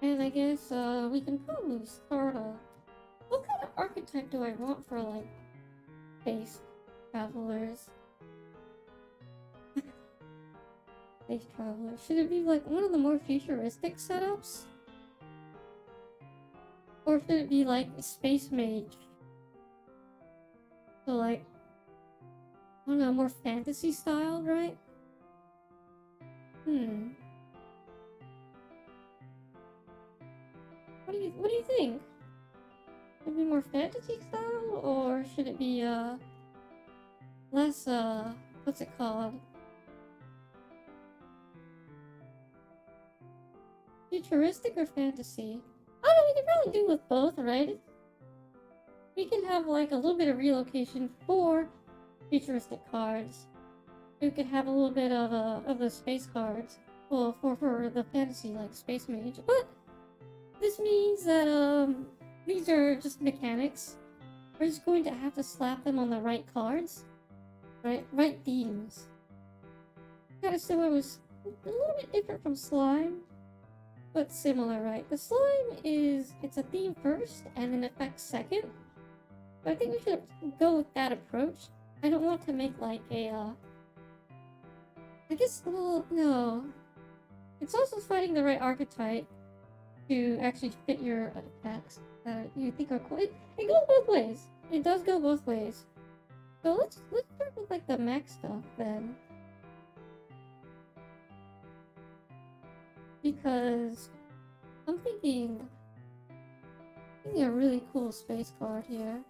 And I guess we can probably start what kind of archetype do I want for like space travelers? Space travelers. Should it be like one of the more futuristic setups? Or should it be like a space mage? So like, I don't know, more fantasy styled, right? What do you think? Should it be more fantasy style, or should it be less what's it called? Futuristic or fantasy? I don't know, we can probably do with both, right? We can have like a little bit of relocation for futuristic cards. We could have a little bit of the space cards. Well, for the fantasy, like Space Mage. But this means that these are just mechanics. We're just going to have to slap them on the right cards. Right themes. Kinda similar with a little bit different from Slime. But similar, right? The Slime it's a theme first and an effect second. But I think we should go with that approach. I don't want to make like a I guess, well, no. It's also finding the right archetype to actually fit your attacks that you think are cool. It goes both ways. It does go both ways. So let's start with like the max stuff then. Because I'm thinking a really cool space card here.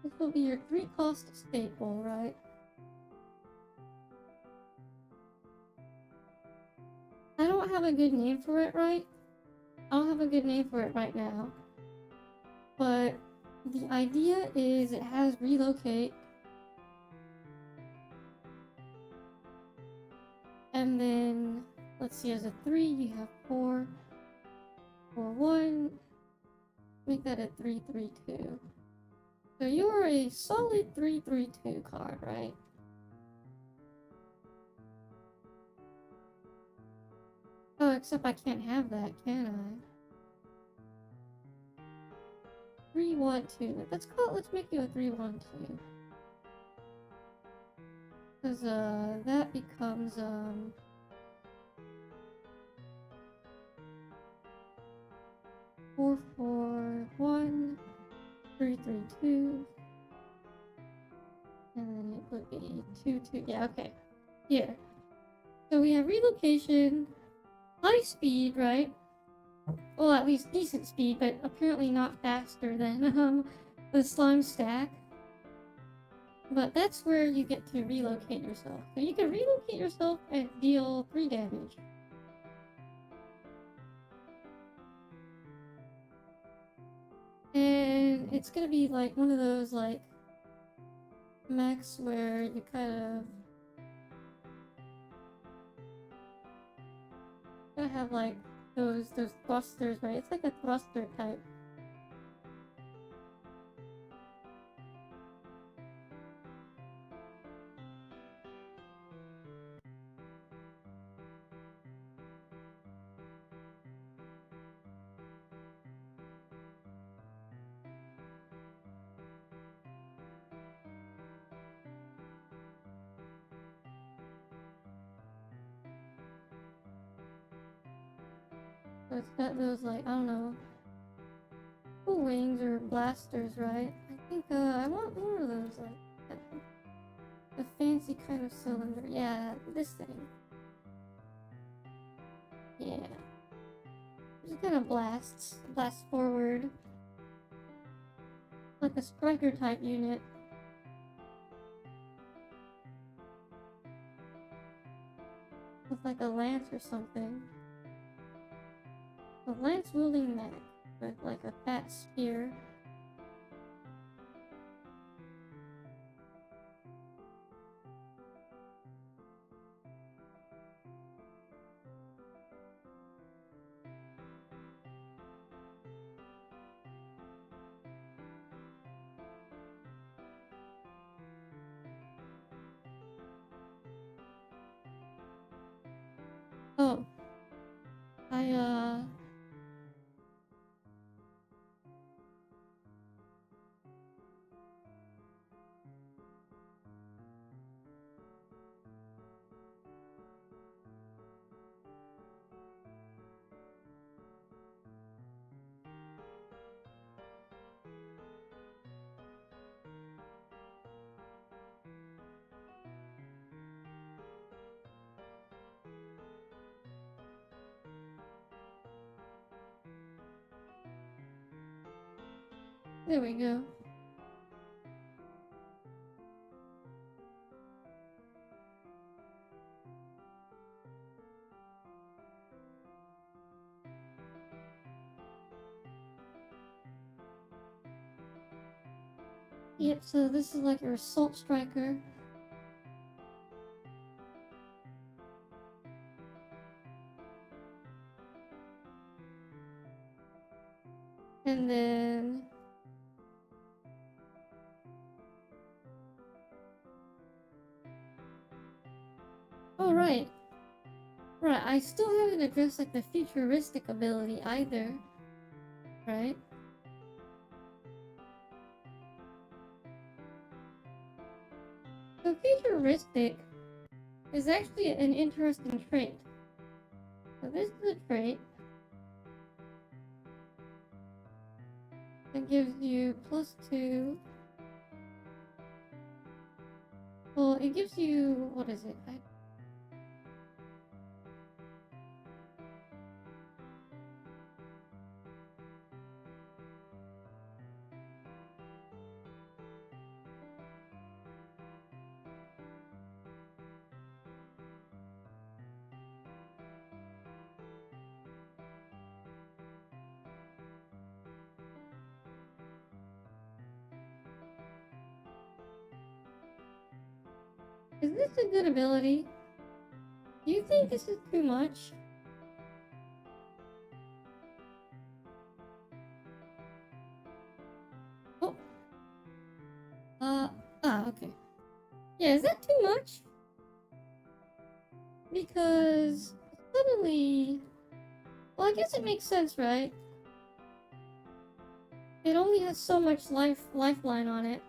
This will be your 3-cost staple, right? I don't have a good name for it, right? I don't have a good name for it right now. But the idea is it has relocate. And then, let's see, as a 3, you have 4, 4, 1. Make that a 3, 3, 2. So you're a solid 3, 3, 2 card, right? Oh, except I can't have that, can I? 3, 1, 2. Let's make you a 3, 1, 2. Because, that becomes, 4, 4, 1, 3, 3, 2. And then it would be 2, 2. Yeah, okay. Here. So we have relocation, high speed, right? Well, at least decent speed, but apparently not faster than, the slime stack. But that's where you get to relocate yourself. So you can relocate yourself and deal 3 damage. And it's gonna be like one of those like mechs where you kind of gotta have like those thrusters, right? It's like a thruster type. So it's got those, like, I don't know, cool wings or blasters, right? I think, I want more of those, like, a fancy kind of cylinder. Yeah, this thing. Yeah. Just kind of blast forward. Like a striker type unit. With like a lance or something. A lance wielding mech with like a fat spear. Oh. There we go. Yep, so this is like your assault striker. And then... Oh, right. Right, I still haven't addressed like the futuristic ability either. Right? So futuristic is actually an interesting trait. So this is a trait that gives you +2. Well, it gives you, what is it? Is this a good ability? Do you think this is too much? Oh. Okay. Yeah, is that too much? Because suddenly... Well, I guess it makes sense, right? It only has so much lifeline on it.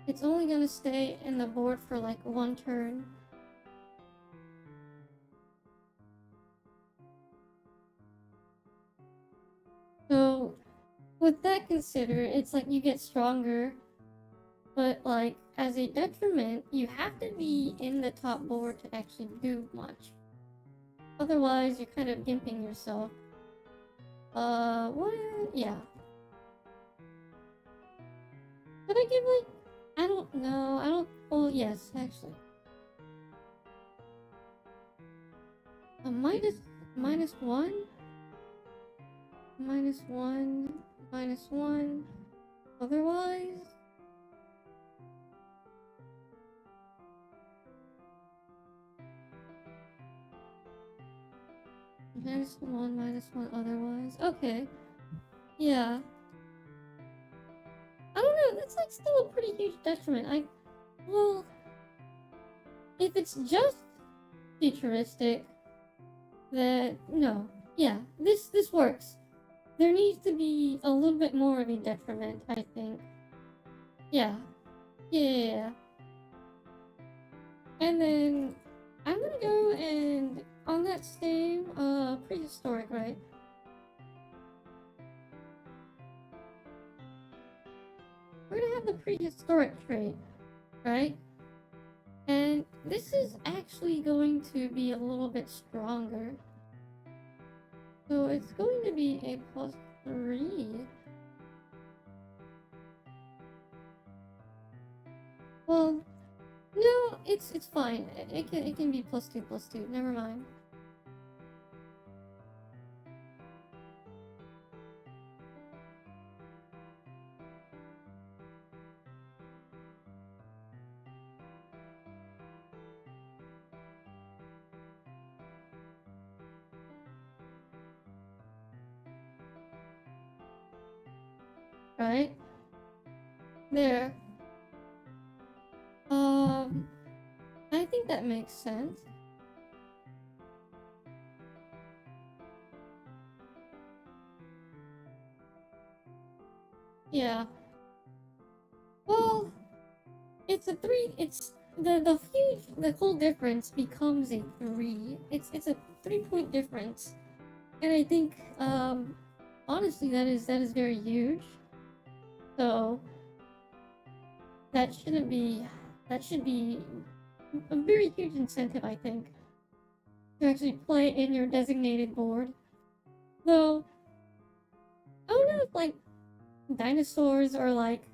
It's only gonna stay in the board for like one turn. So, with that considered, it's like you get stronger, but like as a detriment, you have to be in the top board to actually do much. Otherwise, you're kind of gimping yourself. What? Yeah. Could I give like... I don't know. I don't... Well, yes, actually. A minus 1? -1, -1. Otherwise... -1, otherwise. Okay. Yeah. I don't know, that's like still a pretty huge detriment. Well, if it's just futuristic, then no. Yeah, this works. There needs to be a little bit more of a detriment, I think. Yeah. Yeah. And then I'm gonna go and on that same prehistoric, right? We're gonna have the prehistoric trait, right? And this is actually going to be a little bit stronger. So it's going to be a +3. Well, no, it's fine. It can be +2/+2. Never mind. Right? There. I think that makes sense. Yeah. Well, it's a 3. It's the whole difference becomes a 3. It's a 3-point difference. And I think honestly that is very huge. So that should be a very huge incentive, I think, to actually play in your designated board. Though I don't know if like dinosaurs or like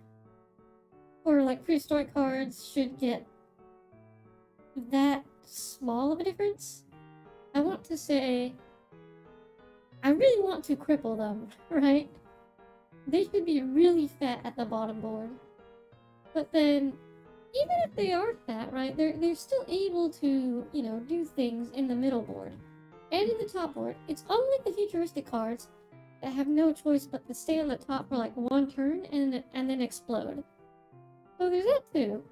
prehistoric cards should get that small of a difference. I want to say I really want to cripple them, right? They should be really fat at the bottom board. But then even if they are fat, right, they're still able to, you know, do things in the middle board. And in the top board. It's unlike the futuristic cards that have no choice but to stay on the top for like one turn and then explode. So there's that too.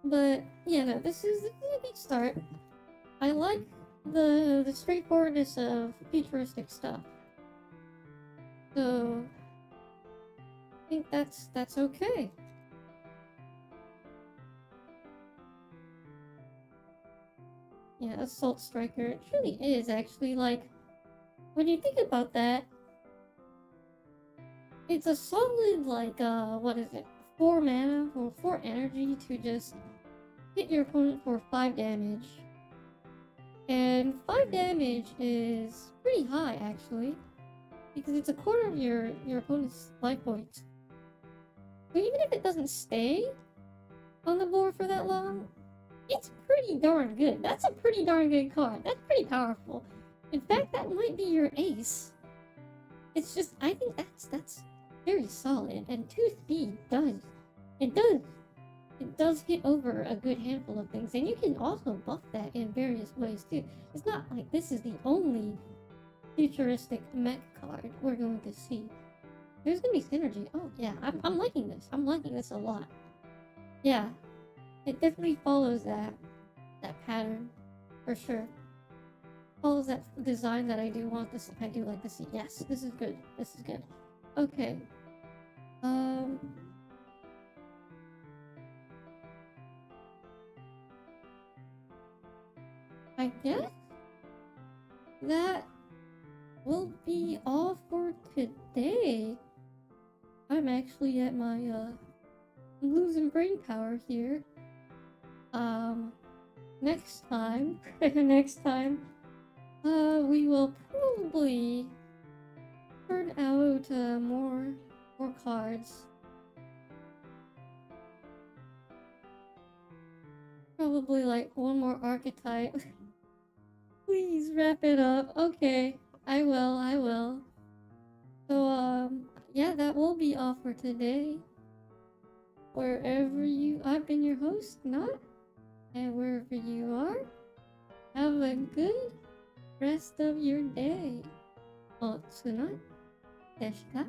But yeah, no, this is a good start. I like the straightforwardness of futuristic stuff. So I think that's okay. Yeah, Assault Striker. It really is actually like when you think about that, it's a solid like what is it? 4 mana or 4 energy to just hit your opponent for 5 damage. And 5 damage is pretty high actually, because it's a quarter of your opponent's life points. So even if it doesn't stay on the board for that long, it's pretty darn good. That's a pretty darn good card. That's pretty powerful. In fact, that might be your ace. It's just, I think that's very solid. And 2 speed does hit over a good handful of things. And you can also buff that in various ways too. It's not like this is the only futuristic mech card we're going to see. There's gonna be synergy. Oh yeah, I'm liking this. I'm liking this a lot. Yeah, it definitely follows that pattern for sure. Follows that design that I do want to see. I do like to see. Yes, this is good. This is good. Okay. I guess that will be all for today. I'm actually at my losing brain power here. Next time we will probably turn out more cards. Probably like one more archetype. Please wrap it up. Okay, I will. So yeah, that will be all for today. I've been your host, Not, and wherever you are, have a good rest of your day. おつのでした。